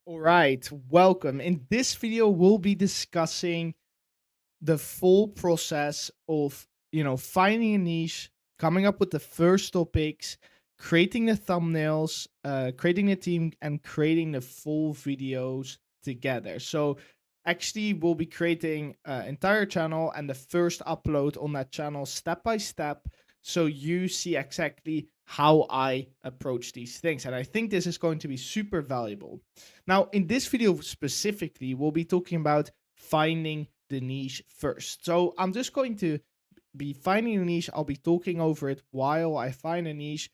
All right, welcome. In this video, we'll be discussing the full process of, finding a niche, coming up with the first topics, creating the thumbnails, creating a team, and creating the full videos together. So, actually, we'll be creating an entire channel and the first upload on that channel step by step. So, you see exactly how I approach these things. And I think this is going to be super valuable. Now, in this video specifically, we'll be talking about finding the niche first. So I'm just going to be finding a niche. I'll be talking over it while I find a niche.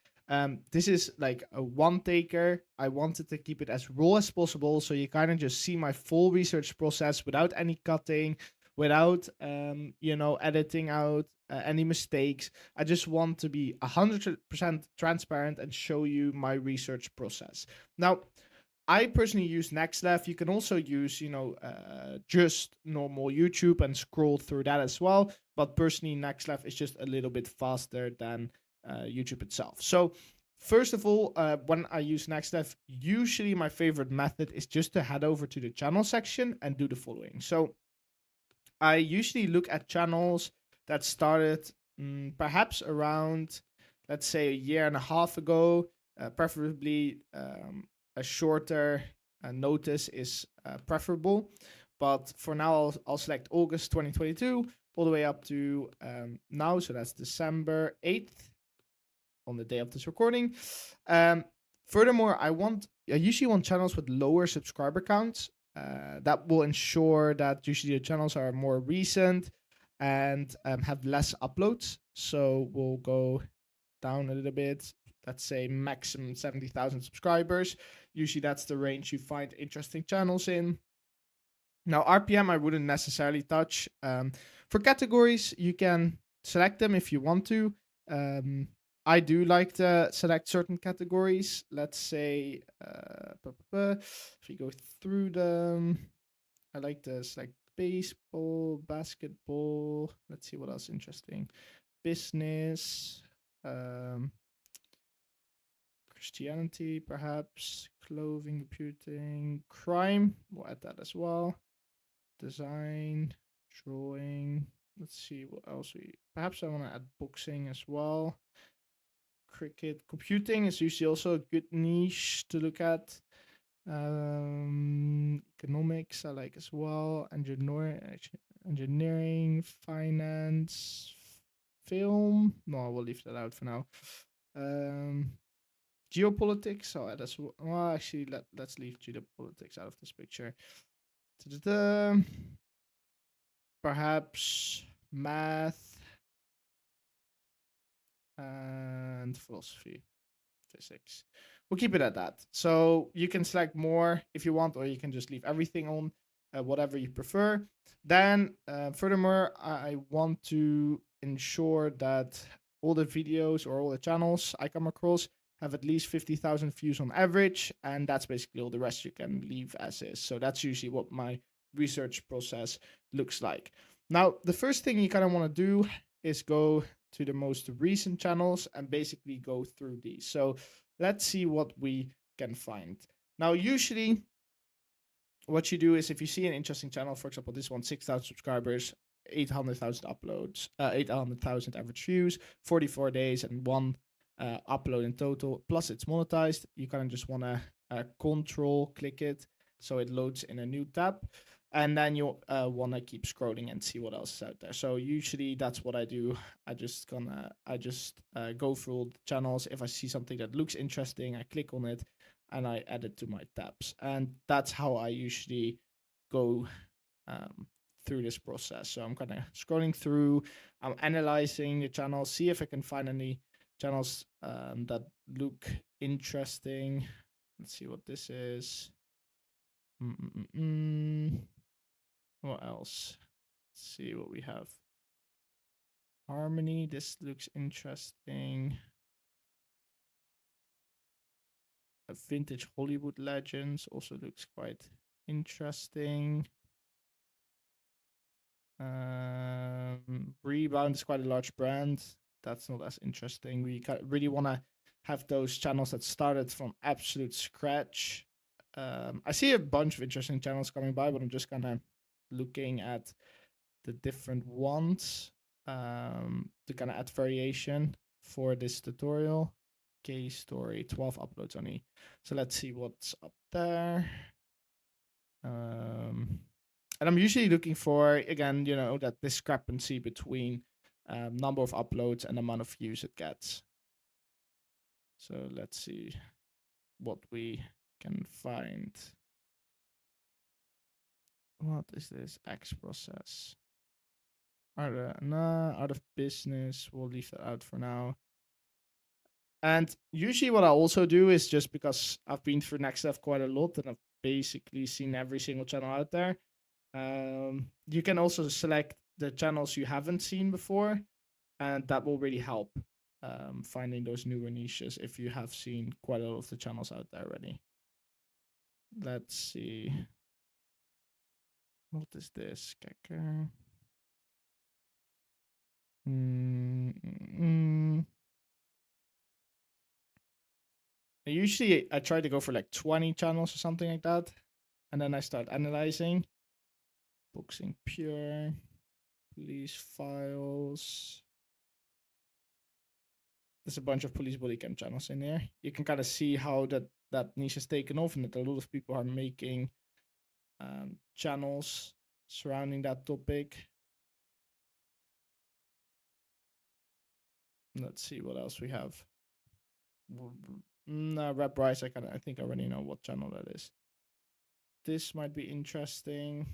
This is like a one taker. I wanted to keep it as raw as possible, so you kind of just see my full research process without any cutting, without editing out any mistakes. I just want to be 100% transparent and show you my research process. Now, I personally use NextLeft. You can also use, just normal YouTube and scroll through that as well. But personally, NextLeft is just a little bit faster than YouTube itself. So, first of all, when I use NextLeft, usually my favorite method is just to head over to the channel section and do the following. So, I usually look at channels that started perhaps around, let's say, a year and a half ago, preferably a shorter notice is preferable. But for now, I'll select August 2022 all the way up to now. So that's December 8th on the day of this recording. Um, Furthermore, I usually want channels with lower subscriber counts. That will ensure that usually the channels are more recent and have less uploads. So we'll go down a little bit. Let's say maximum 70,000 subscribers. Usually that's the range you find interesting channels in. Now, RPM, I wouldn't necessarily touch. For categories, you can select them if you want to. I do like to select certain categories. Let's say, if you go through them, I like to select baseball, basketball. Let's see what else interesting. Business, um, Christianity, perhaps, clothing, computing, crime. We'll add that as well. Design, drawing. Let's see what else we. Perhaps I want to add boxing as well. Cricket, computing is usually also a good niche to look at. Economics I like as well. Engineering, finance, film. No, I will leave that out for now. Um, Geopolitics. I'll add as well. Well, actually, let's leave geopolitics out of this picture. Ta-da-da. Perhaps math and philosophy, physics. We'll keep it at that. So you can select more if you want, or you can just leave everything on, whatever you prefer. Then, furthermore, I want to ensure that all the videos or all the channels I come across have at least 50,000 views on average. And that's basically all. The rest you can leave as is. So that's usually what my research process looks like. Now, the first thing you kind of want to do is go to the most recent channels and basically go through these. So let's see what we can find. Now, usually, what you do is if you see an interesting channel, for example, this one, 6,000 subscribers, 800,000 uploads, 800,000 average views, 44 days, and one upload in total, plus it's monetized, you kind of just want to control click it so it loads in a new tab. And then you want to keep scrolling and see what else is out there. So usually that's what I do. I just go through all the channels. If I see something that looks interesting, I click on it and I add it to my tabs. And that's how I usually go through this process. So I'm kind of scrolling through, I'm analyzing the channels, see if I can find any channels that look interesting. Let's see what this is. What else? Let's see what we have. Harmony, this looks interesting. A vintage Hollywood legends also looks quite interesting. Rebound is quite a large brand. That's not as interesting. We really want to have those channels that started from absolute scratch. I see a bunch of interesting channels coming by, but I'm just kind of looking at the different ones to kind of add variation for this tutorial. Case story, 12 uploads only. So let's see what's up there. And I'm usually looking for, again, that discrepancy between number of uploads and amount of views it gets. So let's see what we can find. What is this? X process. Out of business. We'll leave that out for now. And usually what I also do is, just because I've been through Next Dev quite a lot and I've basically seen every single channel out there, you can also select the channels you haven't seen before, and that will really help finding those newer niches if you have seen quite a lot of the channels out there already. Let's see. What is this? Kekker. Usually I try to go for like 20 channels or something like that, and then I start analyzing. Boxing Pure, police files. There's a bunch of police bodycam channels in there. You can kind of see how that niche has taken off, and that a lot of people are making channels surrounding that topic. Let's see what else we have. No, Rap Bryce, I think I already know what channel that is. This might be interesting.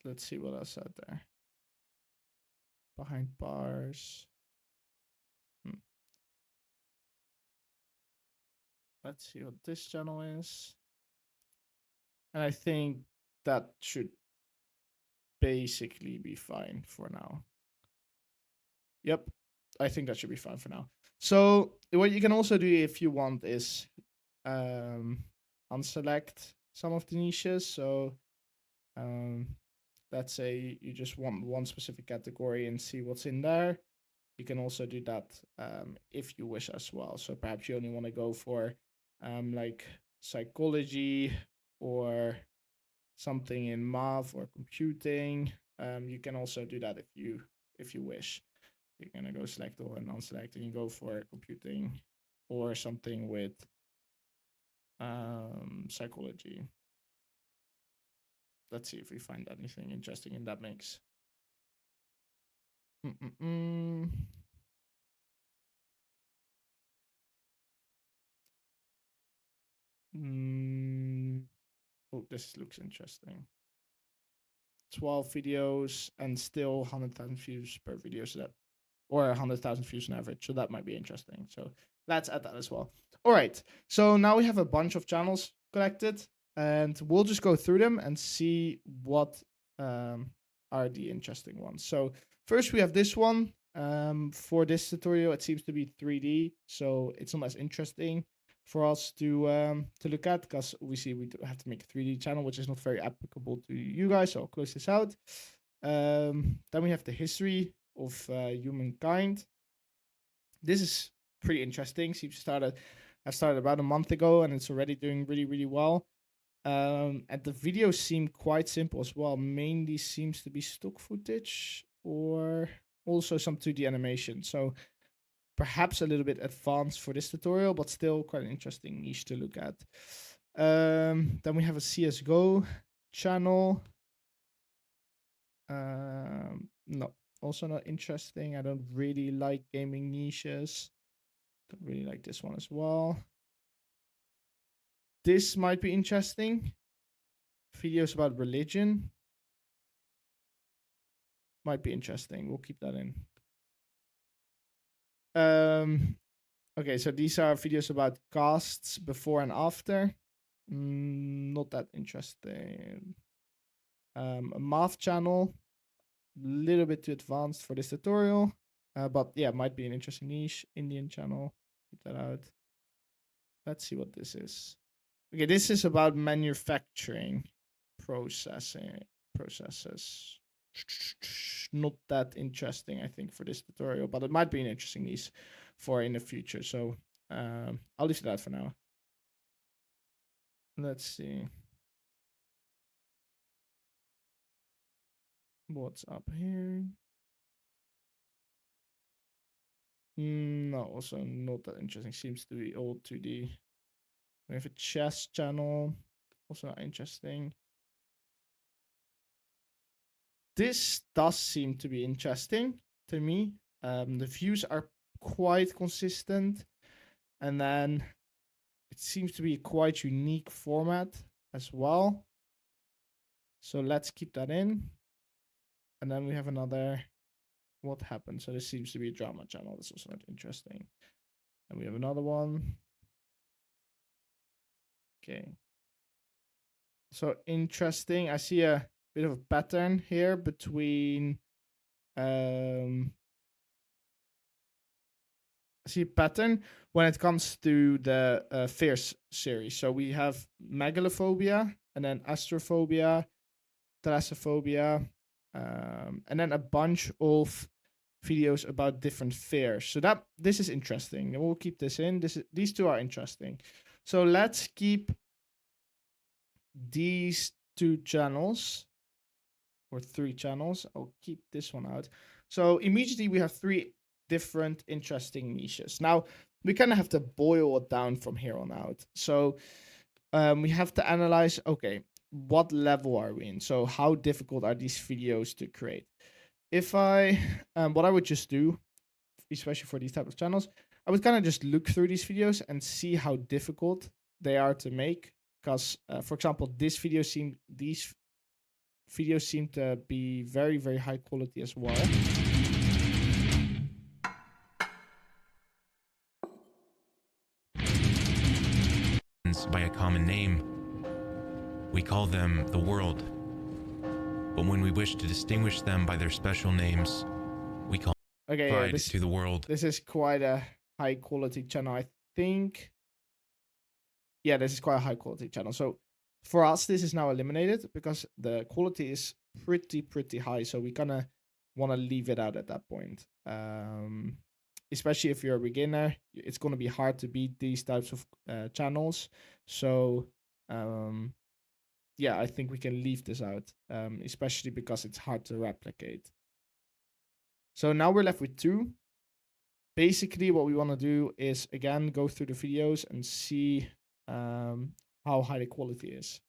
Let's see what else out there. Behind bars. Let's see what this channel is. And I think that should basically be fine for now. Yep, I think that should be fine for now. So what you can also do if you want is unselect some of the niches. So let's say you just want one specific category and see what's in there. You can also do that if you wish as well. So perhaps you only want to go for like psychology or something in math or computing. You can also do that if you wish. You're gonna go select all and unselect, and you go for computing or something with psychology. Let's see if we find anything interesting in that mix. Oh, this looks interesting. 12 videos and still 100,000 views per video, so that, or 100,000 views on average, so that might be interesting. So let's add that as well. All right, so now we have a bunch of channels collected, and we'll just go through them and see what are the interesting ones. So first we have this one. For this tutorial, it seems to be 3D, so it's not as interesting for us to look at, because obviously we have to make a 3D channel, which is not very applicable to you guys. So I'll close this out. Then we have the history of humankind. This is pretty interesting. I started about a month ago, and it's already doing really, really well. And the videos seem quite simple as well. Mainly seems to be stock footage or also some 2D animation. So perhaps a little bit advanced for this tutorial, but still quite an interesting niche to look at. Then we have a CSGO channel. No, also not interesting. I don't really like gaming niches. Don't really like this one as well. This might be interesting. Videos about religion might be interesting. We'll keep that in. Okay, so these are videos about casts before and after. Not that interesting. A math channel, a little bit too advanced for this tutorial, but yeah, might be an interesting niche. Indian channel, keep that out. Let's see what this is. Okay, this is about manufacturing processes. not that interesting, I think, for this tutorial, but it might be an interesting niche for in the future. So I'll leave that for now. Let's see what's up here. No, also not that interesting. Seems to be all 2D. We have a chess channel, also not interesting. This does seem to be interesting to me. The views are quite consistent, and then it seems to be a quite unique format as well. So let's keep that in. And then we have another, what happened? So this seems to be a drama channel. That's also not interesting. And we have another one. Okay. So interesting. I see a bit of a pattern here between I see a pattern when it comes to the fears series. So we have megalophobia, and then astrophobia, thalassophobia, and then a bunch of videos about different fears. So this is interesting. We'll keep this in. These two are interesting. So let's keep these 2 channels, or 3 channels. I'll keep this one out. So immediately we have 3 different interesting niches. Now we kind of have to boil it down from here on out. So we have to analyze, okay, what level are we in? So how difficult are these videos to create? If what I would just do, especially for these type of channels, I would kind of just look through these videos and see how difficult they are to make. Because, for example, these videos seem to be very, very high quality as well. By a common name, we call them the world. But when we wish to distinguish them by their special names, we call pride to the world. This is quite a high quality channel, I think. Yeah, this is quite a high quality channel. So for us, this is now eliminated because the quality is pretty high. So we kind of want to leave it out at that point. Especially if you're a beginner, it's going to be hard to beat these types of channels. So yeah, I think we can leave this out, especially because it's hard to replicate. So now we're left with 2. Basically, what we want to do is, again, go through the videos and see how high the quality is.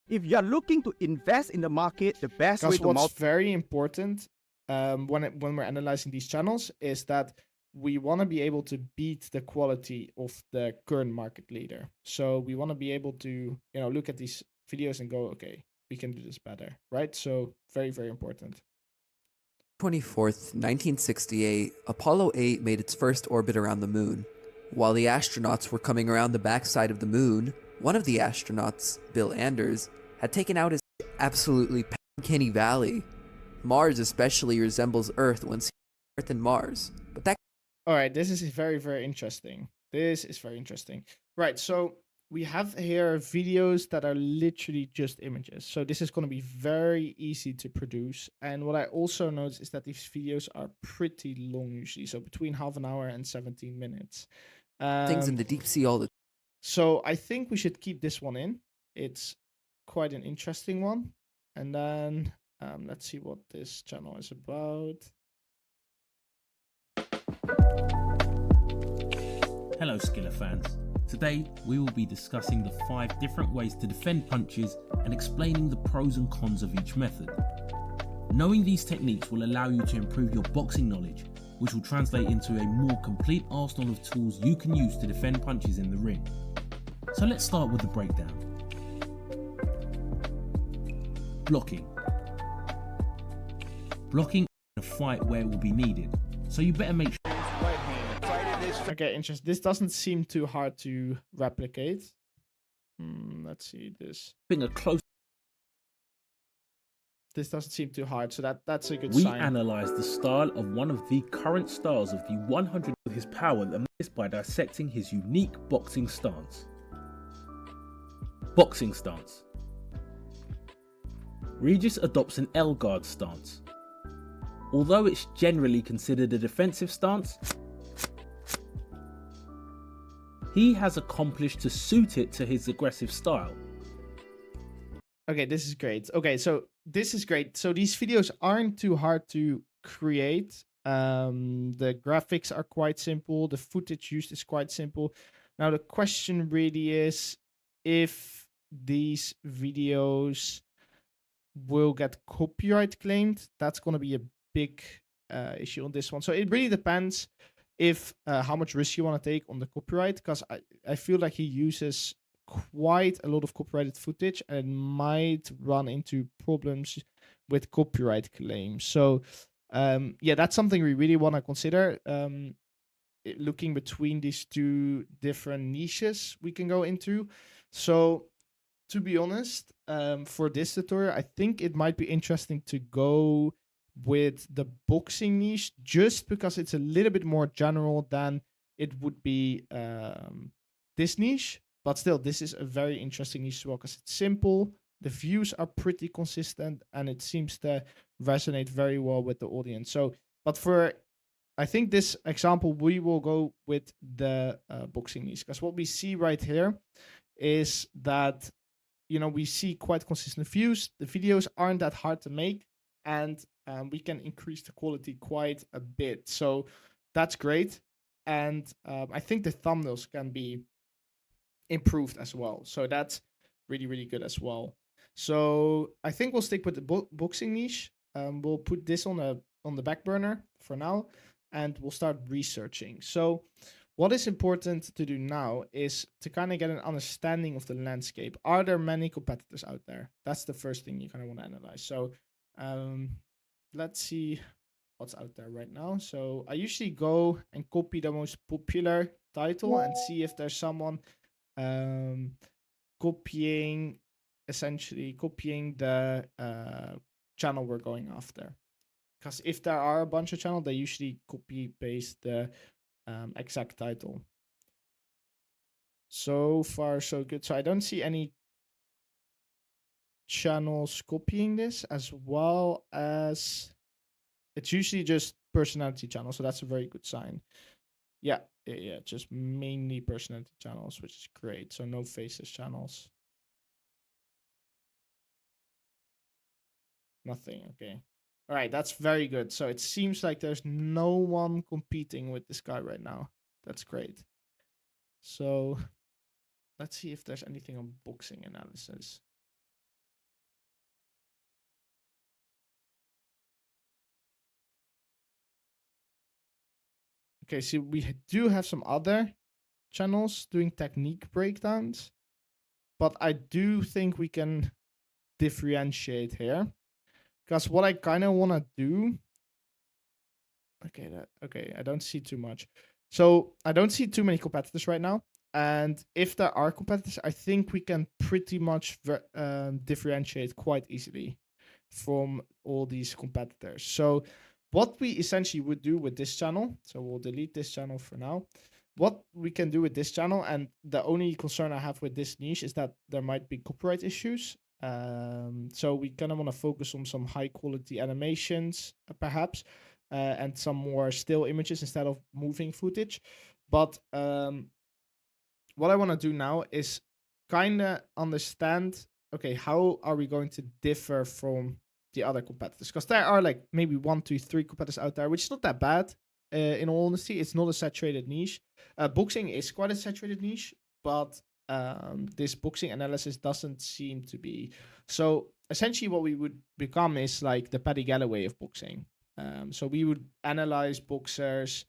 If you're looking to invest in the market, the best way Because to what's very important when we're analyzing these channels is that we want to be able to beat the quality of the current market leader. So we want to be able to, look at these videos and go, okay, we can do this better, right? So very, very important. 24th, 1968, Apollo 8 made its first orbit around the moon. While the astronauts were coming around the backside of the moon, one of the astronauts, Bill Anders, had taken out his absolutely uncanny valley. Mars especially resembles Earth when seen Earth and Mars, but that... Alright, this is very, very interesting. This is very interesting. Right, so we have here videos that are literally just images. So this is going to be very easy to produce. And what I also noticed is that these videos are pretty long usually. So between half an hour and 17 minutes. Things in the deep sea all the... So I think we should keep this one in. It's quite an interesting one. And then let's see what this channel is about. Hello Skiller fans. Today we will be discussing the 5 different ways to defend punches and explaining the pros and cons of each method. Knowing these techniques will allow you to improve your boxing knowledge, which will translate into a more complete arsenal of tools you can use to defend punches in the ring. So let's start with the breakdown. Blocking. Blocking in a fight where it will be needed, so you better make sure. Okay, interesting. This doesn't seem too hard to replicate. Let's see this. Being a close. This doesn't seem too hard, so that's a good We sign. analysed the style of one of the current stars of the 100 of his power amazed by dissecting his unique boxing stance. Boxing stance. Regis adopts an L-guard stance, Although it's generally considered a defensive stance, he has accomplished to suit it to his aggressive style. Okay, this is great. Okay, so this is great. So these videos aren't too hard to create. The graphics are quite simple. The footage used is quite simple. Now the question really is if these videos will get copyright claimed. That's going to be a big issue on this one. So it really depends if how much risk you want to take on the copyright, because I feel like he uses quite a lot of copyrighted footage and might run into problems with copyright claims. So yeah, that's something we really want to consider. Looking between these two different niches we can go into. So to be honest, for this tutorial, I think it might be interesting to go with the boxing niche, just because it's a little bit more general than it would be this niche. But still, this is a very interesting niche as well, because it's simple, the views are pretty consistent, and it seems to resonate very well with the audience. So, but for, I think this example, we will go with the boxing niche, because what we see right here is that, you know, we see quite consistent views. The videos aren't that hard to make, and we can increase the quality quite a bit. So that's great. And I think the thumbnails can be improved as well. So that's really, really good as well. So I think we'll stick with the boxing niche. We'll put this on the back burner for now, and we'll start researching. So what is important to do now is to kind of get an understanding of the landscape. Are there many competitors out there? That's the first thing you kind of want to analyze. So let's see what's out there right now. So I usually go and copy the most popular title and see if there's someone essentially copying the channel we're going after. Because if there are a bunch of channels, they usually copy paste the exact title. So far, so good. So I don't see any channels copying this, as well as it's usually just personality channels. So that's a very good sign. Yeah, just mainly personality channels, which is great. So no faces channels. Nothing, okay. All right, that's very good. So it seems like there's no one competing with this guy right now. That's great. So let's see if there's anything on boxing analysis. Okay, so we do have some other channels doing technique breakdowns, but I do think we can differentiate here, because what I kind of want to do. Okay, I don't see too much. So I don't see too many competitors right now, and if there are competitors, I think we can pretty much differentiate quite easily from all these competitors. So what we essentially would do with this channel, so we'll delete this channel for now. What we can do with this channel, and the only concern I have with this niche is that there might be copyright issues. So we kind of want to focus on some high quality animations, perhaps, and some more still images instead of moving footage. But what I want to do now is kind of understand, okay, how are we going to differ from the other competitors? Because there are like maybe 1, 2, 3 competitors out there, which is not that bad. In all honesty, it's not a saturated niche. Boxing is quite a saturated niche, but this boxing analysis doesn't seem to be. So essentially what we would become is like the Paddy Galloway of boxing. So we would analyze boxers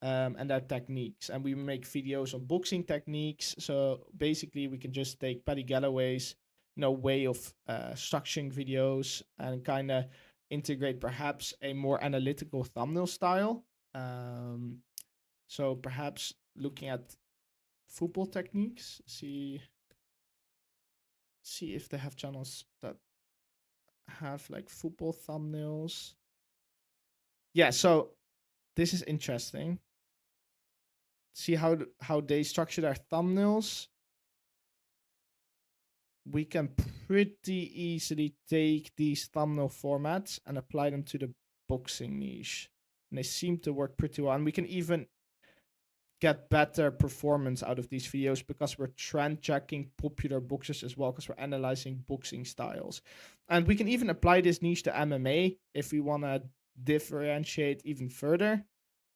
and their techniques, and we make videos on boxing techniques. So basically we can just take Paddy Galloway's way of structuring videos and kind of integrate perhaps a more analytical thumbnail style. So perhaps looking at football techniques, see if they have channels that have like football thumbnails. Yeah, so this is interesting. See how they structure their thumbnails. We can pretty easily take these thumbnail formats and apply them to the boxing niche. And they seem to work pretty well. And we can even get better performance out of these videos because we're trend checking popular boxers as well, because we're analyzing boxing styles. And we can even apply this niche to MMA if we want to differentiate even further.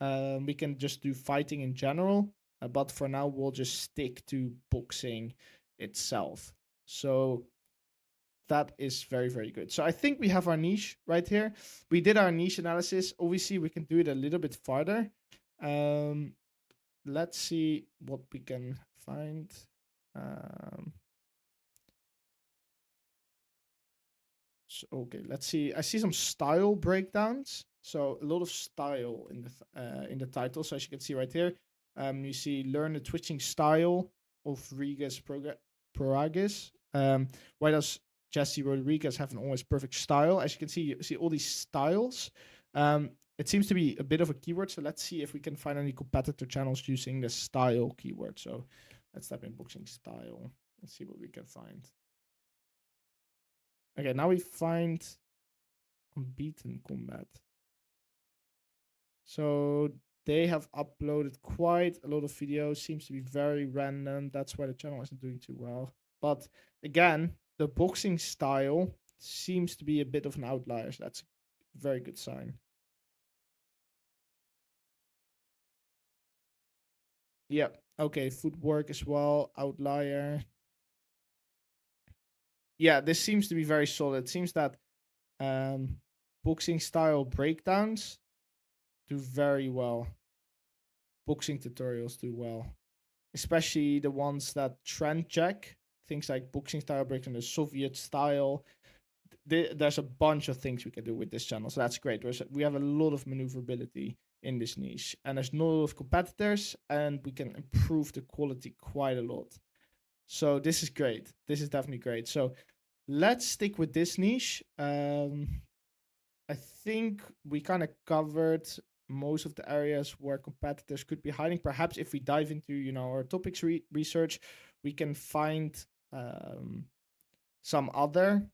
We can just do fighting in general, but for now we'll just stick to boxing itself. So that is very, very good. So I think we have our niche right here. We did our niche analysis. Obviously, we can do it a little bit farther. Let's see what we can find. So, okay, let's see. I see some style breakdowns. So a lot of style in the title. So as you can see right here, you see learn the twitching style of Rigas Proagis. Why does Jesse Rodriguez have an almost perfect style? As you can see, you see all these styles. It seems to be a bit of a keyword, so let's see if we can find any competitor channels using the style keyword. So let's type in boxing style. Let's see what we can find. Okay, now we find Unbeaten Combat. So they have uploaded quite a lot of videos. Seems to be very random. That's why the channel isn't doing too well. But again, the boxing style seems to be a bit of an outlier. So that's a very good sign. Yeah, okay, footwork as well, outlier. Yeah, this seems to be very solid. It seems that boxing style breakdowns do very well. Boxing tutorials do well. Especially the ones that trend check. Things like boxing style breakdown, the Soviet style. There's a bunch of things we can do with this channel. So that's great. We have a lot of maneuverability in this niche. And there's not a lot of competitors. And we can improve the quality quite a lot. So this is great. This is definitely great. So let's stick with this niche. I think we kind of covered most of the areas where competitors could be hiding. Perhaps if we dive into, our topics research, we can find some other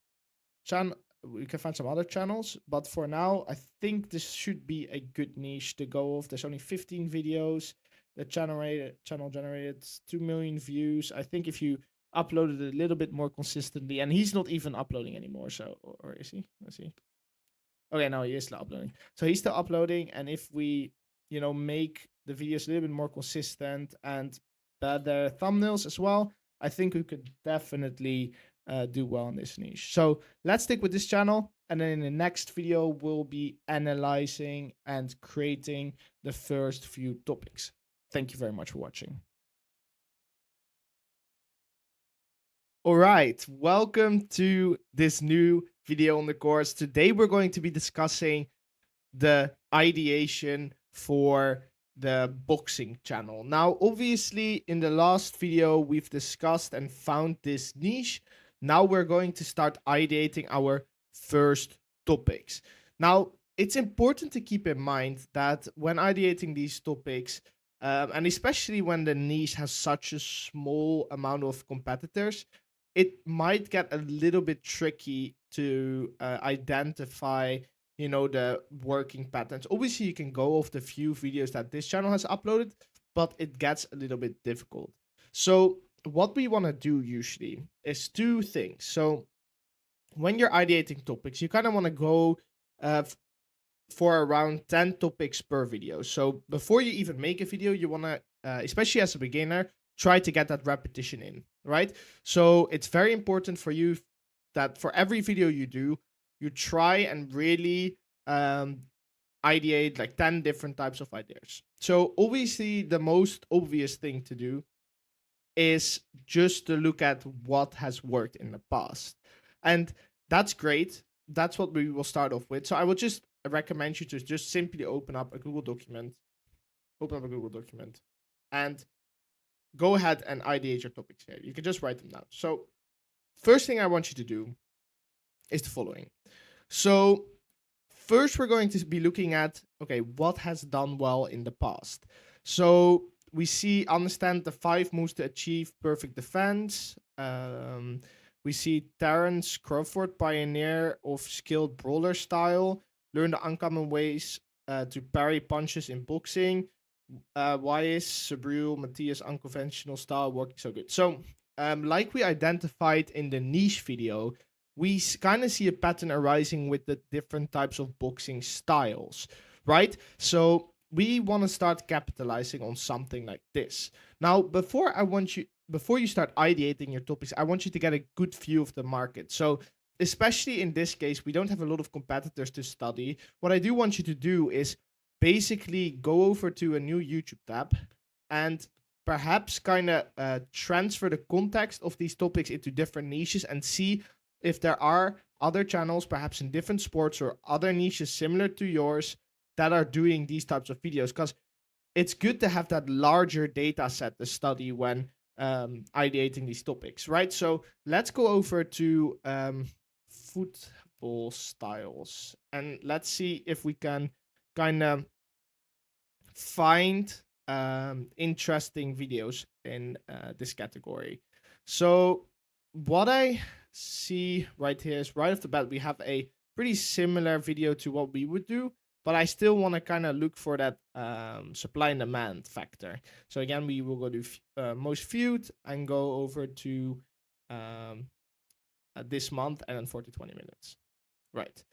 channels. But for now, I think this should be a good niche to go off. There's only 15 videos. The channel generated 2 million views. I think if you uploaded a little bit more consistently, and he's not even uploading anymore, so or is he? Let's see. Okay, no, he is still uploading. So he's still uploading, and if we, make the videos a little bit more consistent and better thumbnails as well, I think we could definitely do well in this niche. So let's stick with this channel, and then in the next video, we'll be analyzing and creating the first few topics. Thank you very much for watching. All right, welcome to this new video on the course. Today we're going to be discussing the ideation for the boxing channel. Now, obviously, in the last video, we've discussed and found this niche. Now we're going to start ideating our first topics. Now, it's important to keep in mind that when ideating these topics, and especially when the niche has such a small amount of competitors, it might get a little bit tricky to identify, the working patterns. Obviously, you can go off the few videos that this channel has uploaded, but it gets a little bit difficult. So what we want to do usually is two things. So when you're ideating topics, you kind of want to go for around 10 topics per video. So before you even make a video, you want to, especially as a beginner, try to get that repetition in, right? So it's very important for you that for every video you do, you try and really ideate like 10 different types of ideas. So obviously the most obvious thing to do is just to look at what has worked in the past. And that's great. That's what we will start off with. So I would just recommend you to just simply open up a Google document, and go ahead and ideate your topics here. You can just write them down. So first thing I want you to do is the following. So first we're going to be looking at, okay, what has done well in the past. So we understand the 5 moves to achieve perfect defense. We see Terence Crawford, pioneer of skilled brawler style. learn the uncommon ways to parry punches in boxing. Why is Subriel Matthias unconventional style working so good? So, like we identified in the niche video, we kind of see a pattern arising with the different types of boxing styles, right? So we want to start capitalizing on something like this. Now, before you start ideating your topics, I want you to get a good view of the market. So especially in this case, we don't have a lot of competitors to study. What I do want you to do is basically go over to a new YouTube tab and perhaps kind of transfer the context of these topics into different niches and see if there are other channels, perhaps in different sports or other niches similar to yours, that are doing these types of videos. Because it's good to have that larger data set to study when ideating these topics, right? So let's go over to football styles and let's see if we can kind of find interesting videos in this category. So what I see right here is right off the bat, we have a pretty similar video to what we would do, but I still want to kind of look for that supply and demand factor. So again, we will go to most viewed and go over to this month and then 20 minutes. Right.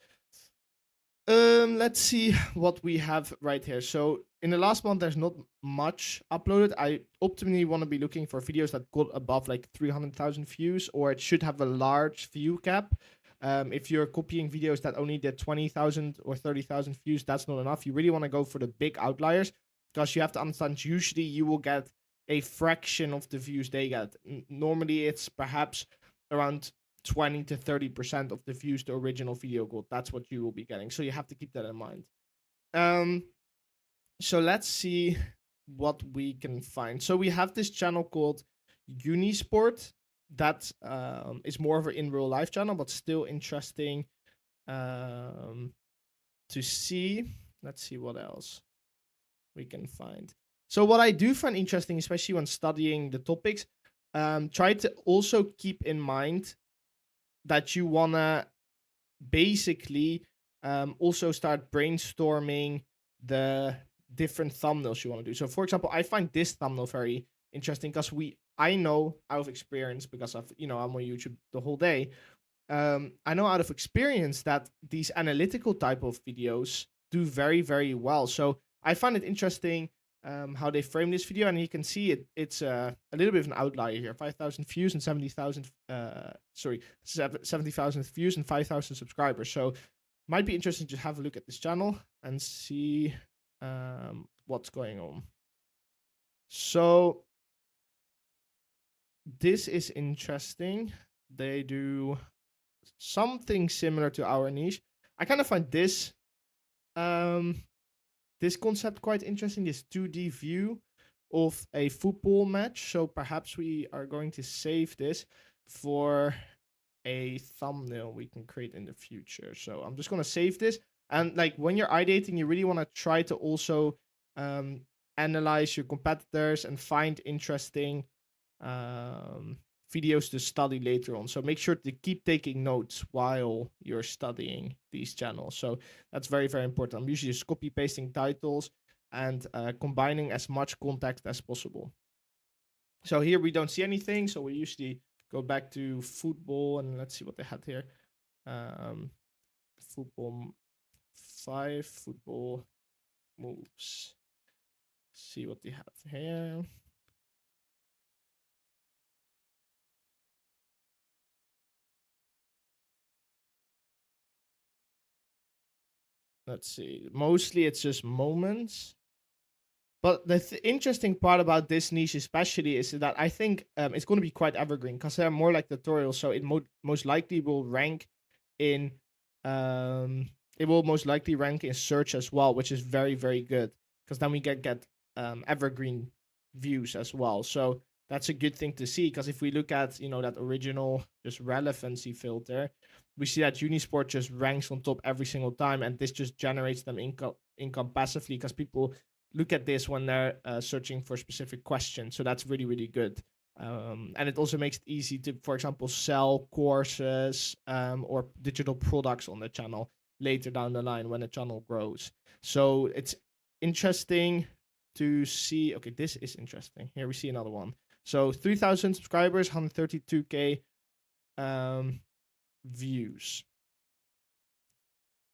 Let's see what we have right here. So in the last month, there's not much uploaded. I optimally want to be looking for videos that got above like 300,000 views, or it should have a large view cap. If you're copying videos that only did 20,000 or 30,000 views, that's not enough. You really want to go for the big outliers, because you have to understand, usually you will get a fraction of the views they get. Normally it's perhaps around 20 to 30% of the views the original video got. That's what you will be getting. So you have to keep that in mind. So let's see what we can find. So we have this channel called Unisport. That is more of an in real life channel, but still interesting to see. Let's see what else we can find. So what I do find interesting, especially when studying the topics, try to also keep in mind that you want to basically also start brainstorming the different thumbnails you want to do. So for example, I find this thumbnail very interesting because I know out of experience, because I'm on YouTube the whole day. I know out of experience that these analytical type of videos do very, very well. So I find it interesting how they frame this video, and you can see it's a little bit of an outlier here. 5,000 views and 70,000 70,000 views and 5,000 subscribers. So might be interesting to have a look at this channel and see what's going on. So this is interesting. They do something similar to our niche. I kind of find this this concept quite interesting, this 2D view of a football match. So perhaps we are going to save this for a thumbnail we can create in the future. So I'm just going to save this. And like when you're ideating, you really want to try to also analyze your competitors and find interesting videos to study later on. So make sure to keep taking notes while you're studying these channels. So that's very, very important. I'm usually just copy pasting titles and combining as much context as possible. So here we don't see anything. So we usually go back to football and let's see what they had here. Football 5, football moves. See what they have here. Let's see. Mostly it's just moments. But the interesting part about this niche especially is that I think it's going to be quite evergreen because they're more like tutorials. So it most likely will rank in search as well, which is very, very good because then we get evergreen views as well. So that's a good thing to see, because if we look at that original just relevancy filter, we see that Unisport just ranks on top every single time, and this just generates them income passively because people look at this when they're searching for specific questions. So that's really, really good. And it also makes it easy to, for example, sell courses or digital products on the channel, later down the line when the channel grows. So it's interesting to see. Okay, this is interesting. Here we see another one. So 3,000 subscribers, 132k views.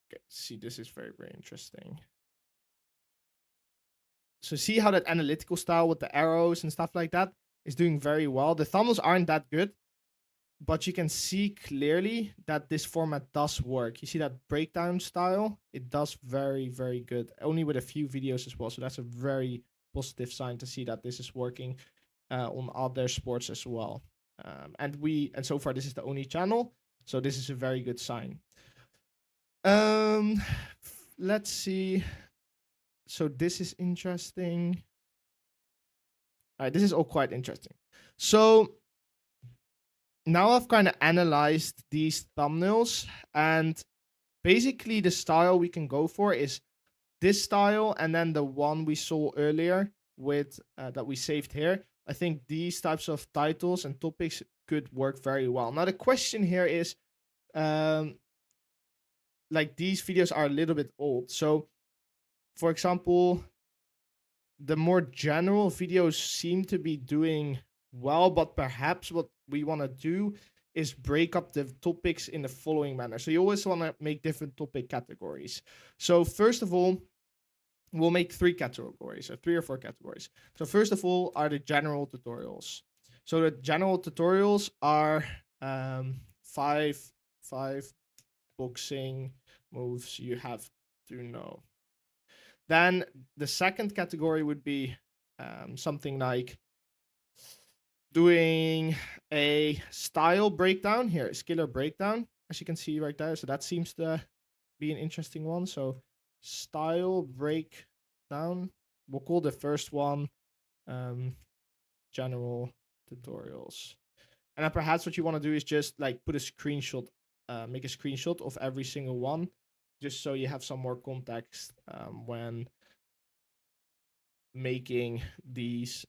Okay, see, this is very, very interesting. So see how that analytical style with the arrows and stuff like that is doing very well. The thumbnails aren't that good, but you can see clearly that this format does work. You see that breakdown style? It does very, very good. Only with a few videos as well. So that's a very positive sign to see that this is working on other sports as well. And so far this is the only channel. So this is a very good sign. Let's see. So this is interesting. All right, this is all quite interesting. So now I've kind of analyzed these thumbnails, and basically the style we can go for is this style, and then the one we saw earlier with that we saved here. I think these types of titles and topics could work very well. Now the question here is, like, these videos are a little bit old. So for example, the more general videos seem to be doing well, but perhaps what we want to do is break up the topics in the following manner. So you always want to make different topic categories. So first of all, we'll make 3 categories, or 3 or 4 categories. So first of all are the general tutorials. So the general tutorials are 5 boxing moves you have to know. Then the second category would be something like doing a style breakdown. Here, skiller breakdown, as you can see right there. So that seems to be an interesting one. So style breakdown. We'll call the first one general tutorials. And then perhaps what you want to do is just like put a screenshot, make a screenshot of every single one, just so you have some more context when making these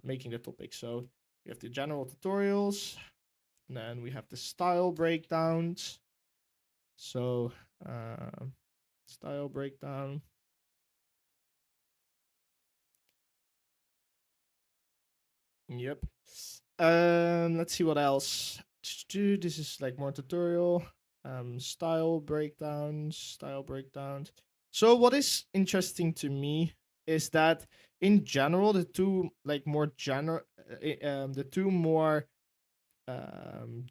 making the topics. So we have the general tutorials, and then we have the style breakdowns. So style breakdown. Yep. Let's see what else. This is like more tutorial. Style breakdowns. So what is interesting to me is that in general, the two more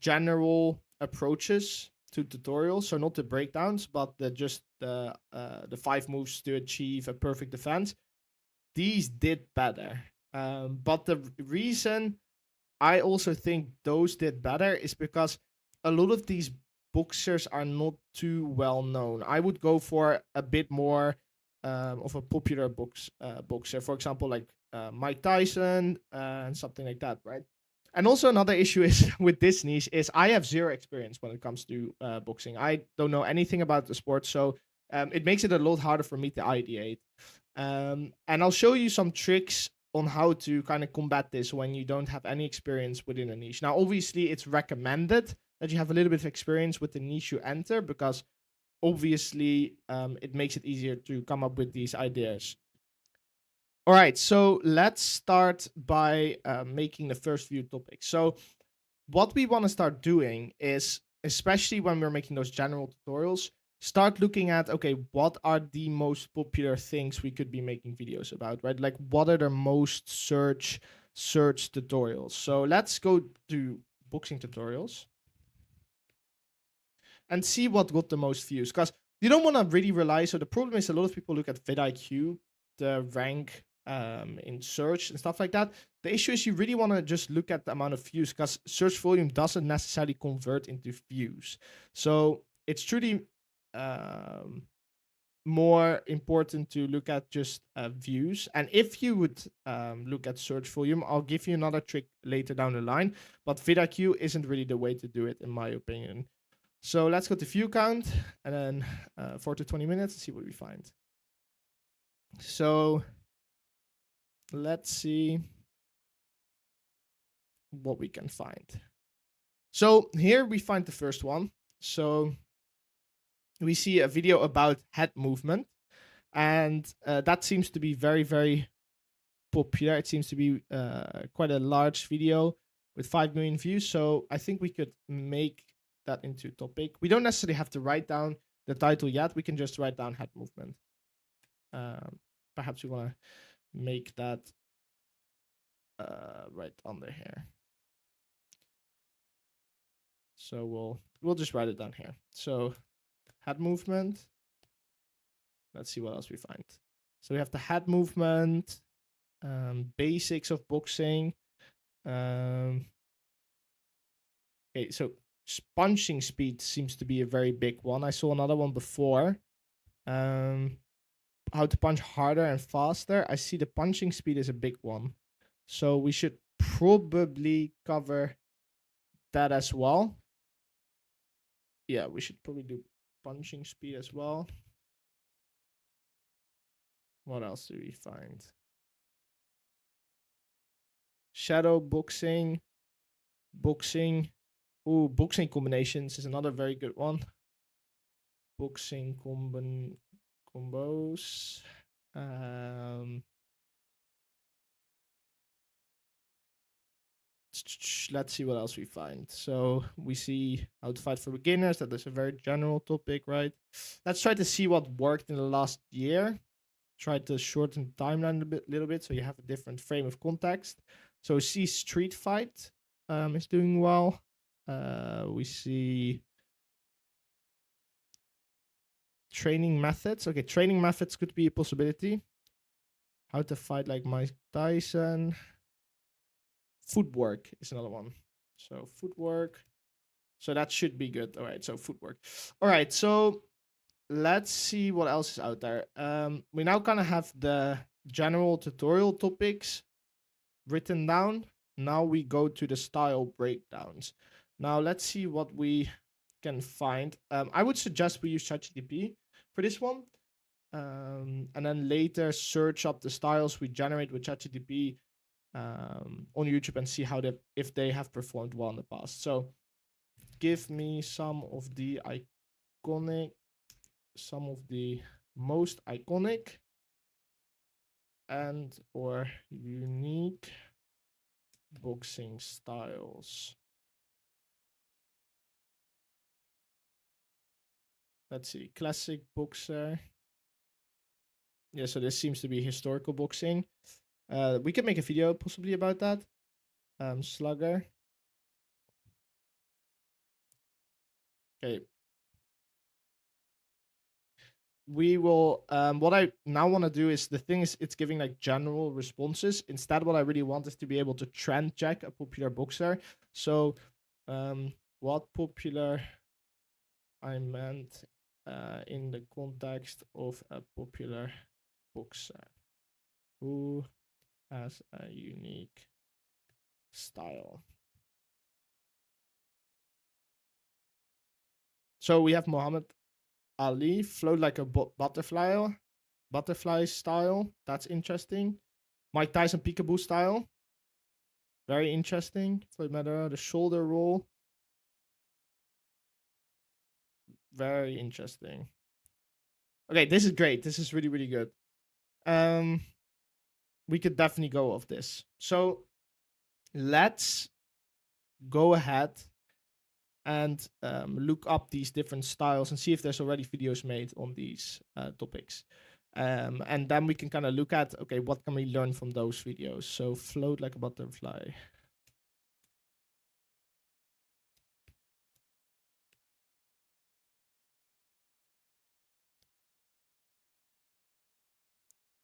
general approaches to tutorials, so not the breakdowns, but the 5 moves to achieve a perfect defense, these did better. But the reason I also think those did better is because a lot of these boxers are not too well known. I would go for a bit more of a popular boxer, for example, like Mike Tyson and something like that, right? And also another issue is with this niche is I have 0 experience when it comes to boxing. I don't know anything about the sport, so it makes it a lot harder for me to ideate. And I'll show you some tricks on how to kind of combat this when you don't have any experience within a niche. Now, obviously, it's recommended that you have a little bit of experience with the niche you enter, because obviously it makes it easier to come up with these ideas. All right, so let's start by making the first few topics. So what we want to start doing is, especially when we're making those general tutorials, start looking at, okay, what are the most popular things we could be making videos about, right? Like, what are the most search tutorials? So let's go to boxing tutorials and see what got the most views, because you don't want to really rely. So the problem is a lot of people look at vidIQ, the rank in search and stuff like that. The issue is you really want to just look at the amount of views, because search volume doesn't necessarily convert into views. So it's truly more important to look at just views. And if you would look at search volume, I'll give you another trick later down the line, but vidIQ isn't really the way to do it, in my opinion. So let's go to view count, and then 4 to 20 minutes and see what we find. So let's see what we can find. So here we find the first one. So we see a video about head movement, and that seems to be very, very popular. It seems to be quite a large video with 5 million views. So I think we could make that into a topic. We don't necessarily have to write down the title yet. We can just write down head movement. Perhaps we want to make that right under here. So we'll just write it down here. So head movement. Let's see what else we find. So we have the head movement, basics of boxing. Okay, so punching speed seems to be a very big one. I saw another one before. How to punch harder and faster. I see the punching speed is a big one. So we should probably cover that as well. Yeah, we should probably do punching speed as well. What else do we find? Shadow boxing. Boxing. Ooh, boxing combinations is another very good one. Boxing combos. Let's see what else we find. So we see how to fight for beginners. That is a very general topic, right? Let's try to see what worked in the last year. Try to shorten the timeline a little bit so you have a different frame of context. So we see Street Fight is doing well. We see training methods. Okay, training methods could be a possibility. How to fight like Mike Tyson. Footwork is another one. So footwork. So that should be good. All right, so footwork. All right, so let's see what else is out there. We now kind of have the general tutorial topics written down. Now we go to the style breakdowns. Now let's see what we can find. I would suggest we use ChatGPT for this one. And then later search up the styles we generate with ChatGPT on YouTube and see if they have performed well in the past. So give me some of the most iconic and or unique boxing styles. Let's see, classic boxer. Yeah, so this seems to be historical boxing. We could make a video possibly about that. Slugger. Okay. We will, what I now want to do is, the thing is, it's giving like general responses. Instead, what I really want is to be able to trend check a popular boxer. So, what popular I meant in the context of a popular boxer who has a unique style. So we have Muhammad Ali, float like a butterfly style. That's interesting. Mike Tyson peekaboo style. Very interesting. Floyd Mayweather, the shoulder roll. Very interesting. Okay, this is great. This is really, really good. We could definitely go off this. So let's go ahead and look up these different styles and see if there's already videos made on these topics. And then we can kind of look at, okay, what can we learn from those videos? So float like a butterfly.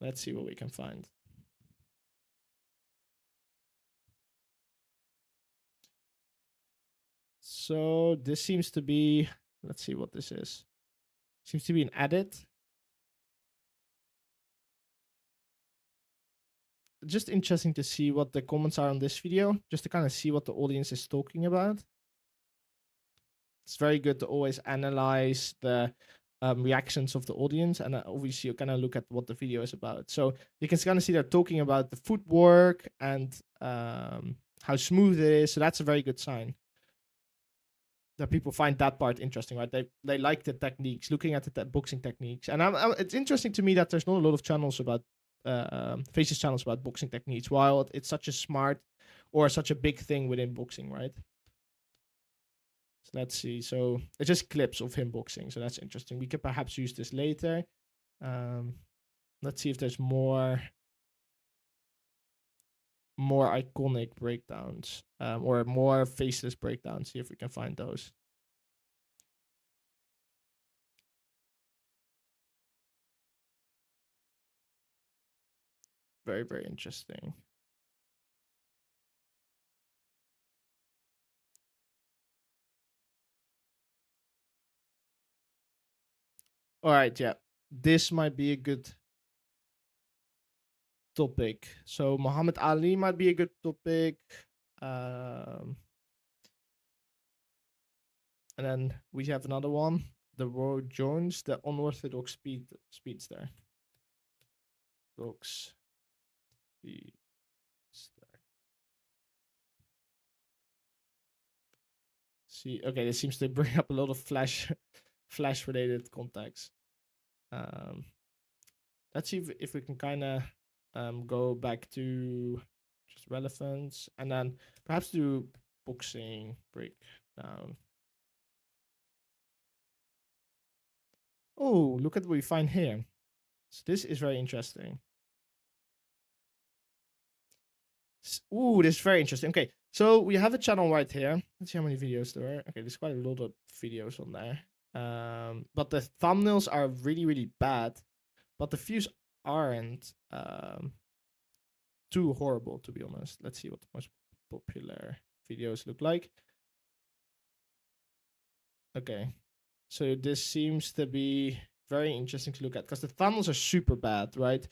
Let's see what we can find. So this seems to be, let's see what this is. Seems to be an edit. Just interesting to see what the comments are on this video, just to kind of see what the audience is talking about. It's very good to always analyze the reactions of the audience, and obviously you kind of look at what the video is about. So you can kind of see they're talking about the footwork and how smooth it is. So that's a very good sign. that people find that part interesting, right? They like the techniques, looking at the boxing techniques, and it's interesting to me that there's not a lot of channels about Faces channels about boxing techniques, while it's such a smart or such a big thing within boxing, right? So let's see. So it's just clips of him boxing, so that's interesting. We could perhaps use this later. Let's see if there's more iconic breakdowns, or more faceless breakdowns. See if we can find those. Very, very interesting. All right, yeah. This might be a good topic. So Muhammad Ali might be a good topic. And then we have another one, the Roy Jones, the unorthodox speedster. Speedster. See, okay, this seems to bring up a lot of flash related contacts. Let's see if we can kind of go back to just relevance, and then perhaps do boxing breakdown. Oh, look at what we find here. So this is very interesting. Ooh, this is very interesting. Okay, so we have a channel right here. Let's see how many videos there are. Okay, there's quite a lot of videos on there. But the thumbnails are really, really bad. But the views aren't too horrible, to be honest. Let's see what the most popular videos look like. Okay, so this seems to be very interesting to look at because the thumbnails are super bad, right?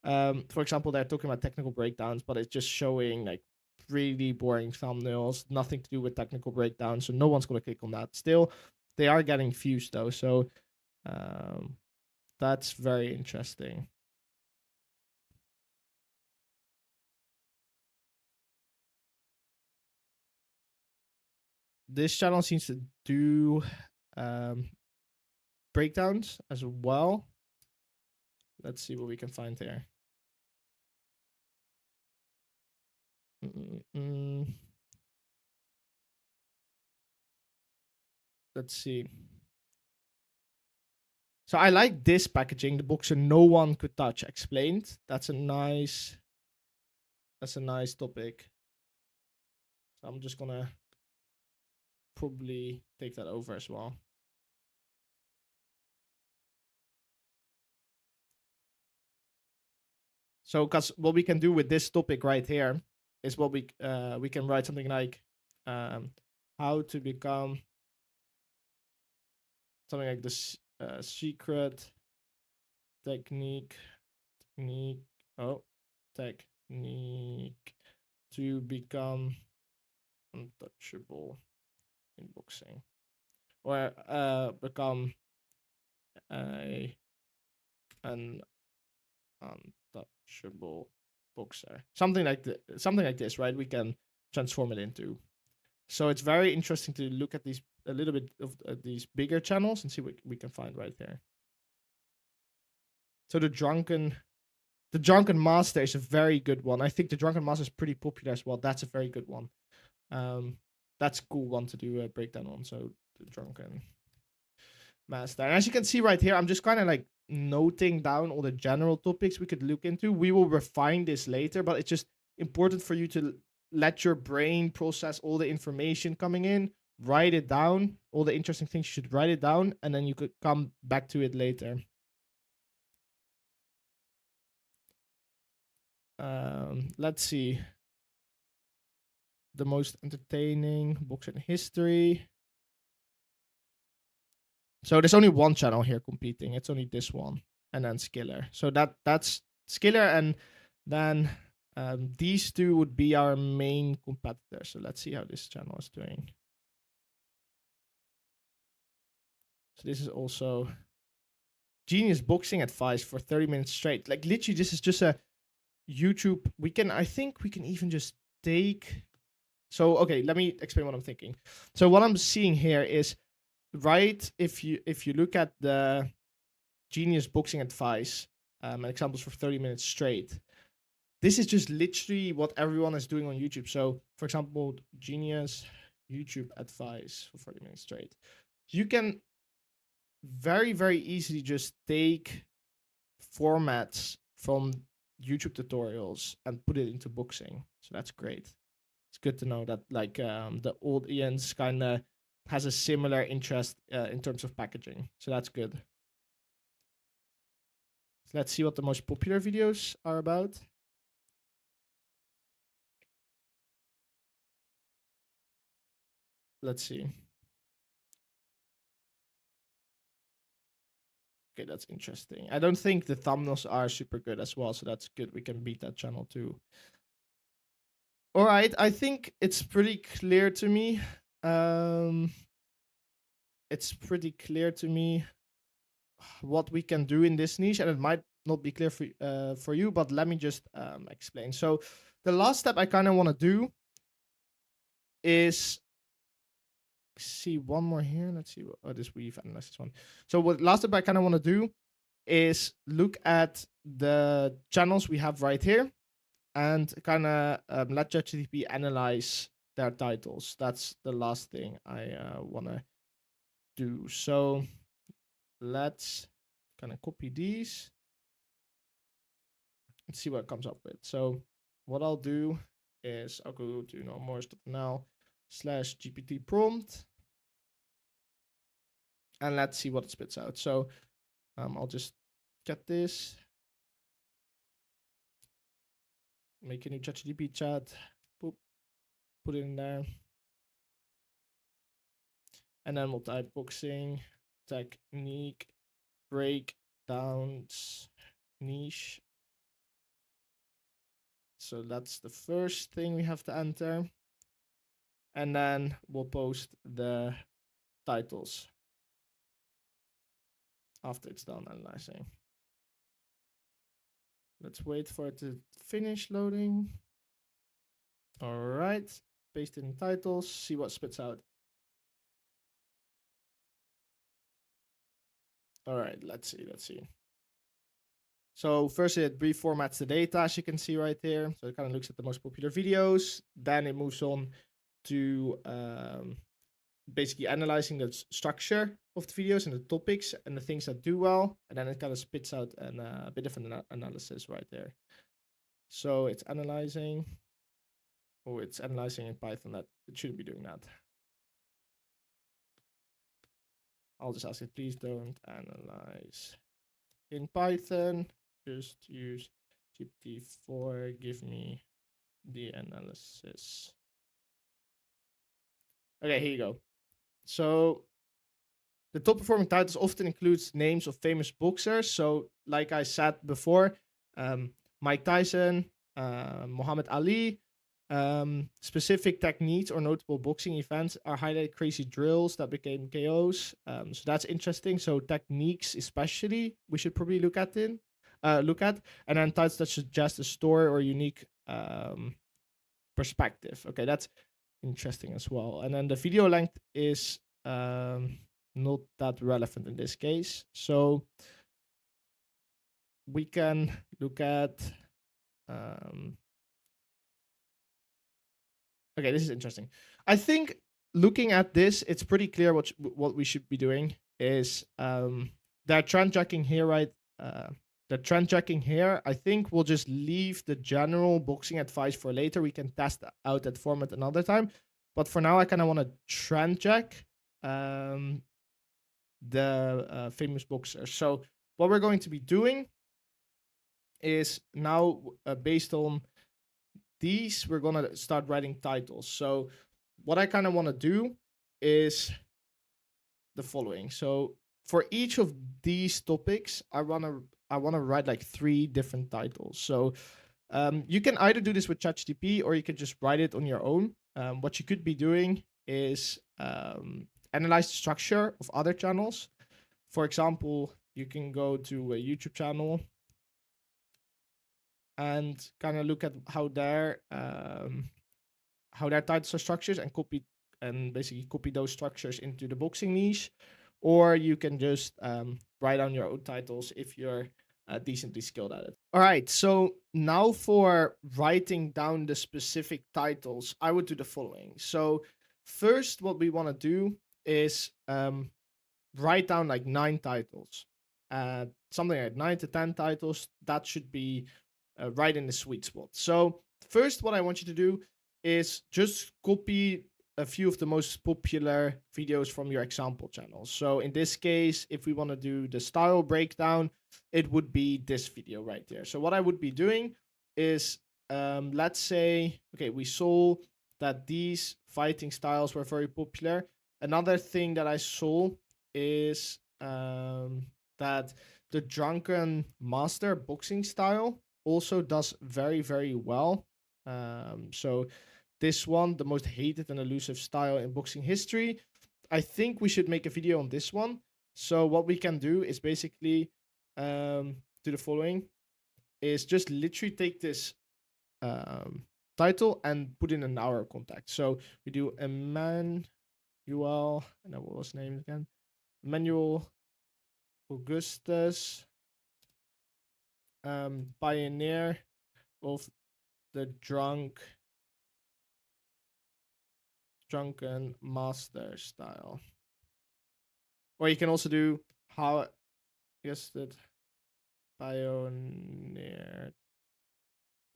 For example, they're talking about technical breakdowns, but it's just showing like really boring thumbnails, nothing to do with technical breakdowns, so no one's gonna click on that. Still, they are getting views though, so that's very interesting. This channel seems to do breakdowns as well. Let's see what we can find here. Let's see. So I like this packaging, the boxer no one could touch explained. That's a nice topic. So I'm just gonna probably take that over as well. So, because what we can do with this topic right here is what we can write something like how to become something like this secret technique to become untouchable in boxing, or become an untouchable boxer, something like this, right? We can transform it into. So it's very interesting to look at these a little bit of these bigger channels and see what we can find right there. So the Drunken Master is a very good one. I think the Drunken Master is pretty popular as well. That's a very good one. That's a cool one to do a breakdown on. So the Drunken Master. And as you can see right here, I'm just kind of like noting down all the general topics we could look into. We will refine this later, but it's just important for you to let your brain process all the information coming in, write it down, all the interesting things, you should write it down, and then you could come back to it later. Let's see. The most entertaining books in history. So there's only one channel here competing. It's only this one, and then Skiller. So that's Skiller, and then these two would be our main competitors. So let's see how this channel is doing. So this is also genius boxing advice for 30 minutes straight. Like literally, this is just a YouTube. I think we can even just take So okay, let me explain what I'm thinking. So what I'm seeing here is, right, if you look at the Genius boxing advice examples for 30 minutes straight, this is just literally what everyone is doing on YouTube. So for example, Genius YouTube advice for 30 minutes straight. You can very, very easily just take formats from YouTube tutorials and put it into boxing. So that's great. It's good to know that like the audience kind of has a similar interest in terms of packaging. So that's good. So let's see what the most popular videos are about. Let's see. Okay, that's interesting. I don't think the thumbnails are super good as well, so that's good. We can beat that channel too. All right, I think it's pretty clear to me. It's pretty clear to me what we can do in this niche, and it might not be clear for you, but let me just explain. So the last step I kind of want to do is see one more here. Let's see. Oh, this we've analyzed this one. So what last step I kind of want to do is look at the channels we have right here and kind of let ChatGPT analyze their titles. That's the last thing I want to do. So let's kind of copy these and see what it comes up with. So what I'll do is I'll go to Morris.nl/GPT prompt. And let's see what it spits out. So I'll just get this. Make a new ChatGPT chat. Boop, put it in there. And then we'll type boxing technique breakdowns niche. So that's the first thing we have to enter. And then we'll post the titles after it's done analyzing. Let's wait for it to finish loading. All right, paste in titles, see what spits out. All right, let's see. So first it brief formats the data, as you can see right there. So it kind of looks at the most popular videos. Then it moves on to basically analyzing the structure of the videos and the topics and the things that do well. And then it kind of spits out a bit of an analysis right there. So it's analyzing. Oh, it's analyzing in Python. That it shouldn't be doing that. I'll just ask it, please don't analyze in Python. Just use GPT-4. Give me the analysis. Okay, here you go. So the top performing titles often includes names of famous boxers. So like I said before, Mike Tyson, Muhammad Ali, specific techniques or notable boxing events are highlighted crazy drills that became KOs. So that's interesting. So techniques especially we should probably look at. And then titles that suggest a story or unique perspective. Okay, that's interesting as well. And then the video length is not that relevant in this case. So we can look at okay, this is interesting. I think looking at this, it's pretty clear what we should be doing is that trend tracking here, right? The trend tracking here, I think we'll just leave the general boxing advice for later. We can test out that format another time. But for now, I kind of want to trend check the famous boxers. So what we're going to be doing is now based on these, we're going to start writing titles. So what I kind of want to do is the following. So for each of these topics, I want to write like 3 different titles. So you can either do this with ChatGPT or you can just write it on your own. What you could be doing is analyze the structure of other channels. For example, you can go to a YouTube channel and kind of look at how how their titles are structured and basically copy those structures into the boxing niche, or you can just write down your own titles if you're decently skilled at it. All right, so now for writing down the specific titles, I would do the following. So first, what we want to do is write down like 9 titles. Something like 9 to 10 titles. That should be right in the sweet spot. So first, what I want you to do is just copy a few of the most popular videos from your example channel. So in this case, if we want to do the style breakdown, it would be this video right there. So what I would be doing is, let's say, okay, we saw that these fighting styles were very popular. Another thing that I saw is that the Drunken Master boxing style also does very, very well. So this one, the most hated and elusive style in boxing history. I think we should make a video on this one. So what we can do is basically do the following, is just literally take this title and put in an hour contact. So we do Emmanuel, and what was his name again? Emmanuel Augustus, pioneer of the Drunken Master style. Or you can also do how, that pioneered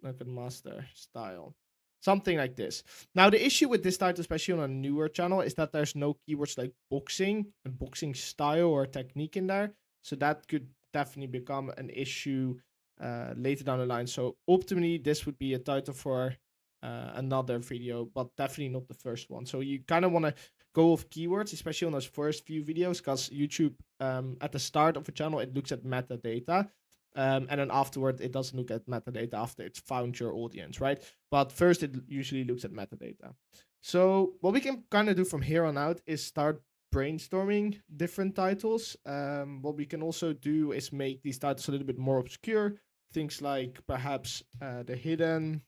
Drunken Master style. Something like this. Now, the issue with this title, especially on a newer channel, is that there's no keywords like boxing and boxing style or technique in there. So that could definitely become an issue later down the line. So optimally, this would be a title for another video, but definitely not the first one. So you kind of want to go with keywords, especially on those first few videos, because YouTube, at the start of a channel, it looks at metadata. And then afterward, it doesn't look at metadata after it's found your audience, right? But first, it usually looks at metadata. So what we can kind of do from here on out is start brainstorming different titles. What we can also do is make these titles a little bit more obscure. Things like perhaps the hidden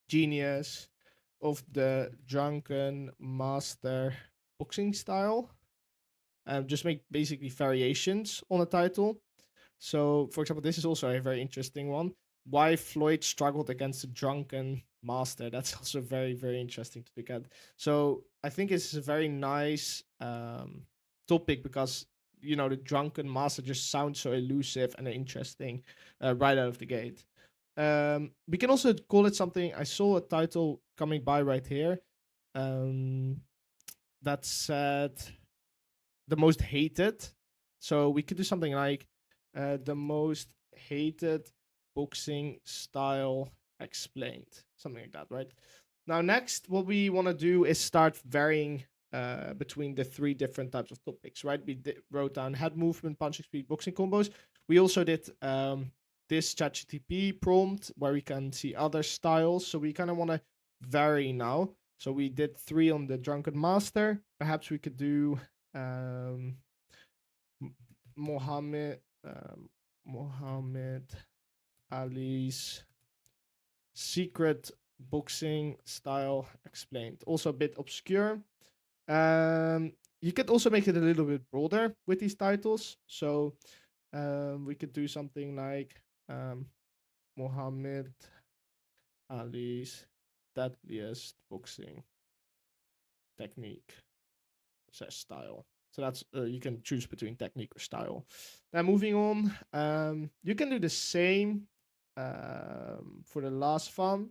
genius of the Drunken Master boxing style. Just make basically variations on a title. So, for example, this is also a very interesting one. Why Floyd struggled against the Drunken Master. That's also very, very interesting to look at. So, I think it's a very nice topic because, you know, the Drunken Master just sounds so elusive and interesting right out of the gate. We can also call it something. I saw a title coming by right here that said the most hated. So, we could do something like the most hated boxing style explained. Something like that, right? Now, next, what we want to do is start varying between the 3 different types of topics, right? We wrote down head movement, punching speed, boxing combos. We also did this ChatGPT prompt where we can see other styles. So we kind of want to vary now. So we did 3 on the Drunken Master. Perhaps we could do Muhammad Ali's secret boxing style explained. Also a bit obscure. You could also make it a little bit broader with these titles. So we could do something like Muhammad Ali's deadliest boxing technique style. So that's you can choose between technique or style. Now moving on, you can do the same for the last one.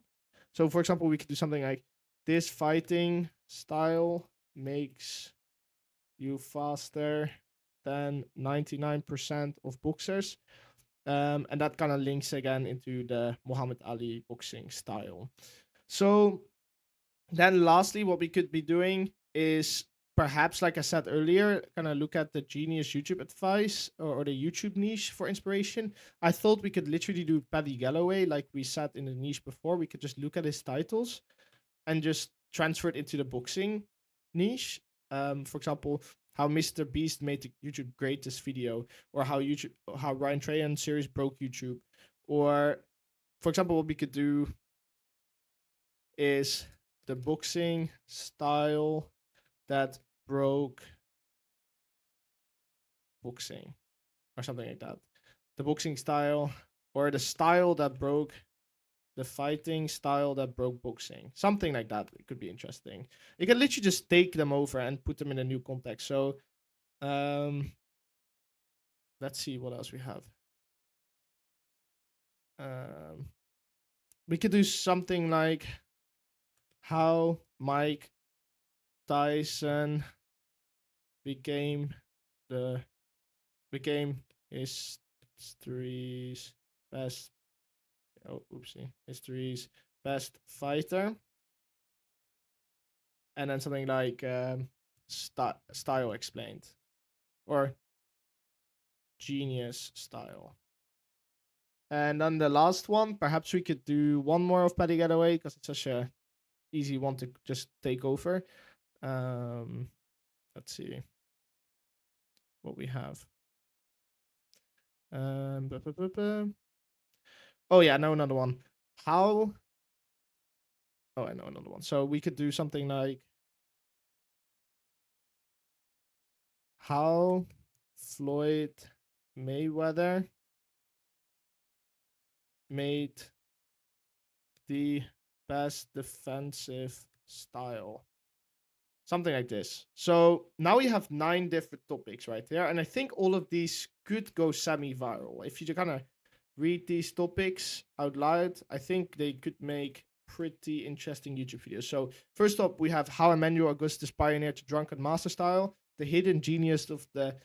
So for example, we could do something like this fighting style makes you faster than 99% of boxers. And that kind of links again into the Muhammad Ali boxing style. So then lastly, what we could be doing is perhaps, like I said earlier, kind of look at the genius YouTube advice or the YouTube niche for inspiration. I thought we could literally do Paddy Galloway, like we said in the niche before. We could just look at his titles and just transfer it into the boxing niche. For example, how Mr. Beast made the YouTube greatest video, or how Ryan Trahan series broke YouTube. Or, for example, what we could do is the boxing style that broke boxing, or something like that. The boxing style, or the style that broke the fighting style that broke boxing. Something like that. It could be interesting. You can literally just take them over and put them in a new context. So, let's see what else we have. We could do something like how Mike Tyson became history's best history's best fighter, and then something like style explained, or genius style. And then the last one, perhaps we could do one more of Paddy Getaway, because it's such a easy one to just take over. Let's see what we have. Oh yeah, I know another one. I know another one. So we could do something like how Floyd Mayweather made the best defensive style. Something like this. So now we have 9 different topics right there. And I think all of these could go semi-viral. If you kind of read these topics out loud, I think they could make pretty interesting YouTube videos. So first up, we have how Emmanuel Augustus pioneered the Drunken Master style, the hidden genius of the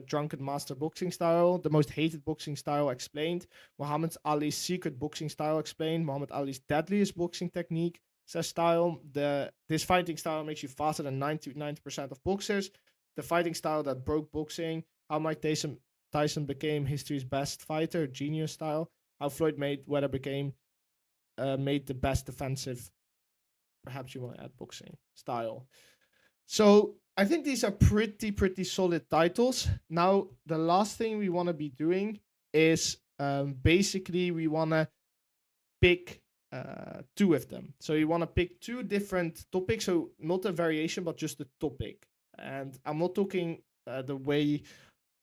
Drunken Master boxing style, the most hated boxing style explained, Muhammad Ali's secret boxing style explained, Muhammad Ali's deadliest boxing technique style, this fighting style makes you faster than 90% of boxers, the fighting style that broke boxing, how Mike Tyson became history's best fighter, genius style, how Floyd Mayweather made the best defensive, perhaps you want to add boxing style. So I think these are pretty solid titles. Now, the last thing we want to be doing is basically we want to pick 2 of them. So you want to pick 2 different topics. So not a variation, but just a topic. And I'm not talking the way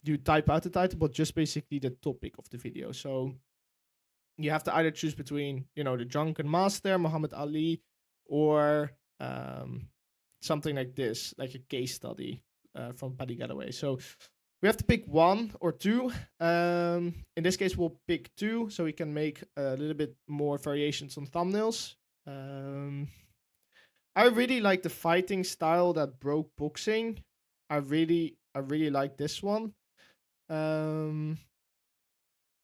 you type out the title, but just basically the topic of the video. So you have to either choose between, the Drunken Master, Muhammad Ali, or something like this, like a case study from Paddy Getaway. So we have to pick 1 or 2. In this case, we'll pick 2 so we can make a little bit more variations on thumbnails. I really like the fighting style that broke boxing. I really like this one.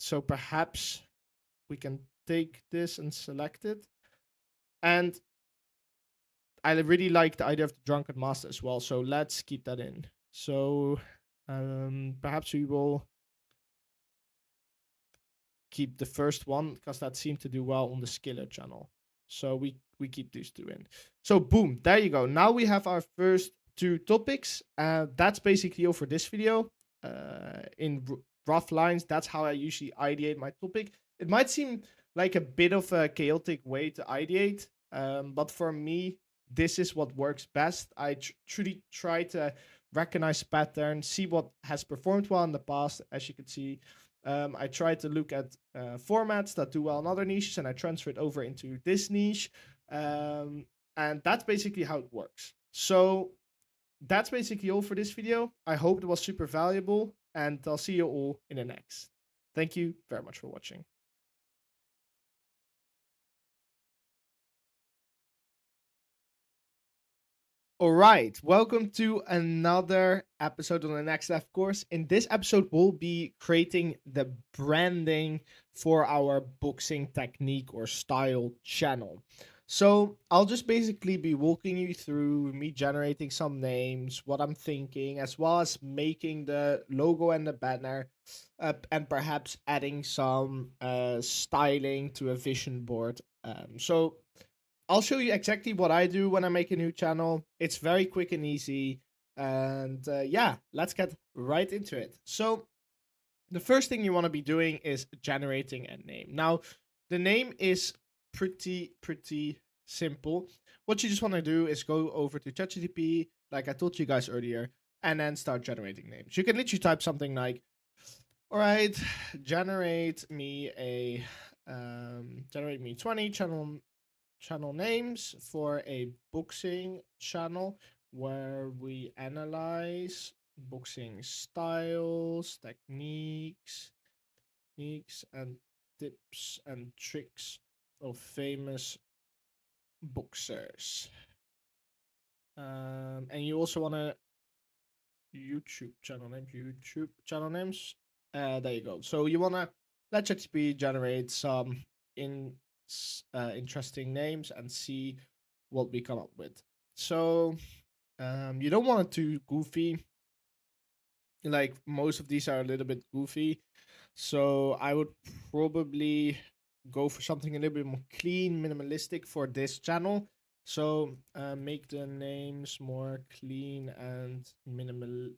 So perhaps we can take this and select it. And I really like the idea of the Drunken Master as well, so let's keep that in. So perhaps we will keep the first one, because that seemed to do well on the Skiller channel. So we keep these 2 in. So boom, there you go. Now we have our first 2 topics. That's basically all for this video. In rough lines, that's how I usually ideate my topic. It might seem like a bit of a chaotic way to ideate, but for me, this is what works best. I truly try to recognize patterns, see what has performed well in the past. As you can see, I try to look at formats that do well in other niches, and I transfer it over into this niche. And that's basically how it works. So that's basically all for this video. I hope it was super valuable, and I'll see you all in the next. Thank you very much for watching. All right, welcome to another episode on the Next Left course. In this episode, we'll be creating the branding for our boxing technique or style channel. So I'll just basically be walking you through me generating some names, what I'm thinking, as well as making the logo and the banner, and perhaps adding some styling to a vision board. So I'll show you exactly what I do when I make a new channel. It's very quick and easy. And yeah, let's get right into it. So the first thing you want to be doing is generating a name. Now, the name is pretty simple. What you just want to do is go over to ChatGPT, like I told you guys earlier, and then start generating names. You can literally type something like, all right, generate me 20 channel names for a boxing channel where we analyze boxing styles, techniques, and tips and tricks of famous boxers. And you also want to YouTube channel names. There you go. So you want to let ChatGPT generate some interesting names and see what we come up with. So you don't want it too goofy. Like most of these are a little bit goofy. So I would probably go for something a little bit more clean, minimalistic for this channel. So make the names more clean and minimalistic.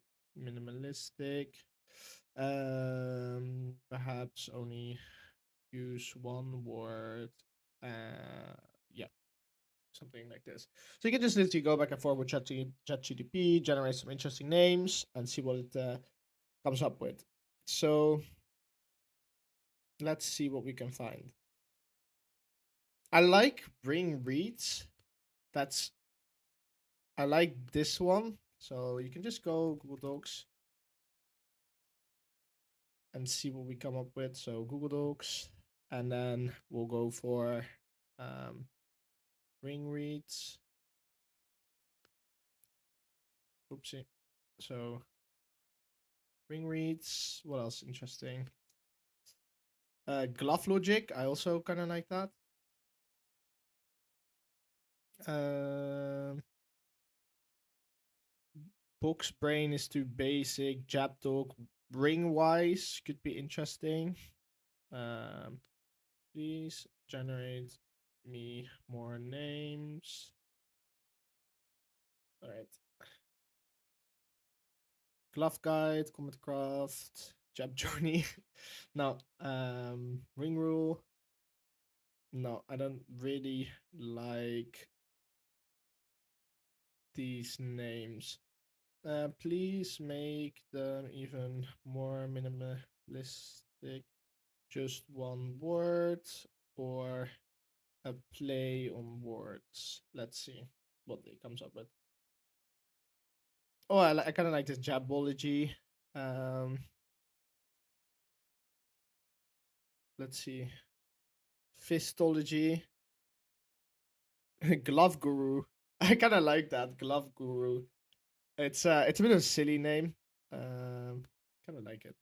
Perhaps only use one word. Yeah, something like this. So you can just literally go back and forth with ChatGPT, generate some interesting names, and see what it comes up with. So let's see what we can find. I like Bring Reads. I like this one. So you can just go Google Docs and see what we come up with. So Google Docs, and then we'll go for Ring Reads. Oopsie. So Ring Reads. What else interesting? Glove Logic. I also kind of like that. Box Brain is too basic. Jab Talk. Ring Wise could be interesting. Please generate me more names. All right. Glove Guide, Combat Craft, Jab Journey. No. Ring Rule. No, I don't really like these names. Please make them even more minimalistic. Just one word or a play on words. Let's see what it comes up with. Oh, I kind of like this Jabology. Let's see. Fistology. Glove Guru. I kind of like that Glove Guru. It's a bit of a silly name. Kind of like it.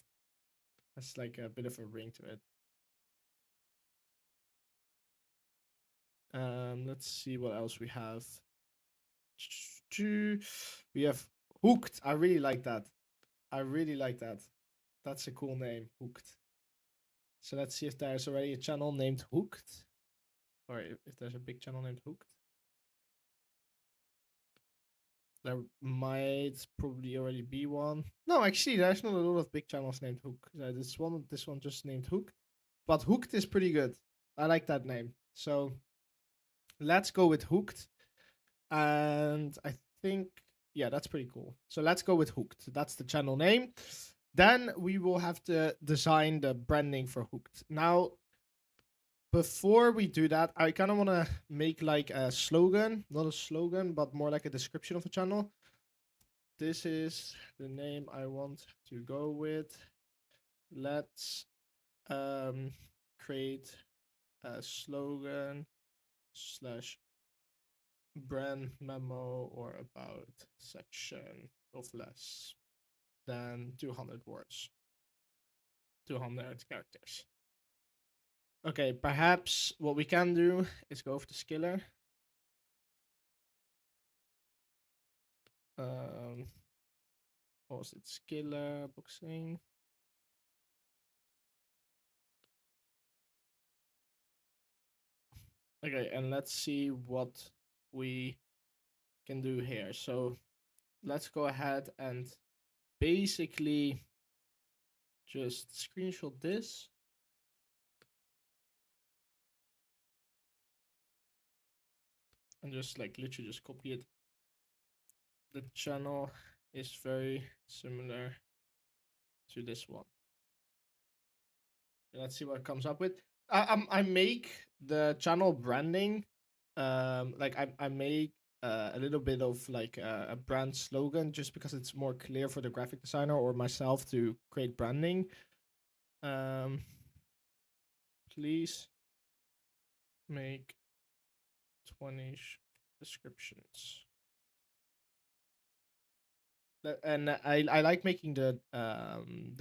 It's like a bit of a ring to it. Let's see what else we have. We have Hooked. I really like that. That's a cool name, Hooked. So let's see if there's already a channel named Hooked, or if there's a big channel named Hooked. There might probably already be one. No, actually, there's not a lot of big channels named Hook. This one just named Hook, but Hooked is pretty good. I like that name. So let's go with Hooked, and I think yeah, that's pretty cool. So let's go with Hooked. That's the channel name. Then we will have to design the branding for Hooked. Now, before we do that, I kind of want to make like a slogan, not a slogan, but more like a description of the channel. This is the name I want to go with. Let's create a slogan / brand memo or about section of less than 200 words, 200 characters. Okay, perhaps what we can do is go for the Skiller. What was it? Skiller boxing. Okay, and let's see what we can do here. So let's go ahead and basically just screenshot this. and just like literally just copy it. The channel is very similar to this one. Let's see what it comes up with. I make the channel branding, like I make a little bit of like a brand slogan just because it's more clear for the graphic designer or myself to create branding. Please make 20 descriptions. And I like making the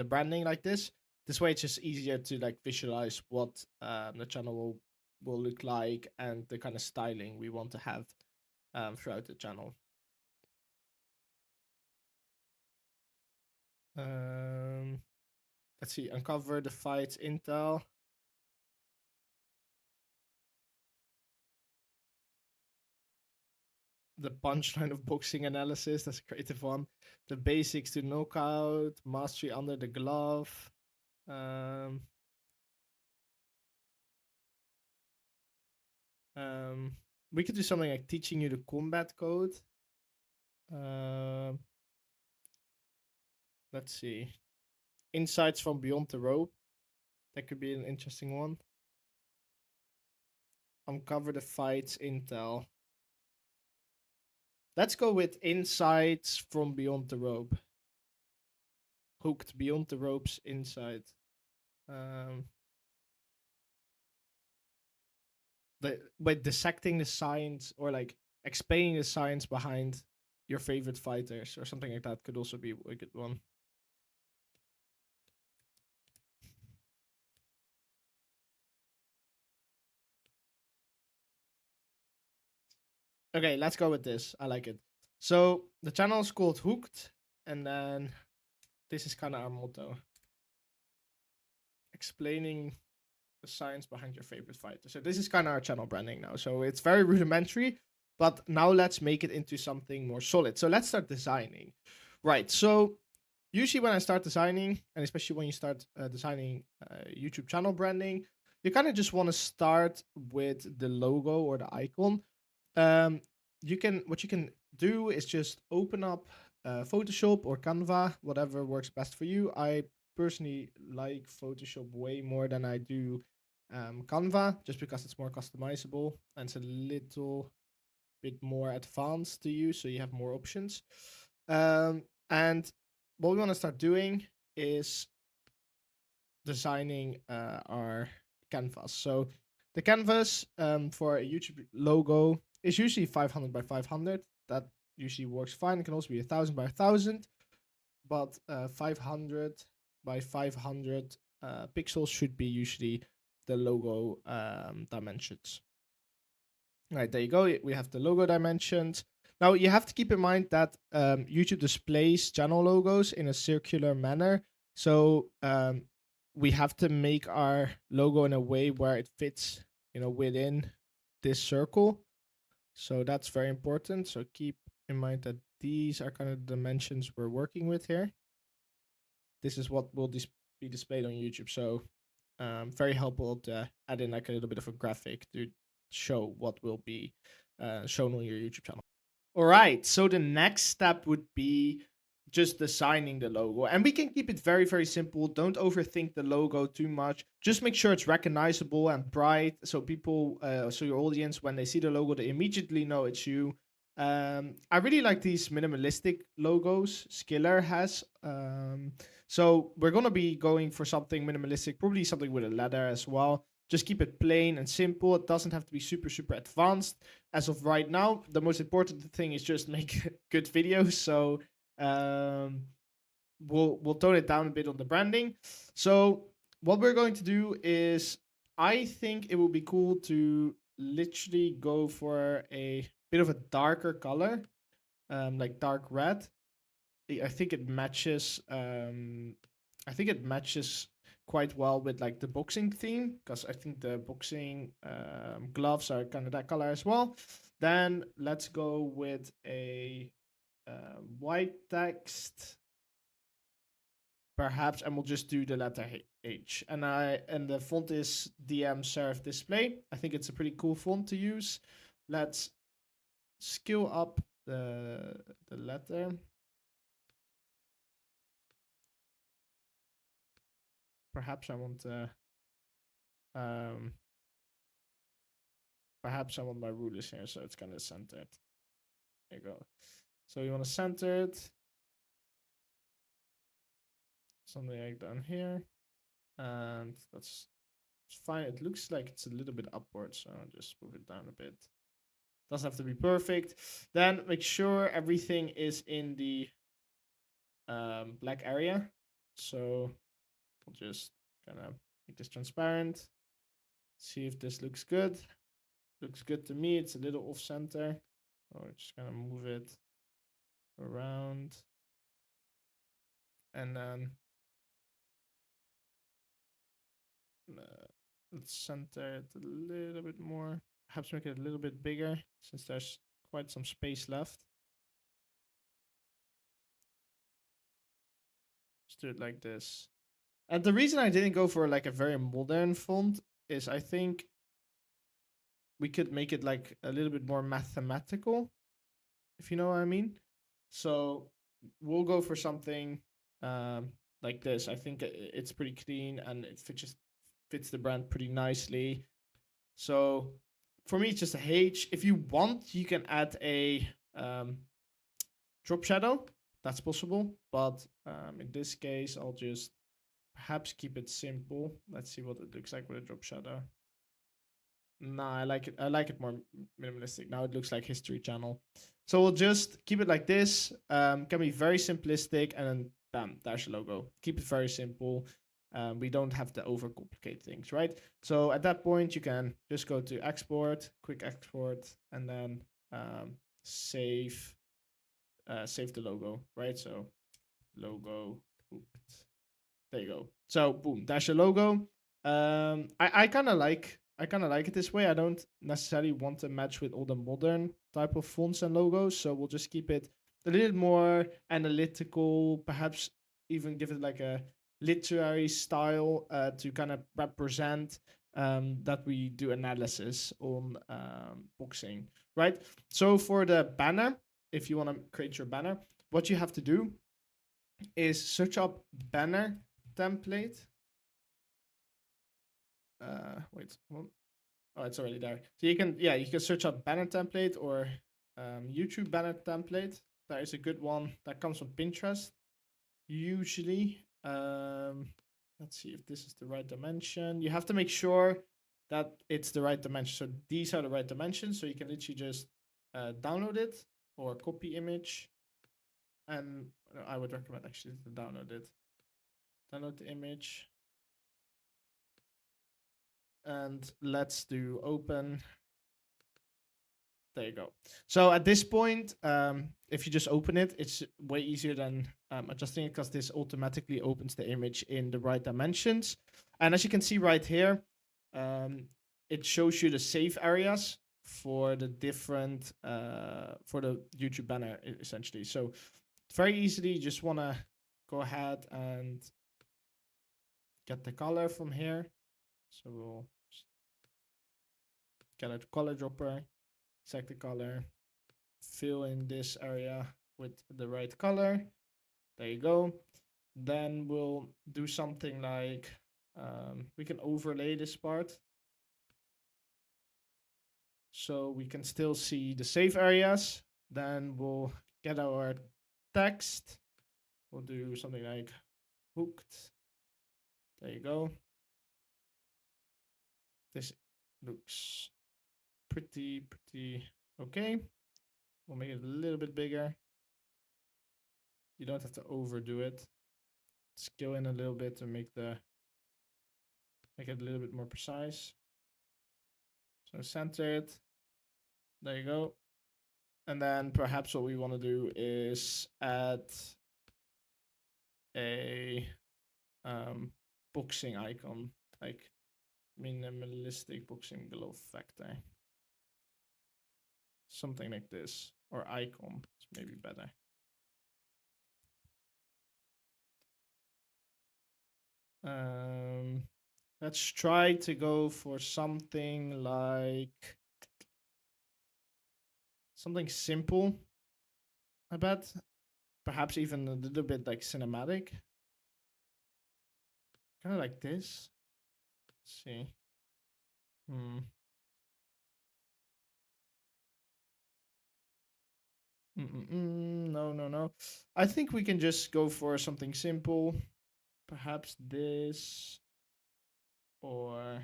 branding like this. This way, it's just easier to like visualize what the channel will look like and the kind of styling we want to have throughout the channel. Let's see. Uncover the fights intel. The punchline of boxing analysis. That's a creative one. The basics to knockout. Mastery under the glove. We could do something like teaching you the combat code. Let's see. Insights from beyond the rope. That could be an interesting one. Uncover the fights intel. Let's go with insights from beyond the rope. Hooked beyond the ropes inside. By dissecting the science or like explaining the science behind your favorite fighters or something like that could also be a good one. Okay, let's go with this. I like it. So the channel is called Hooked, and then this is kind of our motto. Explaining the science behind your favorite fighter. So this is kind of our channel branding now. So it's very rudimentary, but now let's make it into something more solid. So let's start designing. Right, so usually when I start designing, and especially when you start designing YouTube channel branding, you kind of just want to start with the logo or the icon. What you can do is just open up Photoshop or Canva, whatever works best for you. I personally like Photoshop way more than I do Canva, just because it's more customizable and it's a little bit more advanced to use, so you have more options. And what we want to start doing is designing our canvas. So the canvas for a YouTube logo is usually 500 by 500. That usually works fine. It can also be 1000 by 1000, but 500 by 500 pixels should be usually the logo dimensions. All right, there you go. We have the logo dimensions. Now you have to keep in mind that YouTube displays channel logos in a circular manner. So we have to make our logo in a way where it fits, within this circle. So that's very important. So keep in mind that these are kind of the dimensions we're working with here. This is what will be displayed on YouTube. So very helpful to add in like a little bit of a graphic to show what will be shown on your YouTube channel. All right, so the next step would be just designing the logo. And we can keep it very, very simple. Don't overthink the logo too much. Just make sure it's recognizable and bright. So people, so your audience, when they see the logo, they immediately know it's you. I really like these minimalistic logos Skiller has. So we're going to be going for something minimalistic, probably something with a letter as well. Just keep it plain and simple. It doesn't have to be super, super advanced. As of right now, the most important thing is just make good videos. So we'll tone it down a bit on the branding. So what we're going to do is, I think it would be cool to literally go for a bit of a darker color, like dark red. I think it matches. I think it matches quite well with like the boxing theme, because I think the boxing gloves are kind of that color as well. Then let's go with a white text, perhaps, and we'll just do the letter H. And the font is DM Serif Display. I think it's a pretty cool font to use. Let's scale up the letter. Perhaps I want perhaps I want my rulers here, so it's kind of centered. There you go. So you want to center it. Something like down here. And that's fine. It looks like it's a little bit upward, so I'll just move it down a bit. Doesn't have to be perfect. Then make sure everything is in the black area. So we'll just kind of make this transparent. See if this looks good. Looks good to me. It's a little off center. So we're just gonna move it around. And then let's center it a little bit more. Perhaps make it a little bit bigger since there's quite some space left. Just do it like this. And the reason I didn't go for like a very modern font is I think we could make it like a little bit more mathematical, if you know what I mean. So we'll go for something like this. I think it's pretty clean and it fits the brand pretty nicely. So for me, it's just a H. If you want, you can add a drop shadow. That's possible. But in this case, I'll just perhaps keep it simple. Let's see what it looks like with a drop shadow. Nah, I like it. I like it more minimalistic. Now it looks like History Channel. So we'll just keep it like this. Can be very simplistic, and then bam, there's the logo. Keep it very simple. We don't have to overcomplicate things, right? So at that point, you can just go to export, quick export, and then save the logo, right? So logo, there you go. So boom, that's your logo. I kind of like it this way. I don't necessarily want to match with all the modern type of fonts and logos, so we'll just keep it a little more analytical, perhaps even give it like a literary style to kind of represent that we do analysis on boxing, right? So for the banner, if you want to create your banner, what you have to do is search up banner template. Wait, oh, it's already there. So you can search up banner template or YouTube banner template. That is a good one. That comes from Pinterest usually. Let's see if this is the right dimension. You have to make sure that it's the right dimension. So these are the right dimensions. So you can literally just download it or copy image. And I would recommend actually to download it. Download the image. And let's do open. There you go. So at this point, if you just open it, it's way easier than adjusting it because this automatically opens the image in the right dimensions. And as you can see right here, it shows you the save areas for the different, for the YouTube banner essentially. So very easily, you just want to go ahead and get the color from here. So we'll get a color dropper, select the color, fill in this area with the right color. There you go. Then we'll do something like, we can overlay this part. So we can still see the save areas. Then we'll get our text. We'll do something like hooked. There you go. This looks pretty okay. We'll make it a little bit bigger. You don't have to overdo it. Scale in a little bit to make it a little bit more precise. So center it. There you go. And then perhaps what we want to do is add a boxing icon, like minimalistic boxing glove factor. Something like this, or icon, it's maybe better. Let's try to go for something like something simple, I bet. Perhaps even a little bit like cinematic. Kind of like this. Let's see. No. I think we can just go for something simple. Perhaps this. Or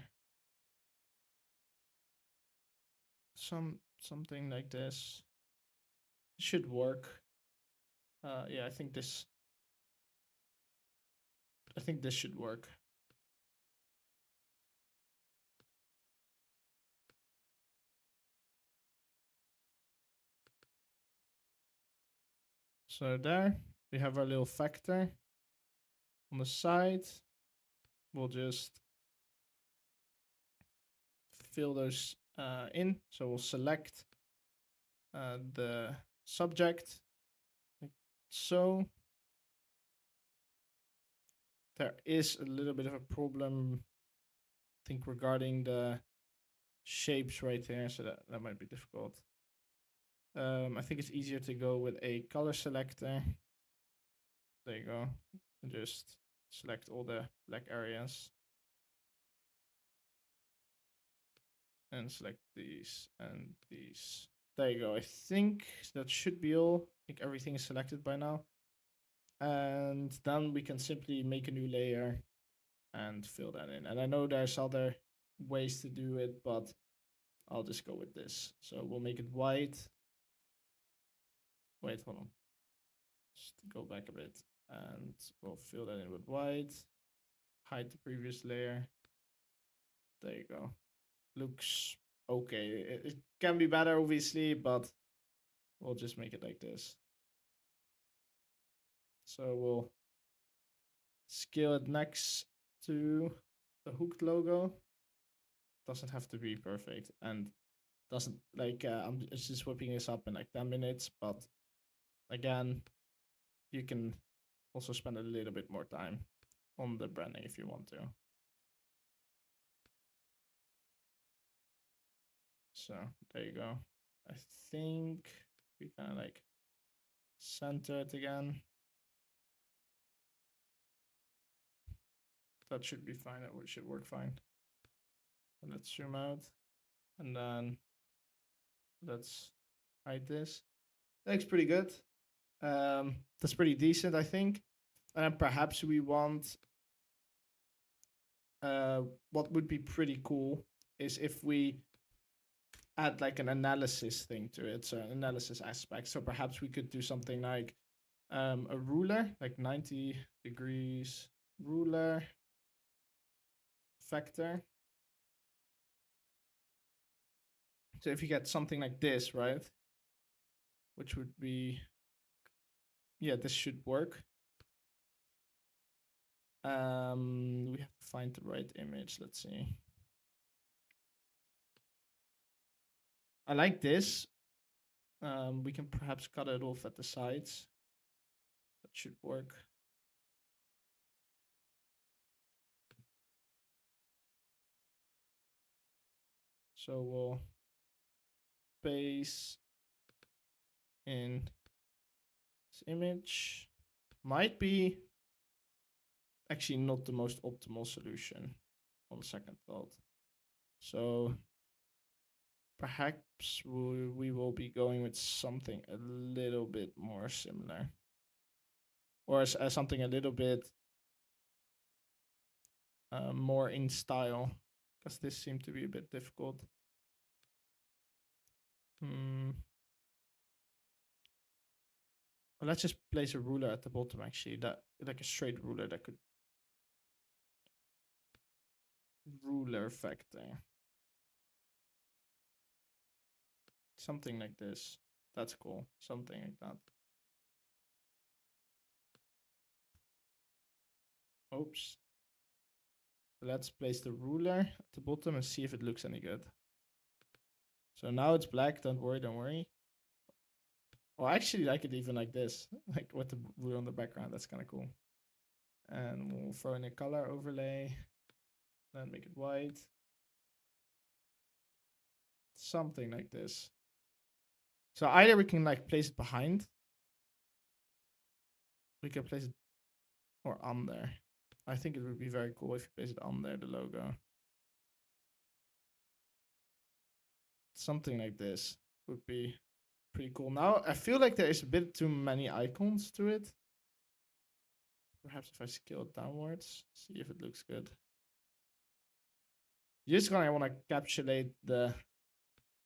something like this. It should work. Yeah, I think this should work. So there we have our little factor on the side. We'll just fill those in. So we'll select the subject like so. There is a little bit of a problem, I think, regarding the shapes right there, so that might be difficult. I think it's easier to go with a color selector. There you go. And just select all the black areas. And select these and these. There you go. I think that should be all. I think everything is selected by now. And then we can simply make a new layer and fill that in. And I know there's other ways to do it, but I'll just go with this. So we'll make it white. Wait, hold on. Just go back a bit and we'll fill that in with white. Hide the previous layer. There you go. Looks okay. It can be better, obviously, but we'll just make it like this. So we'll scale it next to the hooked logo. Doesn't have to be perfect and doesn't like I'm just whipping this up in like 10 minutes, but again, you can also spend a little bit more time on the branding if you want to. So there you go. I think we kind of like center it again. That should be fine. That should work fine. And let's zoom out and then let's hide this. That looks pretty good. That's pretty decent, I think. And then perhaps we want what would be pretty cool is if we add like an analysis thing to it, so an analysis aspect. So perhaps we could do something like a ruler, like 90 degrees ruler factor. So if you get something like this, right, which would be, yeah, this should work. We have to find the right image. Let's see. I like this. We can perhaps cut it off at the sides. That should work. So we'll paste in this image. Might be actually not the most optimal solution on second thought. So perhaps we will be going with something a little bit more similar. Or something a little bit more in style. Because this seemed to be a bit difficult. Well, let's just place a ruler at the bottom, actually. That like a straight ruler that could ruler factor. Something like this. That's cool. Something like that. Oops. Let's place the ruler at the bottom and see if it looks any good. So now it's black. Don't worry. Well, I actually like it even like this, like with the ruler on the background. That's kind of cool. And we'll throw in a color overlay. Then make it white. Something like this. So either we can like place it behind. We can place it or on there. I think it would be very cool if you place it on there, the logo. Something like this would be pretty cool. Now, I feel like there is a bit too many icons to it. Perhaps if I scale it downwards, see if it looks good. You just kind of want to encapsulate the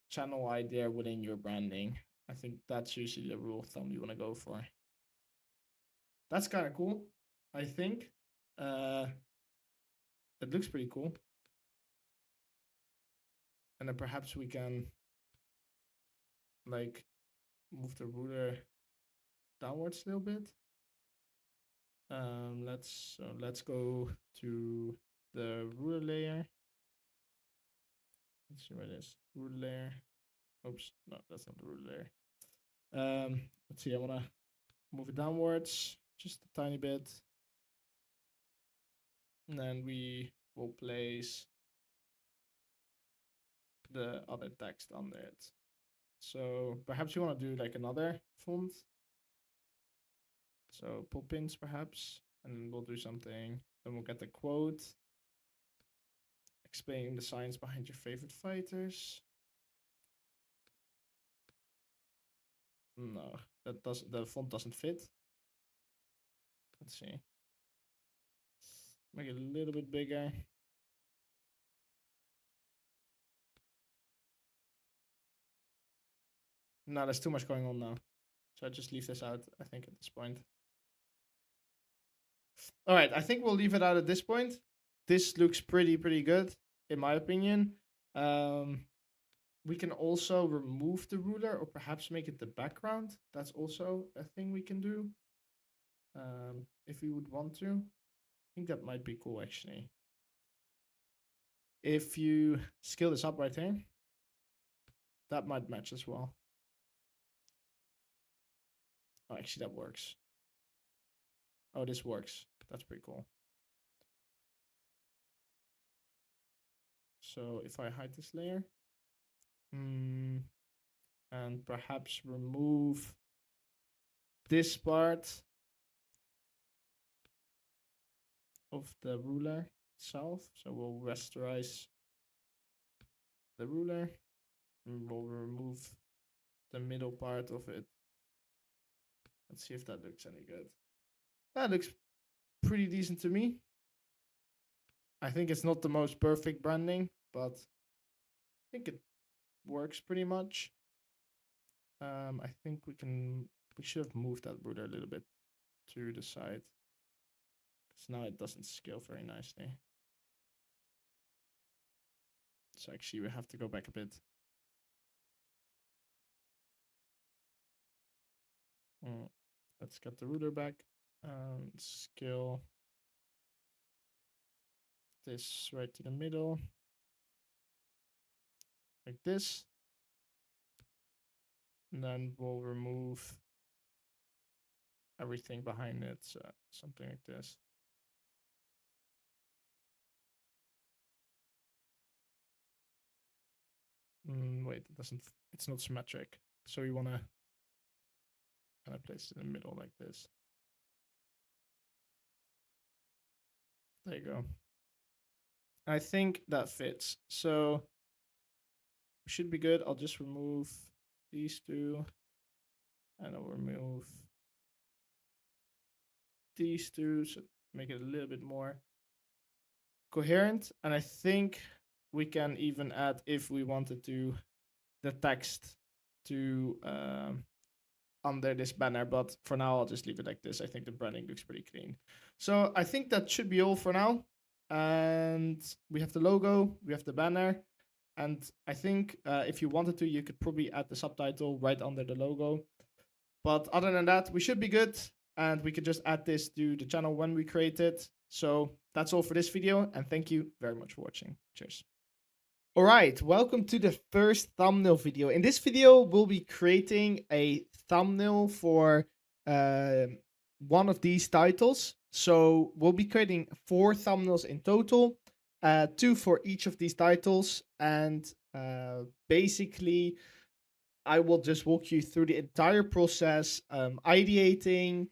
channel idea within your branding. I think that's usually the rule of thumb you want to go for. That's kind of cool, I think. It looks pretty cool. And then perhaps we can like move the ruler downwards a little bit. Let's go to the ruler layer. Let's see where it is. Ruler layer. Oops, no, that's not the ruler layer. Let's see, I wanna move it downwards just a tiny bit. And then we will place the other text under it. So perhaps you want to do like another font. So Poppins perhaps, and we'll do something. Then we'll get the quote explaining the science behind your favorite fighters. No, the font doesn't fit. Let's see. Make it a little bit bigger. No, there's too much going on now. So I just leave this out, I think, at this point. All right, I think we'll leave it out at this point. This looks pretty good, in my opinion. We can also remove the ruler or perhaps make it the background. That's also a thing we can do. If we would want to. I think that might be cool, actually. If you scale this up right here, that might match as well. Oh, actually, that works. Oh, this works. That's pretty cool. So if I hide this layer, and perhaps remove this part of the ruler itself. So we'll rasterize the ruler and we'll remove the middle part of it. Let's see if that looks any good. That looks pretty decent to me. I think it's not the most perfect branding, but I think it works pretty much. I think we should have moved that ruler a little bit to the side. Because now it doesn't scale very nicely. So actually we have to go back a bit. Let's get the ruler back and scale this right to the middle. Like this. And then we'll remove everything behind it, so something like this. Wait, it doesn't, it's not symmetric. So we want to kind of place it in the middle like this. There you go. I think that fits. So we should be good. I'll just remove these two. And I'll remove these two, so make it a little bit more coherent. And I think we can even add, if we wanted to, the text to under this banner, but for now I'll just leave it like this. I think the branding looks pretty clean. So I think that should be all for now. And we have the logo, we have the banner, and I think if you wanted to, you could probably add the subtitle right under the logo. But other than that, we should be good, and we could just add this to the channel when we create it. So that's all for this video, and thank you very much for watching. Cheers. All right, welcome to the first thumbnail video. In this video, we'll be creating a thumbnail for one of these titles. So we'll be creating 4 thumbnails in total, 2 for each of these titles. And basically, I will just walk you through the entire process, ideating,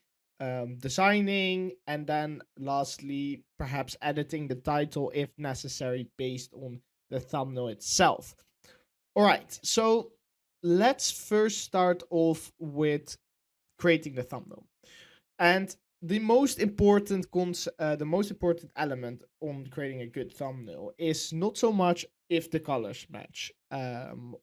designing, and then lastly, perhaps editing the title if necessary based on the thumbnail itself. All right, so let's first start off with creating the thumbnail. And the most important element on creating a good thumbnail is not so much if the colors match,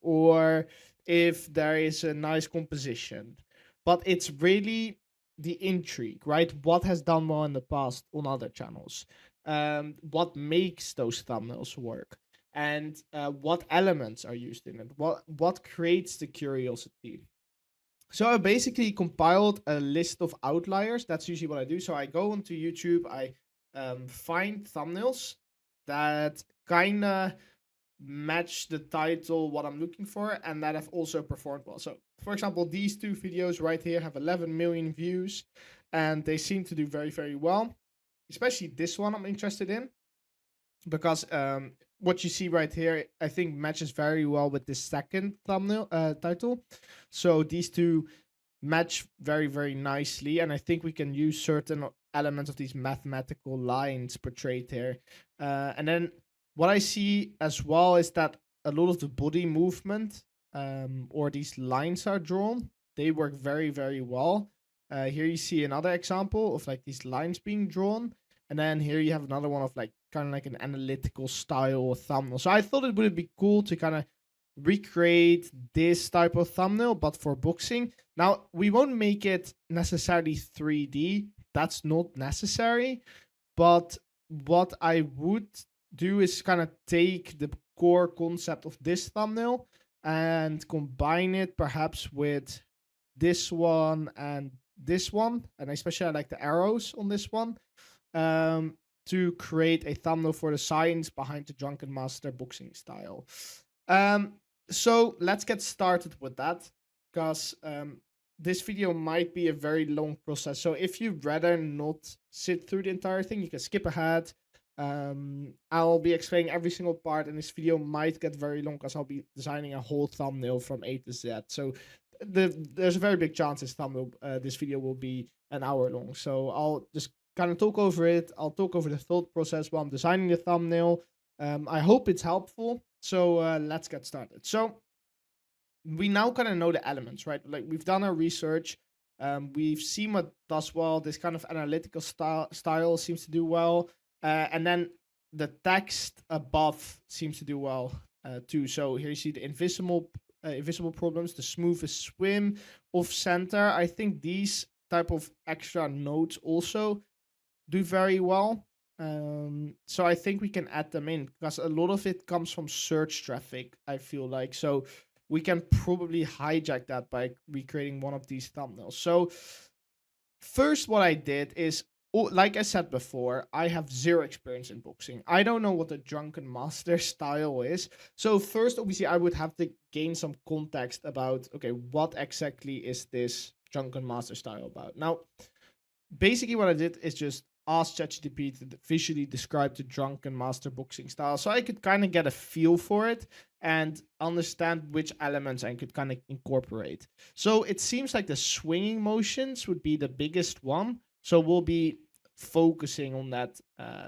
or if there is a nice composition, but it's really the intrigue, right? What has done well in the past on other channels? What makes those thumbnails work? And what elements are used in it? What creates the curiosity? So I basically compiled a list of outliers. That's usually what I do. So I go onto YouTube, I find thumbnails that kind of match the title, what I'm looking for, and that have also performed well. So, for example, these two videos right here have 11 million views, and they seem to do very, very well. Especially this one I'm interested in, because what you see right here, I think matches very well with the second thumbnail title. So these two match very, very nicely, and I think we can use certain elements of these mathematical lines portrayed here. And then what I see as well is that a lot of the body movement, or these lines are drawn. They work very, very well. Here you see another example of like these lines being drawn. And then here you have another one of like kind of like an analytical style thumbnail. So I thought it would be cool to kind of recreate this type of thumbnail, but for boxing. Now, we won't make it necessarily 3D. That's not necessary. But what I would do is kind of take the core concept of this thumbnail and combine it perhaps with this one and this one. And especially I like the arrows on this one. To create a thumbnail for the science behind the Drunken Master boxing style. So let's get started with that, because this video might be a very long process. So if you'd rather not sit through the entire thing, you can skip ahead. I'll be explaining every single part, and this video might get very long because I'll be designing a whole thumbnail from A to Z. So there's a very big chance this video will be an hour long. So I'll just kind of talk over it. I'll talk over the thought process while I'm designing the thumbnail. I hope it's helpful. So let's get started. So we now kind of know the elements, right? Like we've done our research. We've seen what does well. This kind of analytical style seems to do well. And then the text above seems to do well too. So here you see the invisible problems, the smoothest swim, off center. I think these type of extra notes also do very well. So I think we can add them in because a lot of it comes from search traffic, I feel like. So we can probably hijack that by recreating one of these thumbnails. So first what I did is, like I said before, I have zero experience in boxing. I don't know what the Drunken Master style is. So first, obviously, I would have to gain some context about, okay, what exactly is this Drunken Master style about? Now, basically what I did is just ask ChatGPT to visually describe the Drunken Master boxing style, so I could kind of get a feel for it and understand which elements I could kind of incorporate. So it seems like the swinging motions would be the biggest one. So we'll be focusing on that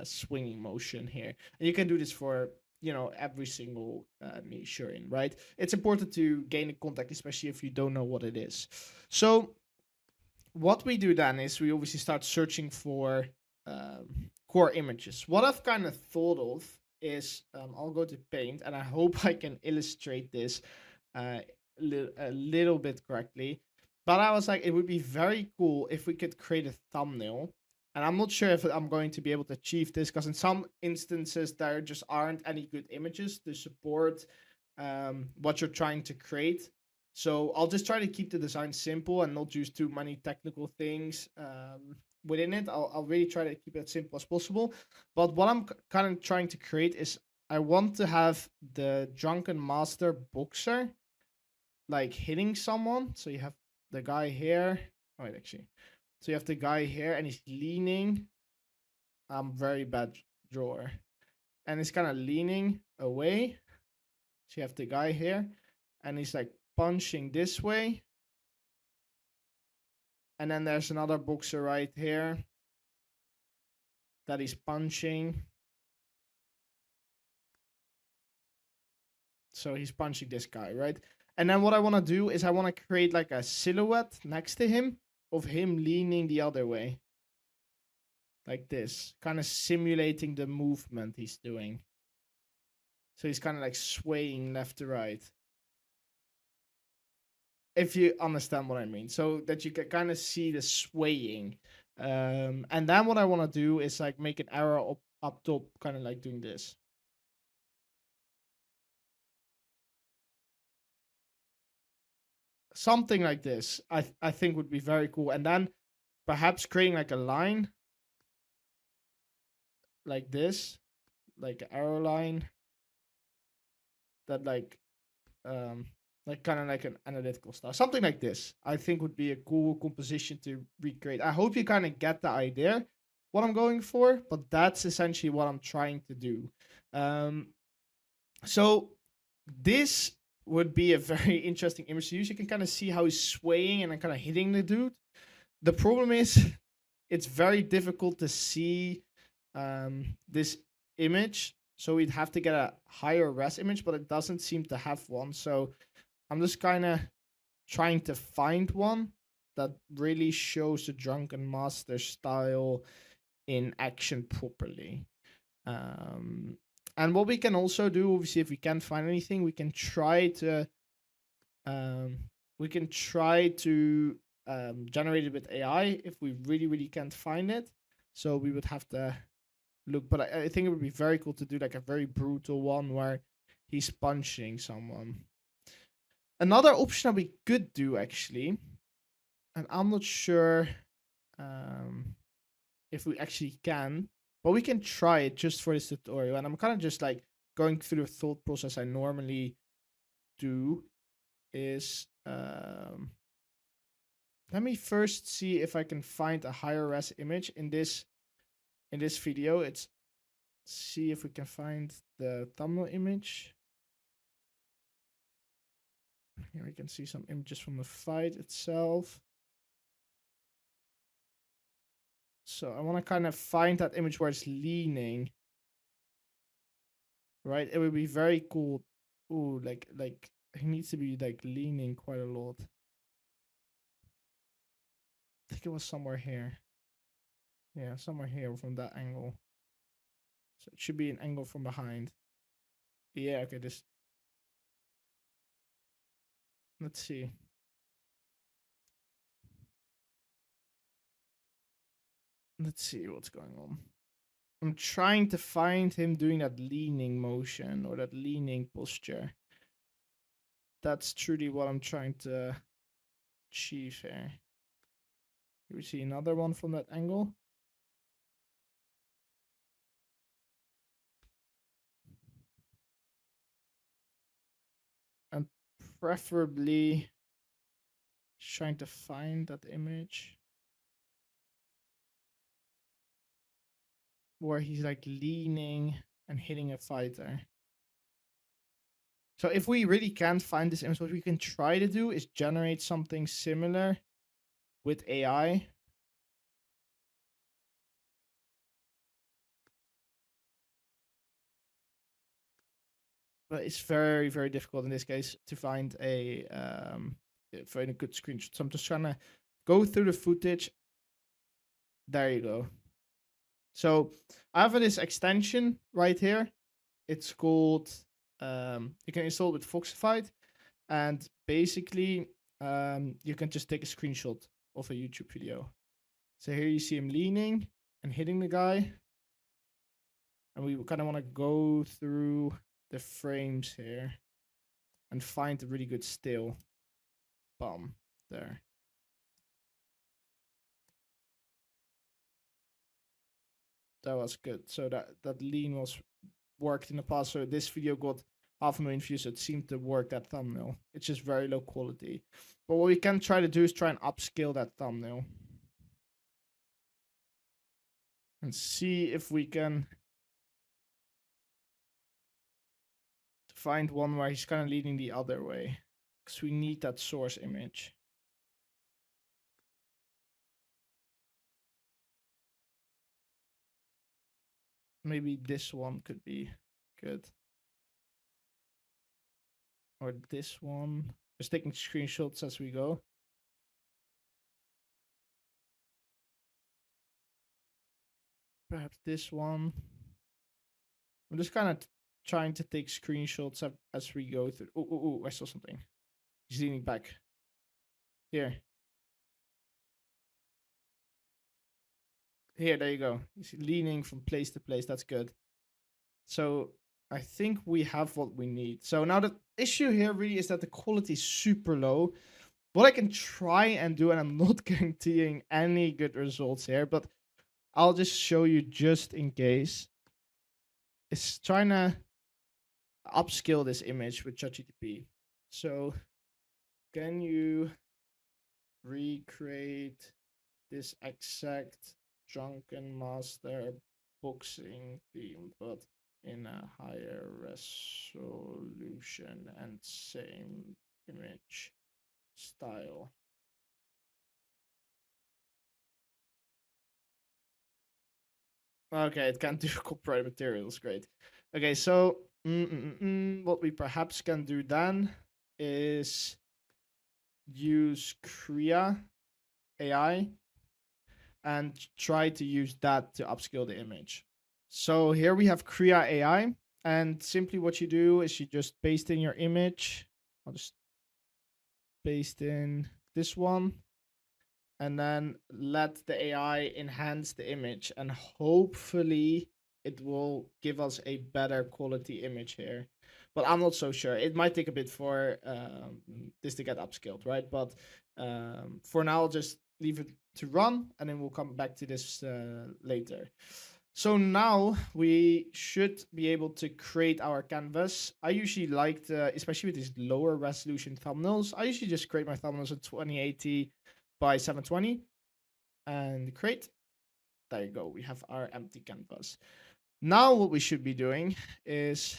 swinging motion here. And you can do this for, every single niche you're in, right? It's important to gain a contact, especially if you don't know what it is. So what we do then is we obviously start searching for core images. What I've kind of thought of is, I'll go to Paint, and I hope I can illustrate this a little bit correctly. But I was like, it would be very cool if we could create a thumbnail. And I'm not sure if I'm going to be able to achieve this, because in some instances, there just aren't any good images to support what you're trying to create. So I'll just try to keep the design simple and not use too many technical things within it. I'll really try to keep it as simple as possible. But what I'm kind of trying to create is, I want to have the Drunken Master boxer like hitting someone. So you have the guy here. Oh, wait, actually. So you have the guy here and he's leaning. I'm very bad drawer. And he's kind of leaning away. So you have the guy here and he's like punching this way. And then there's another boxer right here that he's punching. So he's punching this guy, right? And then what I want to do is I want to create like a silhouette next to him of him leaning the other way. Like this, kind of simulating the movement he's doing. So he's kind of like swaying left to right. If you understand what I mean. So that you can kind of see the swaying. And then what I want to do is like make an arrow up top, kind of like doing this. Something like this, I think would be very cool. And then perhaps creating like a line like this, like an arrow line that like kind of like an analytical style, something like this. I think would be a cool composition to recreate. I hope you kind of get the idea what I'm going for, but that's essentially what I'm trying to do. So this would be a very interesting image to use. You can kind of see how he's swaying and then kind of hitting the dude. The problem is it's very difficult to see this image, so we'd have to get a higher res image, but it doesn't seem to have one. So I'm just kind of trying to find one that really shows the Drunken Master style in action properly. And what we can also do, obviously, if we can't find anything, we can try to generate it with AI if we really can't find it. So we would have to look, but I think it would be very cool to do like a very brutal one where he's punching someone. Another option that we could do, actually, and I'm not sure if we actually can, but we can try it just for this tutorial. And I'm kind of just like going through the thought process I normally do is let me first see if I can find a higher res image in this video. It's see if we can find the thumbnail image. Here we can see some images from the fight itself. So I want to kind of find that image where it's leaning. Right? It would be very cool. Ooh, like he needs to be like leaning quite a lot. I think it was somewhere here. Yeah, somewhere here from that angle. So it should be an angle from behind. Yeah, okay, this. Let's see. Let's see what's going on. I'm trying to find him doing that leaning motion or that leaning posture. That's truly what I'm trying to achieve here. Here we see another one from that angle. And preferably trying to find that image where he's like leaning and hitting a fighter. So if we really can't find this image, what we can try to do is generate something similar with AI. But it's very difficult in this case to find a good screenshot. So I'm just trying to go through the footage. There you go. So I have this extension right here. It's called you can install it with Foxified, and basically you can just take a screenshot of a YouTube video. So here you see him leaning and hitting the guy, and we kind of want to go through the frames here and find a really good still. Bum there. That was good. So that lean was worked in the past. So this video got 500,000 views. So it seemed to work that thumbnail. It's just very low quality. But what we can try to do is try and upscale that thumbnail and see if we can find one where he's kind of leaning the other way. because we need that source image. Maybe this one could be good. Or this one. Just taking screenshots as we go. Perhaps this one. I'm just kind of trying to take screenshots as we go through. Oh, I saw something. He's leaning back. Here. Here, there you go. He's leaning from place to place. That's good. So I think we have what we need. So now the issue here really is that the quality is super low. What I can try and do, and I'm not guaranteeing any good results here, but I'll just show you just in case, is trying to upscale this image with ChatGPT. So can you recreate this exact Drunken Master boxing theme, but in a higher resolution and same image style? Okay, it can't do copyright materials. Great. Okay, so what we perhaps can do then is use Kria AI and try to use that to upscale the image. So here we have Kria AI, and simply what you do is you just paste in your image. I'll just paste in this one, and then let the AI enhance the image, and hopefully it will give us a better quality image here. But I'm not so sure. It might take a bit for this to get upscaled, right? But for now, I'll just leave it to run, and then we'll come back to this later. So now we should be able to create our canvas. I usually like to, especially with these lower resolution thumbnails, I usually just create my thumbnails at 2080 by 720 and create. There you go. We have our empty canvas. Now what we should be doing is,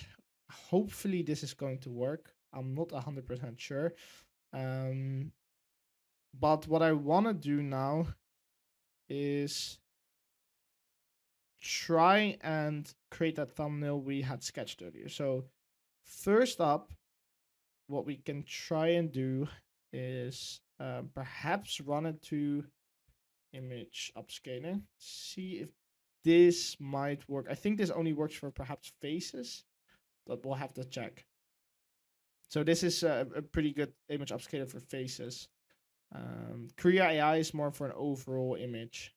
hopefully this is going to work. I'm not 100% sure. But what I want to do now is try and create that thumbnail we had sketched earlier. So first up, what we can try and do is perhaps run it to image upscaling. See if this might work. I think this only works for perhaps faces, but we'll have to check. So this is a pretty good image upscaler for faces. Kria AI is more for an overall image.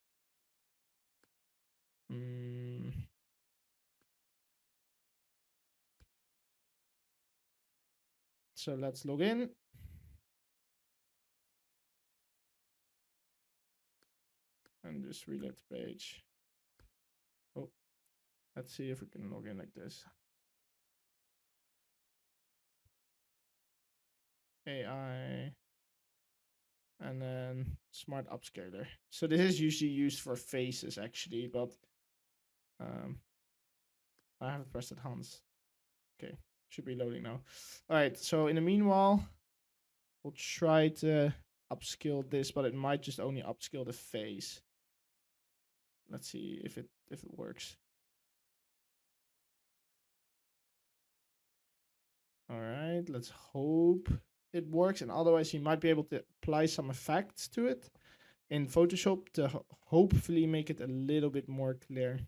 So let's log in. And just reload the page. Oh, let's see if we can log in like this. AI. And then smart upscaler. So this is usually used for faces actually, but I haven't pressed it, Hans. Okay, should be loading now. All right, so in the meanwhile, we'll try to upscale this, but it might just only upscale the face. Let's see if it works. All right, let's hope it works, and otherwise you might be able to apply some effects to it in Photoshop to hopefully make it a little bit more clear.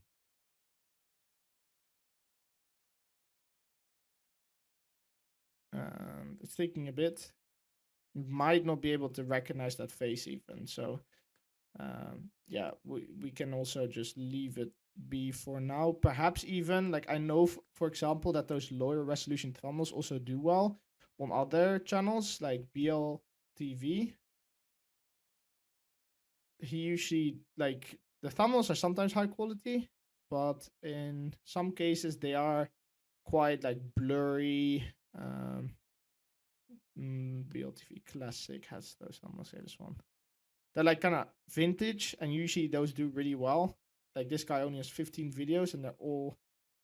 It's taking a bit. You might not be able to recognize that face even, so yeah, we can also just leave it be for now. Perhaps even, like, I know for example that those lower resolution thumbnails also do well on other channels like BLTV. He usually, like, the thumbnails are sometimes high quality, but in some cases they are quite like blurry. BLTV Classic has those thumbnails here. This one, they're like kind of vintage, and usually those do really well. Like this guy only has 15 videos, and they all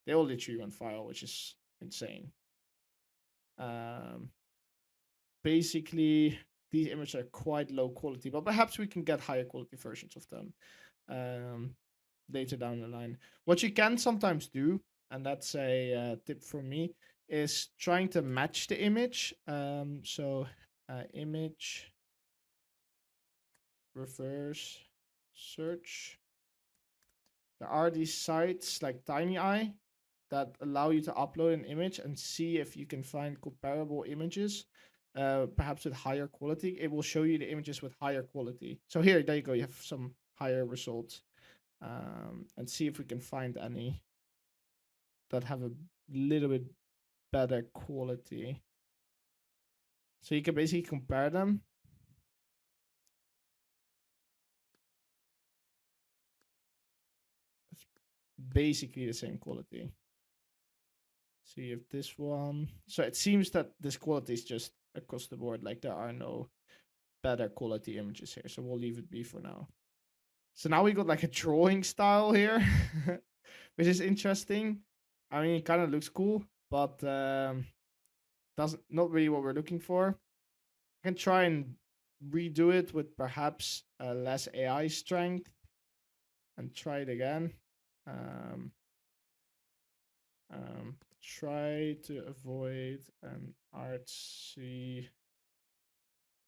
literally one file, which is insane. basically these images are quite low quality, but perhaps we can get higher quality versions of them later down the line. What you can sometimes do, and that's a tip from me, is trying to match the image. Image reverse search. There are these sites like TinyEye that allow you to upload an image and see if you can find comparable images, perhaps with higher quality. It will show you the images with higher quality. So here, there you go. You have some higher results, and see if we can find any that have a little bit better quality. So you can basically compare them. It's basically the same quality. See if this one. So it seems that this quality is just across the board. Like there are no better quality images here. So we'll leave it be for now. So now we got like a drawing style here, which is interesting. I mean, it kind of looks cool, but not really what we're looking for. I can try and redo it with perhaps less AI strength and try it again. Try to avoid an artsy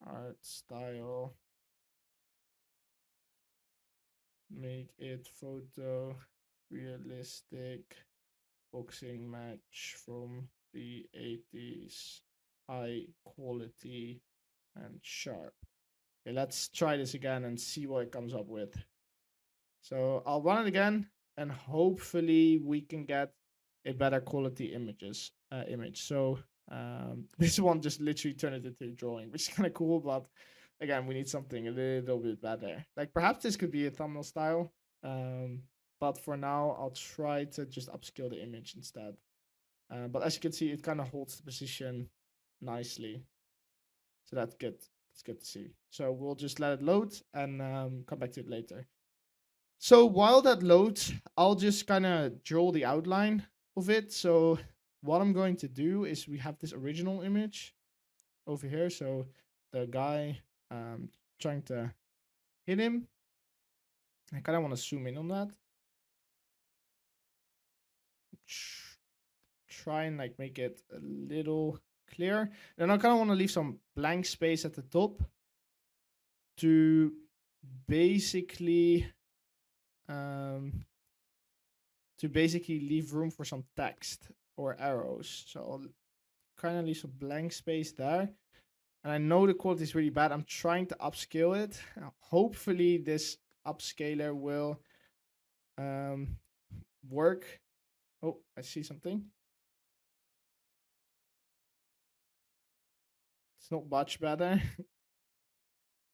art style. Make it photo realistic boxing match from the 80s, high quality and sharp. Okay, let's try this again and see what it comes up with. So I'll run it again, and hopefully we can get a better quality image. So this one just literally turned it into a drawing, which is kind of cool, but again, we need something a little bit better. Like perhaps this could be a thumbnail style, but for now I'll try to just upscale the image instead. But as you can see, it kind of holds the position nicely, so that's good. It's good to see. So we'll just let it load and come back to it later. So while that loads, I'll just kind of draw the outline of it. So what I'm going to do is we have this original image over here. So the guy trying to hit him. I kind of want to zoom in on that. Try and like make it a little clear. Then I kind of want to leave some blank space at the top to basically leave room for some text or arrows. So I'll kind of leave some blank space there. And I know the quality is really bad. I'm trying to upscale it. Hopefully this upscaler will work. Oh, I see something. It's not much better.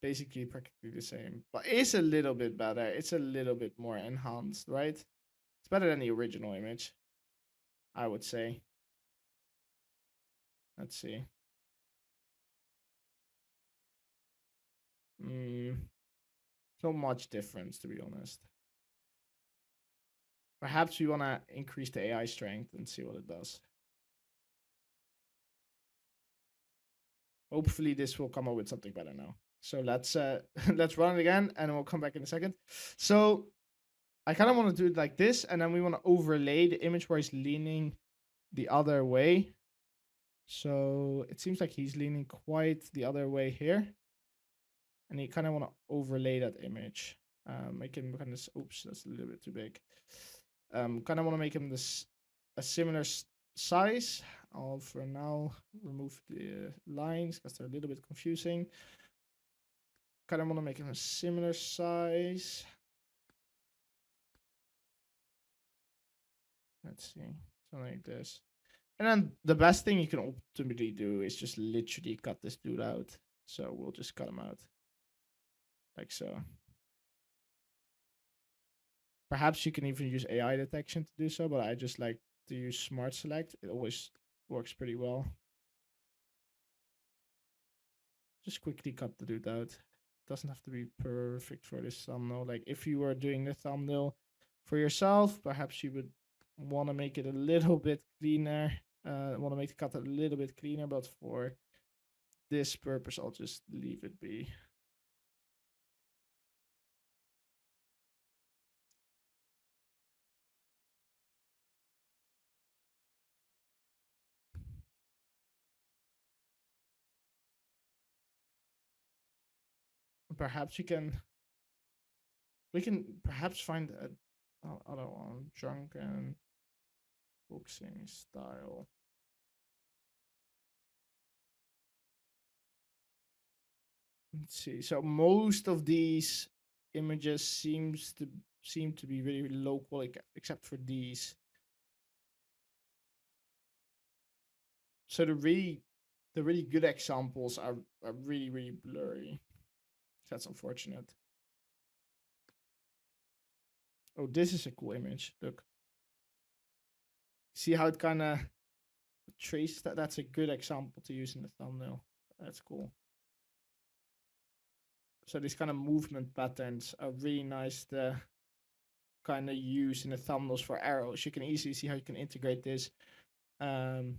Basically practically the same, but it's a little bit better. It's a little bit more enhanced, right? It's better than the original image, I would say. Let's see. Not much difference, to be honest. Perhaps we want to increase the AI strength and see what it does. Hopefully this will come up with something better now. So let's run it again, and we'll come back in a second. So I kind of want to do it like this, and then we want to overlay the image where he's leaning the other way. So it seems like he's leaning quite the other way here, and you kind of want to overlay that image. Make him kind of, oops, that's a little bit too big. Kind of want to make him a similar size. I'll for now remove the lines because they're a little bit confusing. Kind of want to make him a similar size. Let's see, something like this. And then the best thing you can ultimately do is just literally cut this dude out. So we'll just cut him out like so. Perhaps you can even use AI detection to do so, but I just like to use Smart Select. It always works pretty well. Just quickly cut the dude out. Doesn't have to be perfect for this thumbnail. Like if you were doing the thumbnail for yourself, perhaps you would want to make it a little bit cleaner. Want to make the cut a little bit cleaner, but for this purpose, I'll just leave it be. Perhaps we can perhaps find a other one, drunken boxing style. Let's see. So most of these images seem to be really, really low quality, except for these. So the really good examples are really, really blurry. That's unfortunate. Oh, this is a cool image. Look. See how it kind of traces that? That's a good example to use in the thumbnail. That's cool. So these kind of movement patterns are really nice to kind of use in the thumbnails for arrows. You can easily see how you can integrate this into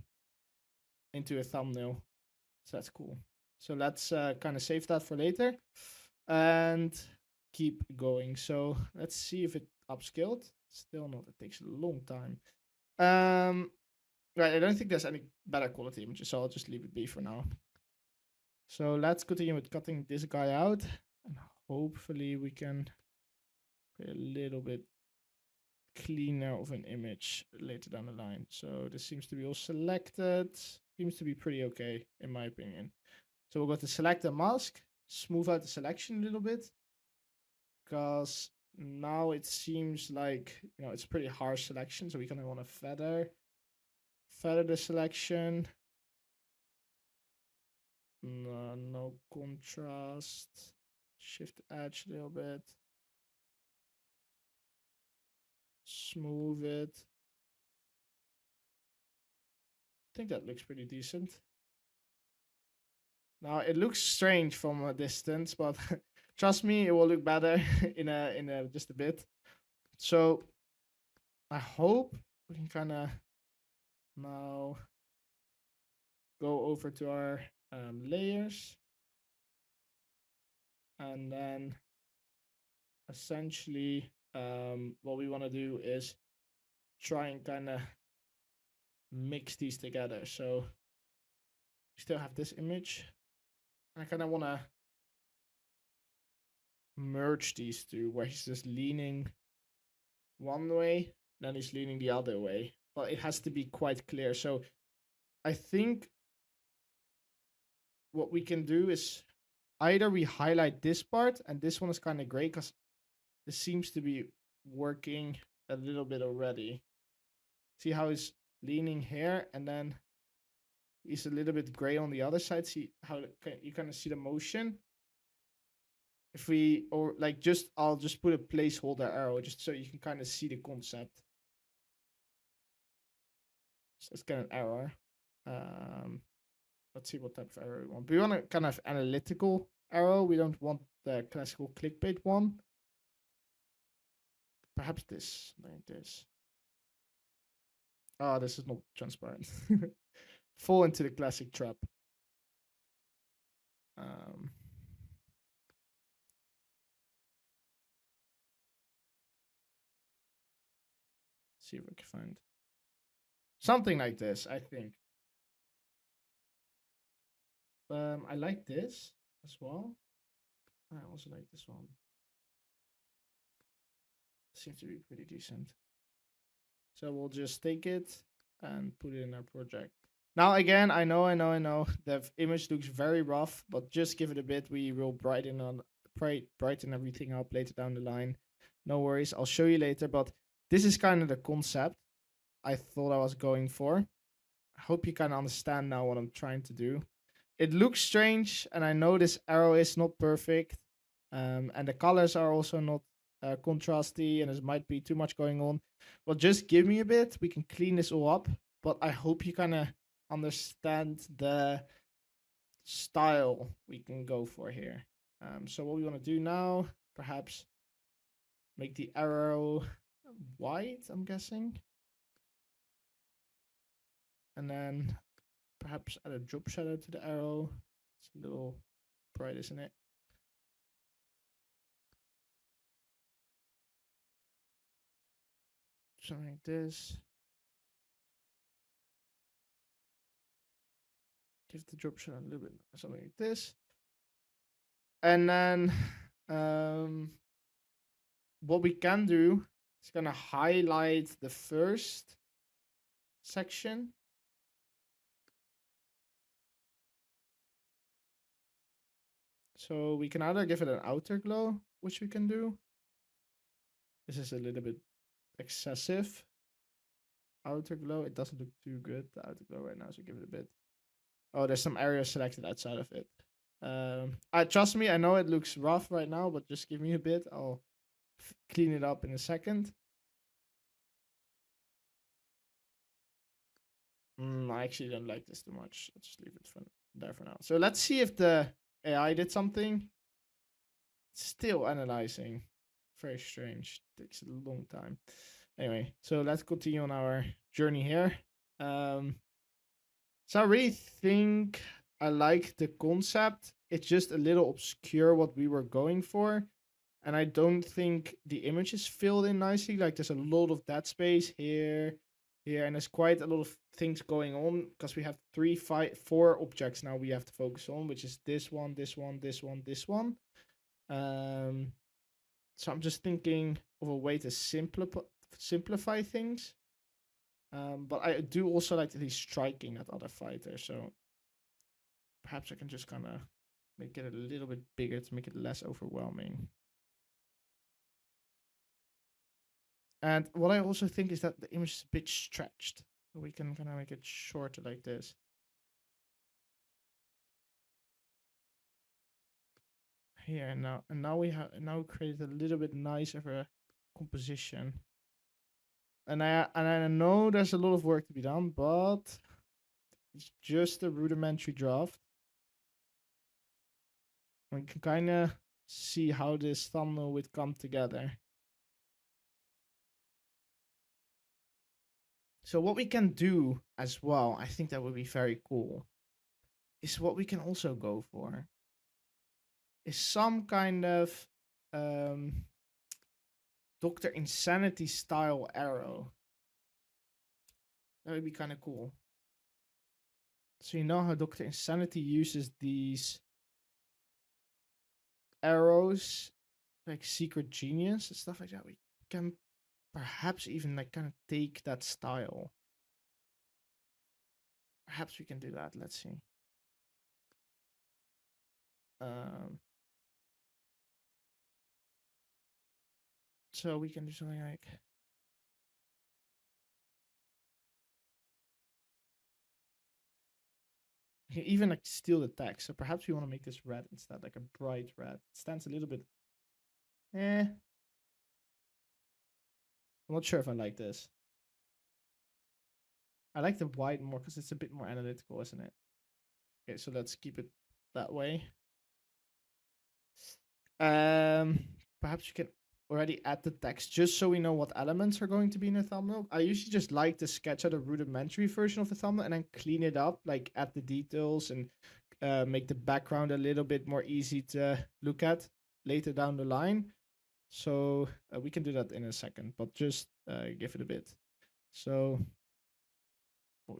a thumbnail. So that's cool. So let's kind of save that for later and keep going. So let's see if it upscaled. Still not. It takes a long time. Right, I don't think there's any better quality images, so I'll just leave it be for now. So let's continue with cutting this guy out, and hopefully we can create a little bit cleaner of an image later down the line. So this seems to be all selected. Seems to be pretty okay, in my opinion. So we'll go to select the mask, smooth out the selection a little bit, because now it seems like, you know, it's a pretty harsh selection. So we're gonna want to feather the selection. No contrast. Shift edge a little bit. Smooth it. I think that looks pretty decent. Now it looks strange from a distance, but trust me, it will look better in a just a bit. So I hope we can kind of now go over to our layers, and then essentially what we want to do is try and kind of mix these together. So we still have this image. I kind of want to merge these two, where he's just leaning one way, then he's leaning the other way. But it has to be quite clear. So I think what we can do is either we highlight this part, and this one is kind of gray because this seems to be working a little bit already. See how he's leaning here, and then he's a little bit gray on the other side. See how you kind of see the motion. If we, or like just, I'll just put a placeholder arrow just so you can kind of see the concept. So let's get an error. Let's see what type of arrow we want. We want a kind of analytical arrow. We don't want the classical clickbait one. Perhaps this, like this. Oh, this is not transparent. Fall into the classic trap. See if we can find something like this, I think. I like this as well. I also like this one. Seems to be pretty decent. So we'll just take it and put it in our project. Now again, I know the image looks very rough, but just give it a bit. We will brighten everything up later down the line. No worries, I'll show you later, but this is kind of the concept I thought I was going for. I hope you kind of understand now what I'm trying to do. It looks strange, and I know this arrow is not perfect, and the colors are also not contrasty, and there might be too much going on. Well, just give me a bit. We can clean this all up, but I hope you kind of understand the style we can go for here. So what we want to do now, perhaps make the arrow white, I'm guessing. And then perhaps add a drop shadow to the arrow. It's upright, isn't it? Something like this. Give the drop shot a little bit, something like this. And then what we can do is gonna highlight the first section. So we can either give it an outer glow, which we can do. This is a little bit excessive. Outer glow, it doesn't look too good, the outer glow right now, so give it a bit. Oh, there's some areas selected outside of it. Trust me, I know it looks rough right now, but just give me a bit. I'll clean it up in a second. I actually don't like this too much. I'll just leave it there for now. So let's see if the AI did something. It's still analyzing. Very strange. Takes a long time. Anyway, so let's continue on our journey here. So I really think I like the concept. It's just a little obscure what we were going for. And I don't think the image is filled in nicely. Like there's a lot of dead space here, and there's quite a lot of things going on because we have 4 objects now we have to focus on, which is this one, this one, this one, this one. So I'm just thinking of a way to simplify things. But I do also like that he's striking at other fighters, so perhaps I can just kind of make it a little bit bigger to make it less overwhelming. And what I also think is that the image is a bit stretched. So we can kind of make it shorter like this. Here and now we created a little bit nicer of a composition. And I know there's a lot of work to be done, but it's just a rudimentary draft. We can kind of see how this thumbnail would come together. So what we can do as well, I think that would be very cool, is what we can also go for is some kind of Dr. Insanity style arrow. That would be kind of cool. So you know how Dr. Insanity uses these arrows, like Secret Genius and stuff like that. We can perhaps even like kind of take that style. Perhaps we can do that. Let's see. So we can do something like you can even like steal the text. So perhaps we want to make this red instead, like a bright red. It stands a little bit. I'm not sure if I like this. I like the white more because it's a bit more analytical, isn't it? Okay, so let's keep it that way. Perhaps you can already add the text just so we know what elements are going to be in the thumbnail. I usually just like to sketch out a rudimentary version of the thumbnail and then clean it up, like add the details and make the background a little bit more easy to look at later down the line. So we can do that in a second, but just give it a bit. So I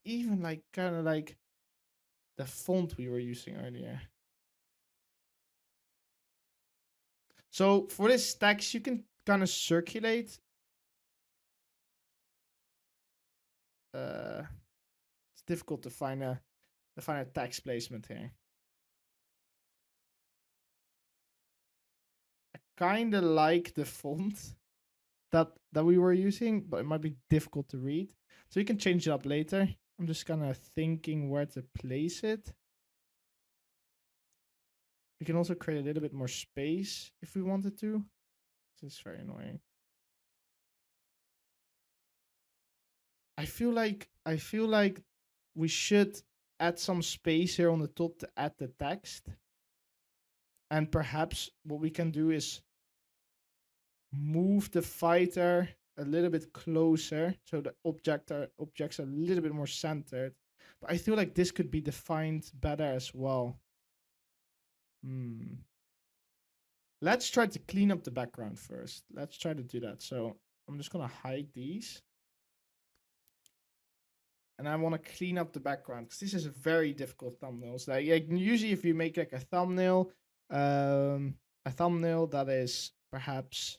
even like kind of like the font we were using earlier. So for this text, you can kind of circulate. It's difficult to find a text placement here. I kind of like the font that we were using, but it might be difficult to read. So you can change it up later. I'm just kind of thinking where to place it. We can also create a little bit more space if we wanted to. This is very annoying. I feel like we should add some space here on the top to add the text. And perhaps what we can do is move the fighter a little bit closer so the objects are a little bit more centered. But I feel like this could be defined better as well. Let's try to clean up the background first. Let's try to do that. So I'm just gonna hide these. And I want to clean up the background because this is a very difficult thumbnail. So like, usually if you make like a thumbnail that is perhaps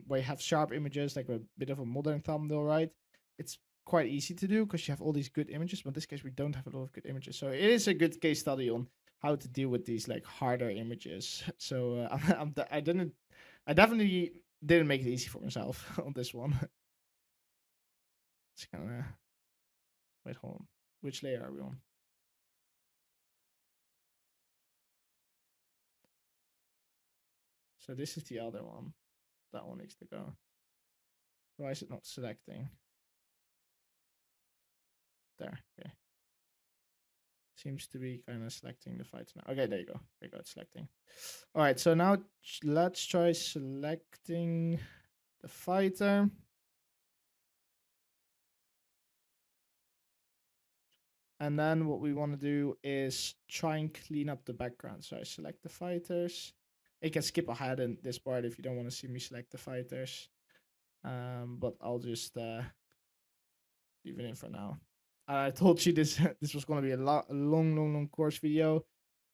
where you have sharp images, like a bit of a modern thumbnail, right? It's quite easy to do because you have all these good images. But in this case, we don't have a lot of good images. So it is a good case study on how to deal with these like harder images. So I definitely didn't make it easy for myself on this one. It's kind of. Wait, hold on. Which layer are we on? So this is the other one. That one needs to go. Why is it not selecting? There, okay. Seems to be kind of selecting the fights now. Okay, there you go. There you go, it's selecting. All right, so now let's try selecting the fighter. And then what we want to do is try and clean up the background. So I select the fighters. You can skip ahead in this part if you don't want to see me select the fighters. But I'll just leave it in for now. I told you this was going to be a long course video.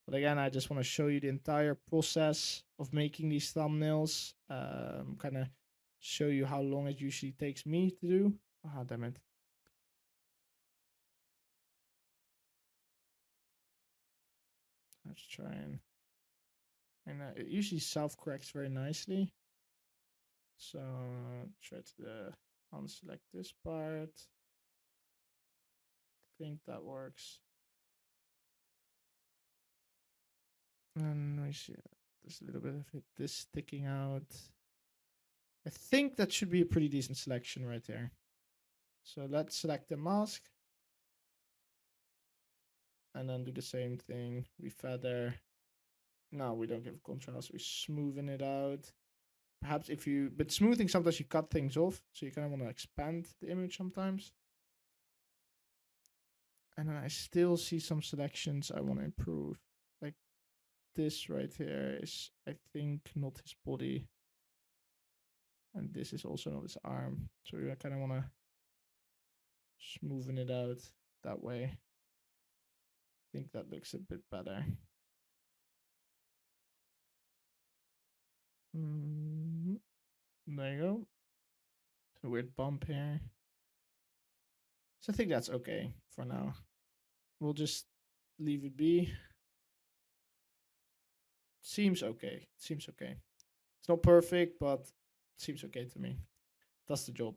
But again, I just want to show you the entire process of making these thumbnails. Kind of show you how long it usually takes me to do. Ah, damn it. Let's try and it usually self-corrects very nicely. So try to unselect this part. I think that works. And we see there's a little bit of this sticking out. I think that should be a pretty decent selection right there. So let's select the mask. And then do the same thing. We feather. No, we don't give contrast. We're smoothing it out. Perhaps but smoothing, sometimes you cut things off. So you kind of want to expand the image sometimes. And then I still see some selections I want to improve. Like this right here is, I think, not his body. And this is also not his arm. So I kind of want to smoothen it out that way. I think that looks a bit better. There you go. A weird bump here. So I think that's okay for now. We'll just leave it be. Seems okay. Seems okay. It's not perfect, but it seems okay to me. That's the job.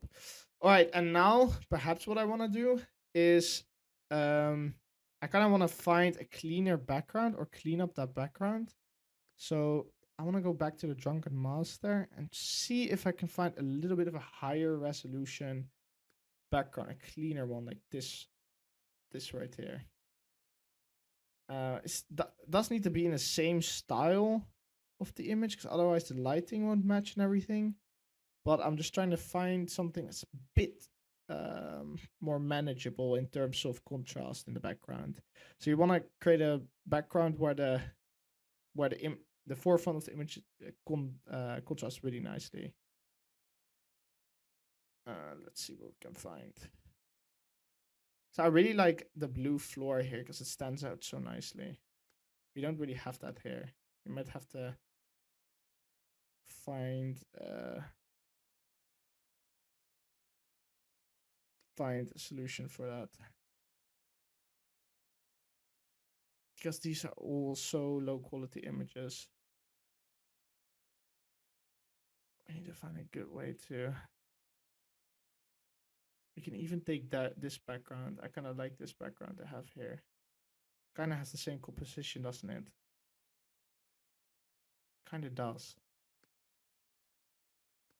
All right, and now perhaps what I want to do is I kind of want to find a cleaner background or clean up that background. So I want to go back to the Drunken Master and see if I can find a little bit of a higher resolution background, a cleaner one like this right here. It does need to be in the same style of the image because otherwise the lighting won't match and everything. But I'm just trying to find something that's a bit more manageable in terms of contrast in the background. So you want to create a background where the forefront of the image contrasts really nicely. Let's see what we can find. So I really like the blue floor here because it stands out so nicely. We don't really have that here. You might have to find a solution for that. Because these are all so low quality images. I need to find a good way to. We can even take this background. I kind of like this background I have here. Kind of has the same composition, doesn't it? Kind of does.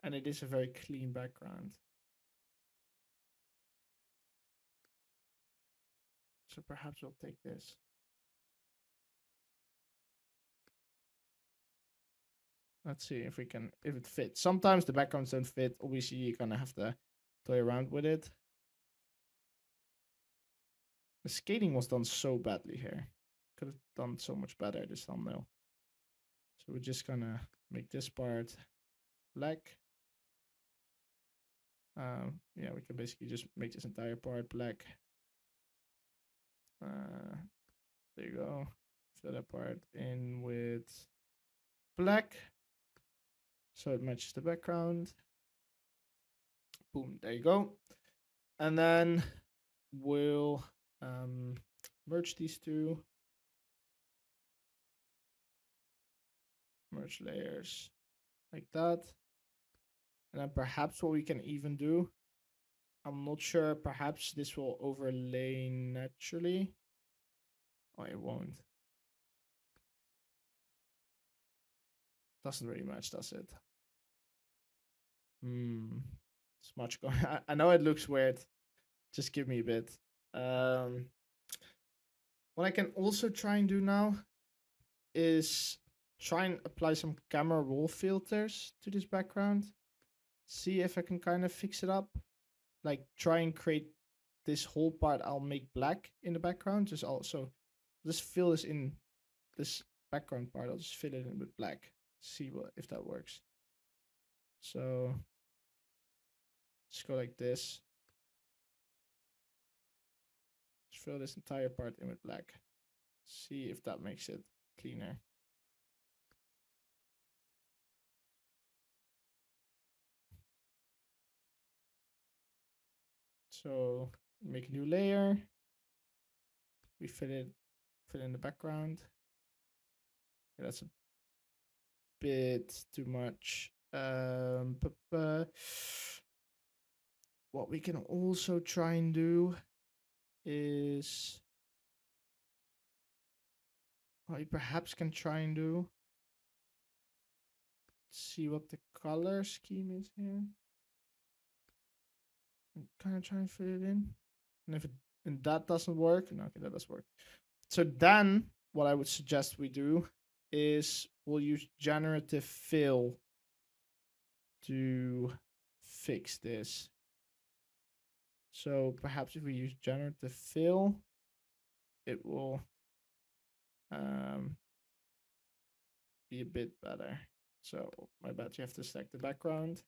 And it is a very clean background. So perhaps we'll take this. Let's see if it fits. Sometimes the backgrounds don't fit. Obviously, you kind of have to play around with it. The scaling was done so badly here. Could have done so much better this thumbnail. So we're just gonna make this part black. Yeah, we can basically just make this entire part black. There you go. Fill that part in with black, so it matches the background. Boom, there you go. And then we'll merge these two. Merge layers like that. And then perhaps what we can even do, I'm not sure, perhaps this will overlay naturally. Oh, it won't. Doesn't really match, does it? It's much going. I know it looks weird. Just give me a bit. What I can also try and do now is try and apply some camera raw filters to this background. See if I can kind of fix it up. Like try and create this whole part I'll make black in the background. Just fill this in, this background part. I'll just fill it in with black. See if that works. So just go like this. Just fill this entire part in with black. See if that makes it cleaner. So make a new layer. We fill in the background. Okay, that's a bit too much. What we can also try and do is, what we perhaps can try and do, see what the color scheme is here. And kind of try and fit it in. And if that doesn't work, no, okay, that does work. So then what I would suggest we do is we'll use generative fill to fix this. So perhaps if we use generative fill, it will be a bit better. So my bad, you have to select the background,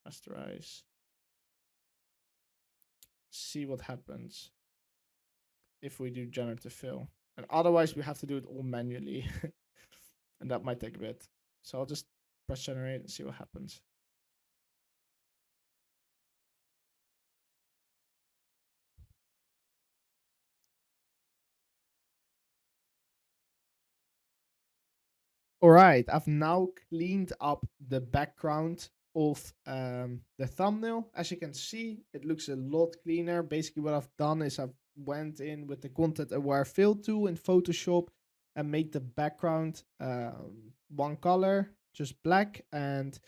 rasterize, see what happens if we do generative fill. And otherwise we have to do it all manually. And that might take a bit. So I'll just press generate and see what happens. All right, I've now cleaned up the background of the thumbnail. As you can see, it looks a lot cleaner. Basically what I've done is I've went in with the content aware fill tool in Photoshop and made the background one color, just black. And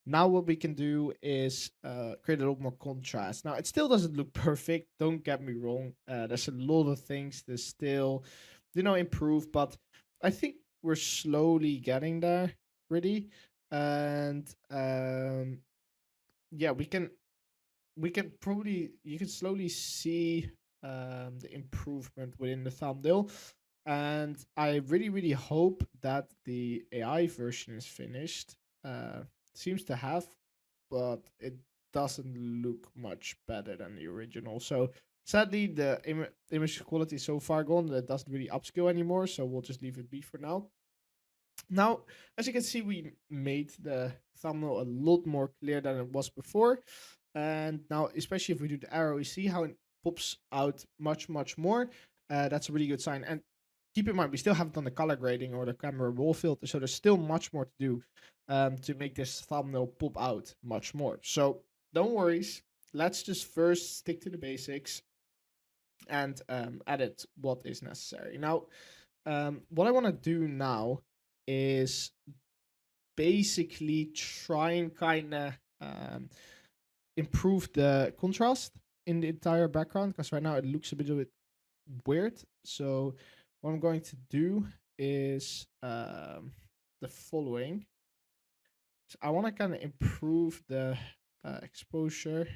now what we can do is create a lot more contrast. Now it still doesn't look perfect, don't get me wrong. There's a lot of things that still, improve, but I think we're slowly getting there, really. And yeah, we can probably, you can slowly see the improvement within the thumbnail. And I really hope that the AI version is finished. Seems to have, but it doesn't look much better than the original. So sadly, the image quality is so far gone that it doesn't really upscale anymore. So we'll just leave it be for now. Now, as you can see, we made the thumbnail a lot more clear than it was before. And now, especially if we do the arrow, you see how it pops out much more. That's a really good sign. And keep in mind, we still haven't done the color grading or the camera raw filter, so there's still much more to do to make this thumbnail pop out much more. So don't worry, let's just first stick to the basics and edit what is necessary. Now, what I want to do now is basically try and kind of improve the contrast in the entire background, because right now it looks a bit weird. So what I'm going to do is the following. So I want to kind of improve the exposure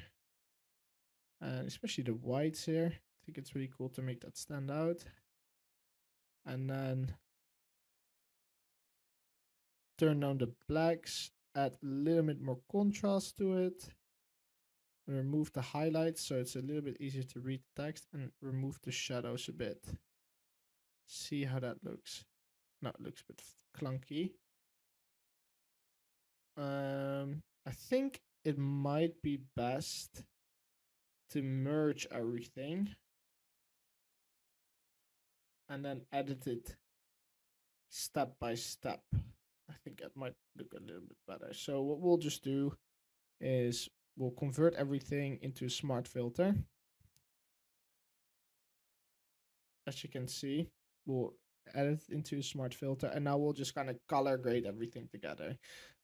and especially the whites here think it's really cool to make that stand out. And then turn down the blacks, add a little bit more contrast to it. Remove the highlights so it's a little bit easier to read the text, and remove the shadows a bit. See how that looks. No, it looks a bit clunky. I think it might be best to merge everything and then edit it step by step. I think that might look a little bit better. So what we'll just do is we'll convert everything into a smart filter. As you can see, we'll edit it into a smart filter, and now we'll just kind of color grade everything together.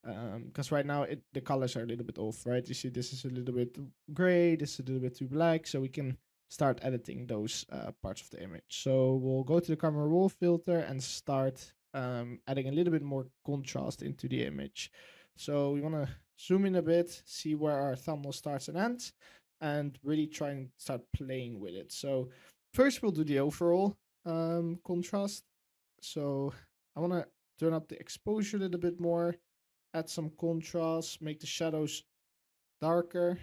Because right now the colors are a little bit off, right? You see this is a little bit gray, this is a little bit too black, so we can start editing those parts of the image. So we'll go to the camera raw filter and start adding a little bit more contrast into the image. So we want to zoom in a bit, see where our thumbnail starts and ends, and really try and start playing with it. So first we'll do the overall contrast. So I want to turn up the exposure a little bit more, add some contrast, make the shadows darker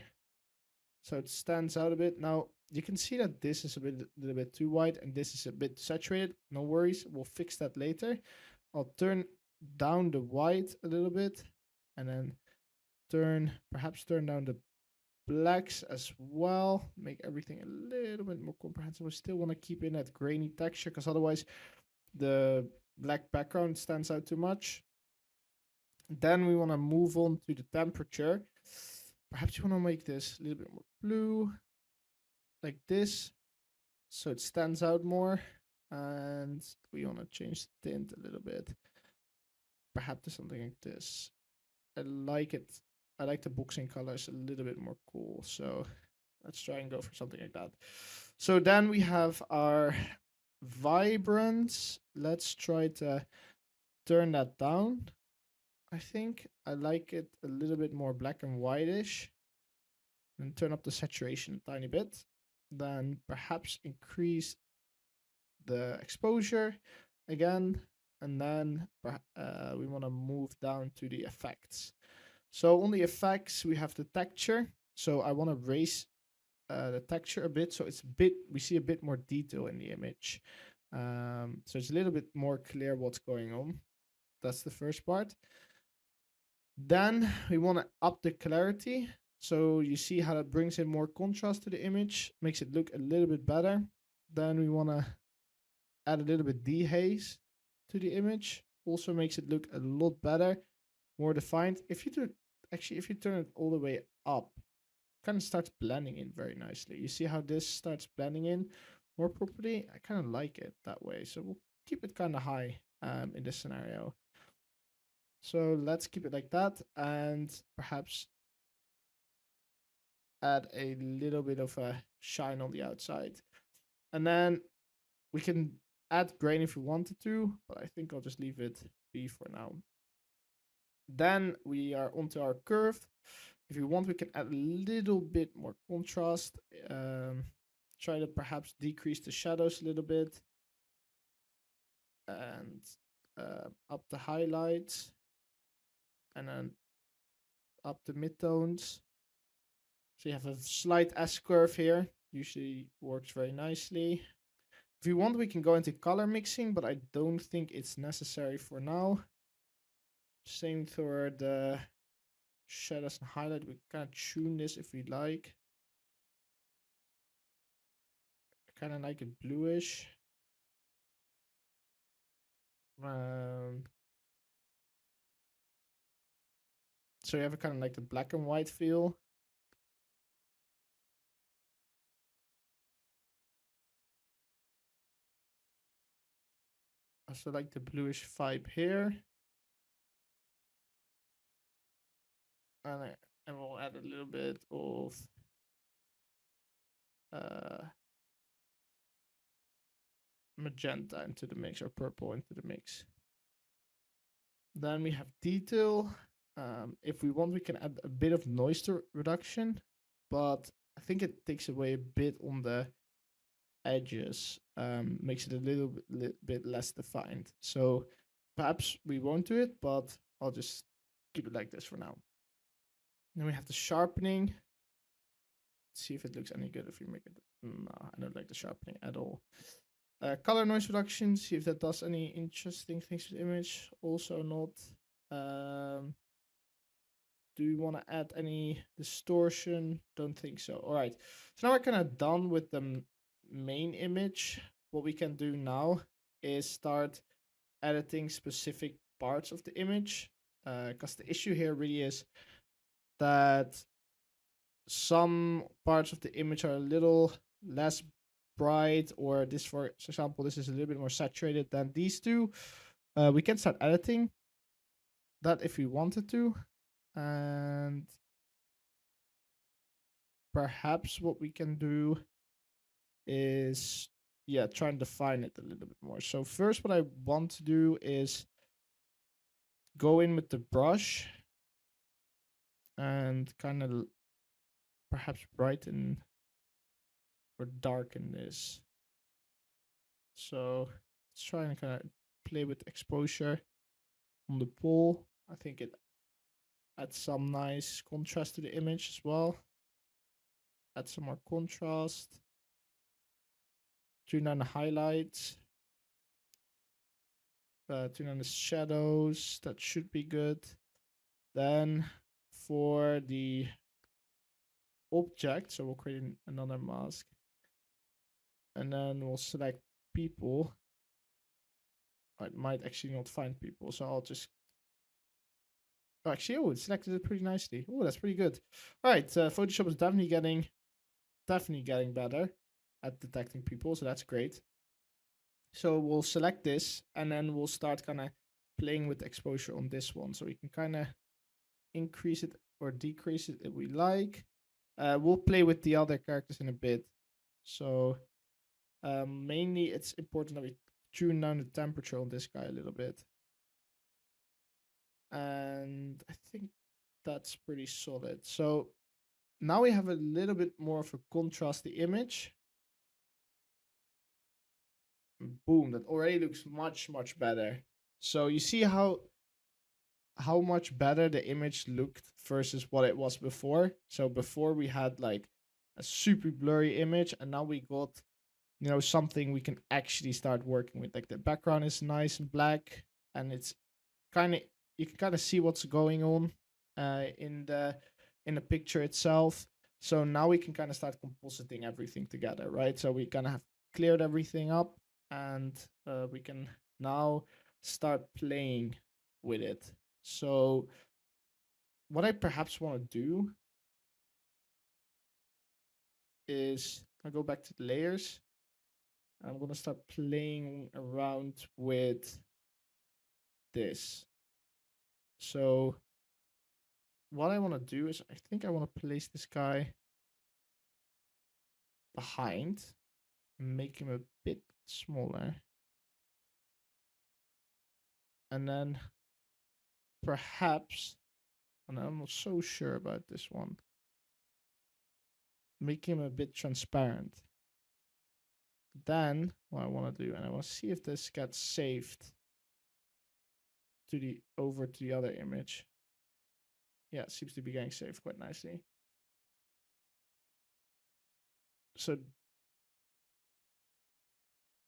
so it stands out a bit. Now you can see that this is a little bit too white and this is a bit saturated. No worries, we'll fix that later. I'll turn down the white a little bit, and then perhaps turn down the blacks as well. Make everything a little bit more comprehensive. We still want to keep in that grainy texture, because otherwise the black background stands out too much. Then we want to move on to the temperature. Perhaps you want to make this a little bit more blue, like this, so it stands out more. And we want to change the tint a little bit, perhaps to something like this. I like it. I like the boxing colors a little bit more cool, so let's try and go for something like that. So then we have our vibrance. Let's try to turn that down. I think I like it a little bit more black and whitish, and turn up the saturation a tiny bit. Then perhaps increase the exposure again, and then we want to move down to the effects. So on the effects we have the texture. So I want to raise the texture a bit, so it's a bit, we see a bit more detail in the image. So it's a little bit more clear what's going on. That's the first part. Then we want to up the clarity. So you see how that brings in more contrast to the image, makes it look a little bit better. Then we want to add a little bit dehaze to the image. Also makes it look a lot better, more defined. If you turn it all the way up, it kind of starts blending in very nicely. You see how this starts blending in more properly? I kind of like it that way. So we'll keep it kind of high in this scenario. So let's keep it like that, and perhaps add a little bit of a shine on the outside. And then we can add grain if we wanted to, but I think I'll just leave it be for now. Then we are onto our curve. If you want, we can add a little bit more contrast. Try to perhaps decrease the shadows a little bit, and up the highlights, and then up the midtones. So you have a slight S-curve here. Usually works very nicely. If you want, we can go into color mixing, but I don't think it's necessary for now. Same for the shadows and highlight. We can kind of tune this if we like. I kind of like it bluish. So you have a kind of like the black and white feel. I also like the bluish vibe here. And we'll add a little bit of magenta into the mix, or purple into the mix. Then we have detail. If we want, we can add a bit of noise reduction, but I think it takes away a bit on the edges makes it a little bit less defined. So perhaps we won't do it, but I'll just keep it like this for now. Then we have the sharpening. Let's see if it looks any good if we make it. No, I don't like the sharpening at all. Color noise reduction, see if that does any interesting things with the image. Also not. Do we want to add any distortion? Don't think so. All right. So now we're kind of done with the main image. What we can do now is start editing specific parts of the image. Because the issue here really is that some parts of the image are a little less bright, or this, for example, this is a little bit more saturated than these two. We can start editing that if we wanted to, and perhaps what we can do is try and define it a little bit more. So first what I want to do is go in with the brush and kind of perhaps brighten or darken this. So let's try and kind of play with exposure on the pool. I think it adds some nice contrast to the image as well. Add some more contrast. Tune down the highlights. Tune down the shadows. That should be good. Then for the object, so we'll create another mask. And then we'll select people. I might actually not find people, so I'll just... Oh, actually, it selected it pretty nicely. Oh, that's pretty good. All right, Photoshop is definitely getting better at detecting people, so that's great. So we'll select this, and then we'll start kind of playing with exposure on this one. So we can kind of increase it or decrease it if we like. We'll play with the other characters in a bit. So mainly it's important that we tune down the temperature on this guy a little bit. And I think that's pretty solid. So now we have a little bit more of a contrasty image. Boom, that already looks much, much better. So you see how much better the image looked versus what it was before. So before we had like a super blurry image, and now we got, you know, something we can actually start working with. Like the background is nice and black, and it's kind of, you can kind of see what's going on in the picture itself. So now we can kind of start compositing everything together, right? So we kind of have cleared everything up, and we can now start playing with it. So what I perhaps want to do is I go back to the layers. I'm going to start playing around with this. So what I want to do is I think I want to place this guy behind and make him a bit smaller. And then perhaps, and I'm not so sure about this one, make him a bit transparent. Then what I want to do, and I want to see if this gets saved to the over to the other image. Yeah, it seems to be getting saved quite nicely. So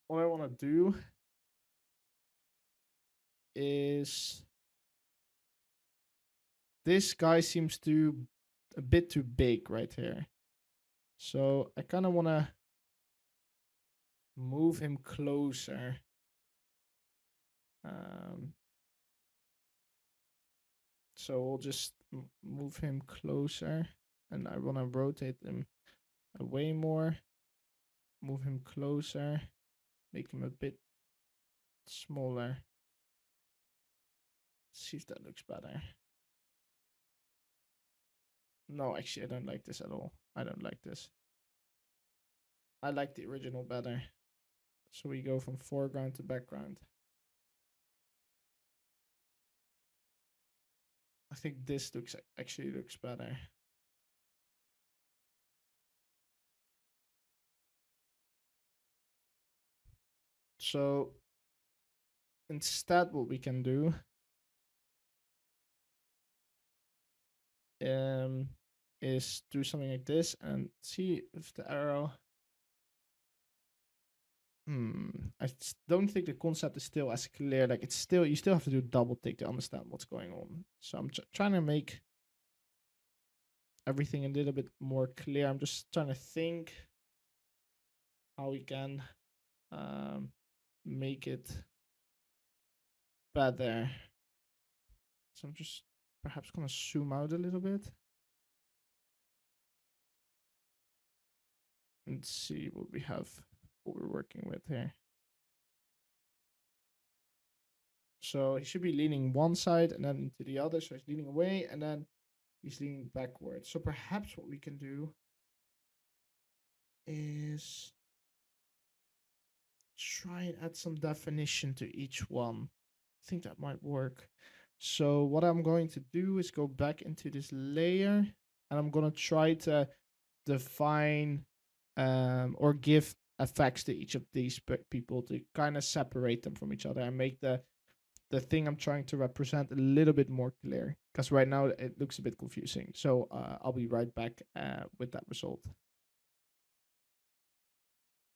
what I want to do is this guy seems to a bit too big right here. So I kind of want to move him closer. So we'll just move him closer, and I want to rotate him away more. Move him closer, make him a bit smaller. See if that looks better. No, actually, I don't like this at all. I don't like this. I like the original better. So we go from foreground to background. I think this actually looks better. So instead, what we can do is do something like this and see if the arrow. Don't think the concept is still as clear. Like it's still, you still have to do double tick to understand what's going on. So I'm trying to make everything a little bit more clear. I'm just trying to think how we can make it better. So I'm just perhaps gonna zoom out a little bit and see what we have, what we're working with here. So he should be leaning one side and then into the other. So he's leaning away and then he's leaning backwards. So perhaps what we can do is try and add some definition to each one. I think that might work. So what I'm going to do is go back into this layer and I'm going to try to define or give effects to each of these people to kind of separate them from each other and make the thing I'm trying to represent a little bit more clear, because right now it looks a bit confusing. So I'll be right back with that result.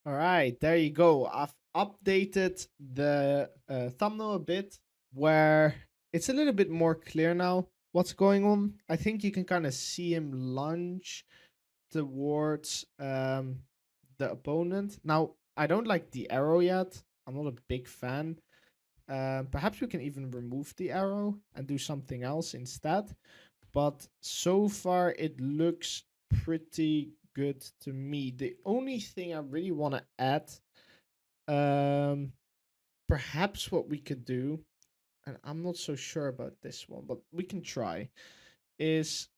All right, there you go. I've updated the thumbnail a bit where it's a little bit more clear now what's going on. I think you can kind of see him lunge towards the opponent. Now, I don't like the arrow yet. I'm not a big fan. Perhaps we can even remove the arrow and do something else instead. But so far, it looks pretty good to me. The only thing I really want to add, perhaps what we could do, and I'm not so sure about this one, but we can try, is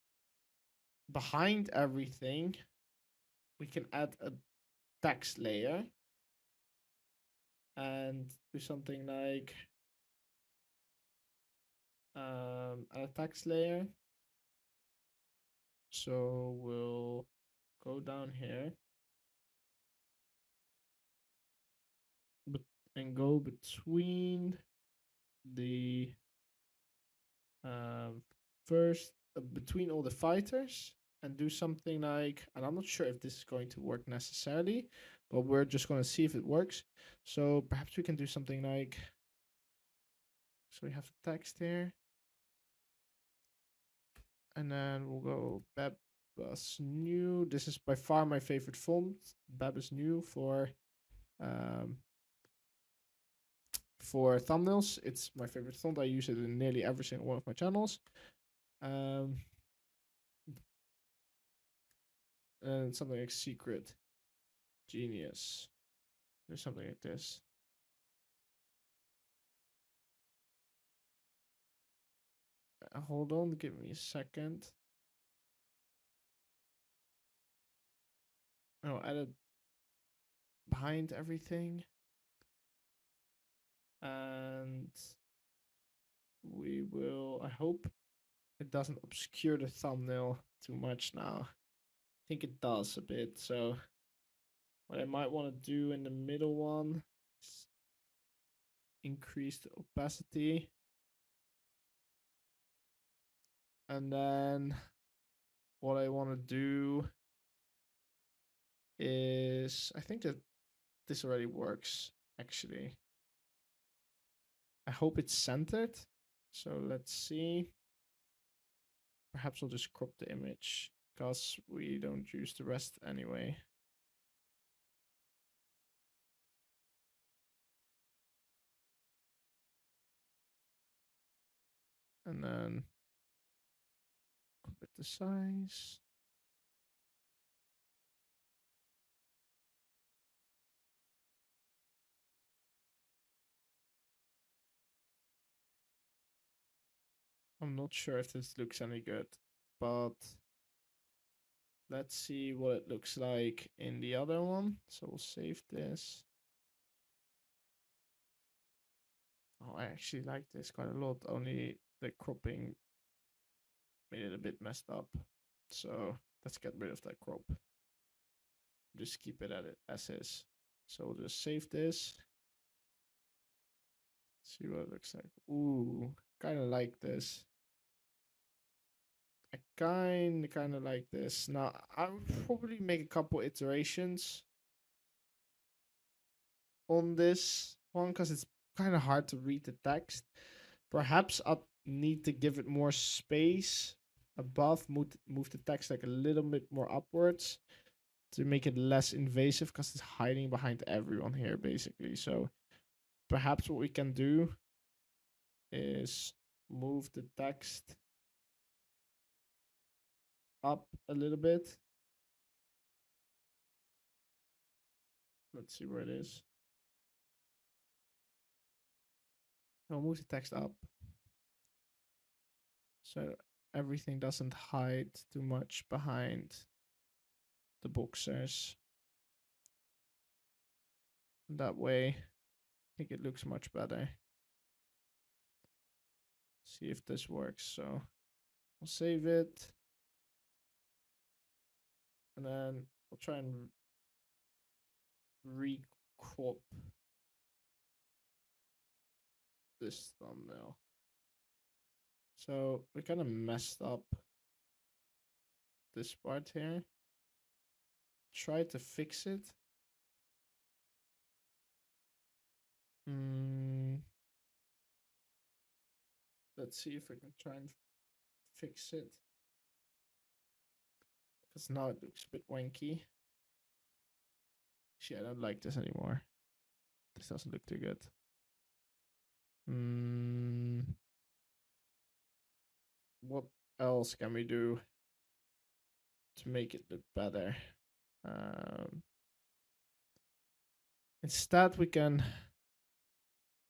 behind everything, we can add a text layer and do something like a text layer. So we'll go down here and go between the first between all the fighters and do something like, and I'm not sure if this is going to work necessarily, but we're just going to see if it works. So perhaps we can do something like, so we have the text here, and then we'll go Bebas New. This is by far my favorite font, Bebas New, for thumbnails. It's my favorite font. I use it in nearly every single one of my channels. And something like Secret Genius. There's something like this. Hold on, give me a second. Oh, added behind everything. And we will, I hope it doesn't obscure the thumbnail too much now. I think it does a bit. So what I might want to do in the middle one is increase the opacity. And then what I want to do is, I think that this already works, actually. I hope it's centered. So let's see. Perhaps I'll just crop the image because we don't use the rest anyway. And then crop it the size. I'm not sure if this looks any good, but let's see what it looks like in the other one. So we'll save this. Oh, I actually like this quite a lot. Only the cropping made it a bit messed up. So let's get rid of that crop. Just keep it as is. So we'll just save this. See what it looks like. Ooh, kind of like this. I kind of like this. Now, I would probably make a couple iterations on this one because it's kind of hard to read the text. Perhaps I need to give it more space above, move the text like a little bit more upwards to make it less invasive because it's hiding behind everyone here basically. So perhaps what we can do is move the text up a little bit. Let's see where it is. I'll move the text up so everything doesn't hide too much behind the boxers. That way, I think it looks much better. See if this works. So I'll save it. And then I'll try and re-crop this thumbnail. So we kind of messed up this part here. Try to fix it. Let's see if I can try and fix it. Because now it looks a bit wanky. Actually, I don't like this anymore. This doesn't look too good. What else can we do to make it look better? Instead, we can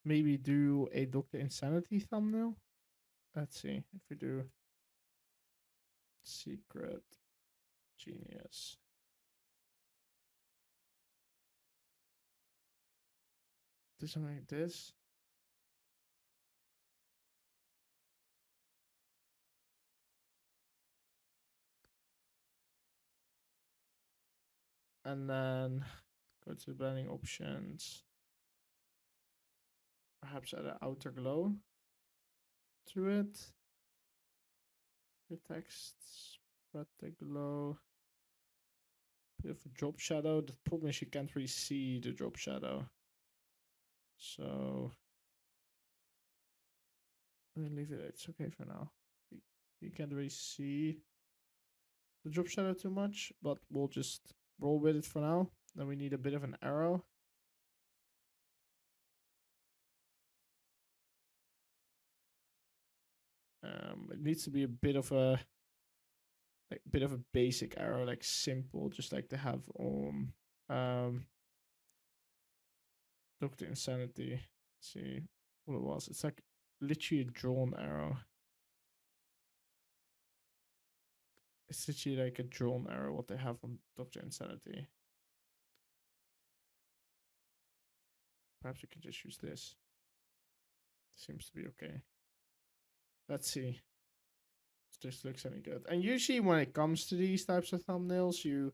maybe do a Dr. Insanity thumbnail. Let's see if we do Secret Genius. Do something like this. And then go to the blending options. Perhaps add an outer glow to it. The text, spread the glow. Bit of a drop shadow. The problem is you can't really see the drop shadow. So I'm gonna leave it. It's okay for now. You can't really see the drop shadow too much, but we'll just roll with it for now. Then we need a bit of an arrow. It needs to be a bit of a basic arrow, like simple, just like to have on Dr. Insanity. Let's see what it was. It's like literally a drawn arrow. It's literally like a drawn arrow what they have on Dr. Insanity. Perhaps we can just use this. Seems to be okay. Let's see if this looks any good. And usually when it comes to these types of thumbnails, you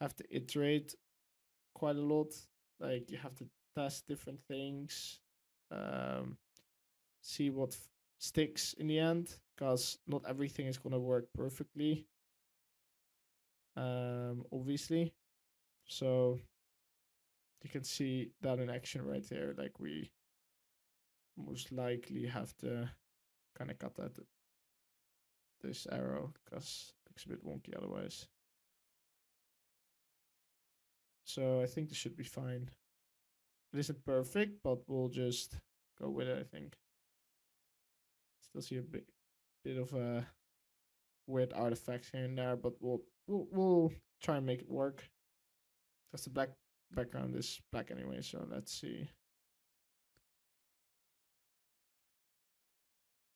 have to iterate quite a lot. Like you have to test different things, see what sticks in the end, because not everything is gonna work perfectly. Obviously. So you can see that in action right there. Like we most likely have to kind of cut that this arrow because it looks a bit wonky otherwise. So I think this should be fine. It isn't perfect, but we'll just go with it, I think. Still see a bit of a weird artifact here and there, but we'll try and make it work. Because the black background is black anyway, so let's see.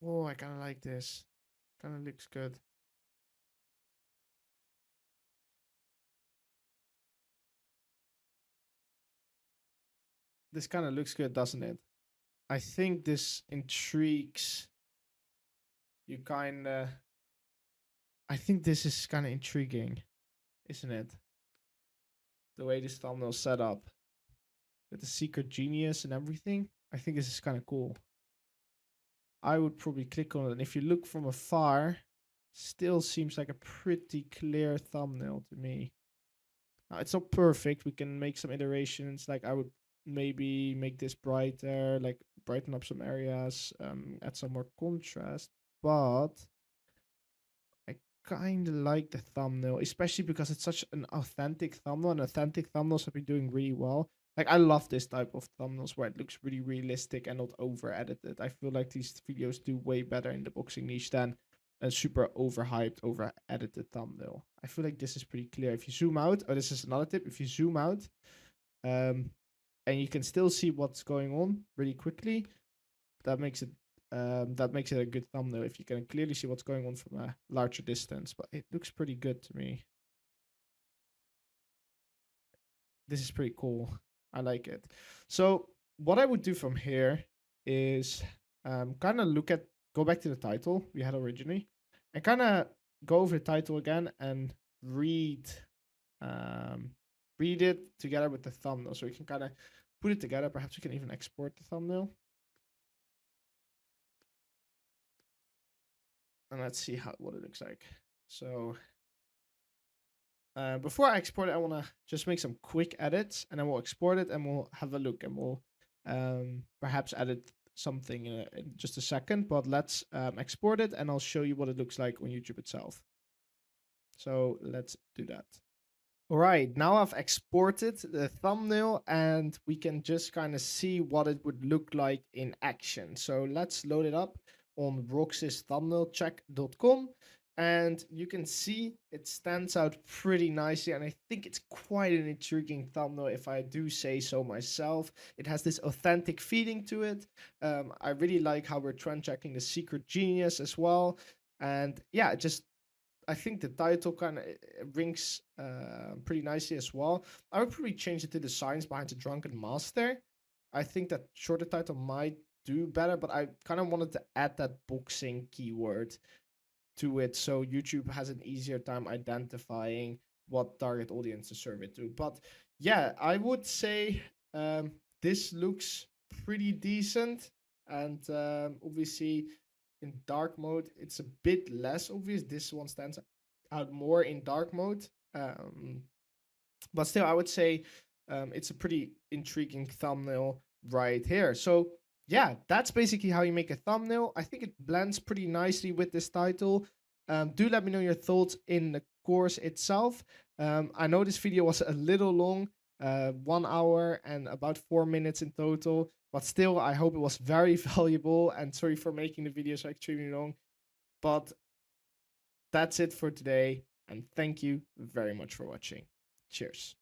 Oh, I kind of like this. Kind of looks good. This kind of looks good, doesn't it? I think this intrigues you kind of. I think this is kind of intriguing, isn't it? The way this thumbnail set up with the secret genius and everything. I think this is kind of cool. I would probably click on it. And if you look from afar, still seems like a pretty clear thumbnail to me. Now, it's not perfect. We can make some iterations. Like I would maybe make this brighter, like brighten up some areas, add some more contrast. But I kind of like the thumbnail, especially because it's such an authentic thumbnail, and authentic thumbnails have been doing really well. Like, I love this type of thumbnails where it looks really realistic and not over-edited. I feel like these videos do way better in the boxing niche than a super overhyped, over-edited thumbnail. I feel like this is pretty clear. If you zoom out, oh, this is another tip. If you zoom out, and you can still see what's going on really quickly, that makes it a good thumbnail if you can clearly see what's going on from a larger distance. But it looks pretty good to me. This is pretty cool. I like it. So what I would do from here is kind of go back to the title we had originally and kind of go over the title again and read it together with the thumbnail. So we can kind of put it together. Perhaps we can even export the thumbnail. And let's see what it looks like. So before I export it, I want to just make some quick edits, and then we'll export it and we'll have a look, and we'll perhaps edit something in just a second. But let's export it, and I'll show you what it looks like on YouTube itself. So let's do that. All right, now I've exported the thumbnail, and we can just kind of see what it would look like in action. So let's load it up on roxysthumbnailcheck.com. And you can see it stands out pretty nicely. And I think it's quite an intriguing thumbnail, if I do say so myself. It has this authentic feeling to it. I really like how we're trend checking the secret genius as well. And yeah, I think the title kind of rings pretty nicely as well. I would probably change it to the science behind the drunken master. I think that shorter title might do better, but I kind of wanted to add that boxing keyword to it, so YouTube has an easier time identifying what target audience to serve it to. But yeah, I would say this looks pretty decent, and obviously in dark mode it's a bit less obvious. This one stands out more in dark mode, but still I would say it's a pretty intriguing thumbnail right here. So yeah, that's basically how you make a thumbnail. I think it blends pretty nicely with this title. Do let me know your thoughts in the course itself. I know this video was a little long, 1 hour and about 4 minutes in total, but still I hope it was very valuable, and sorry for making the video so extremely long. But that's it for today, and thank you very much for watching. Cheers.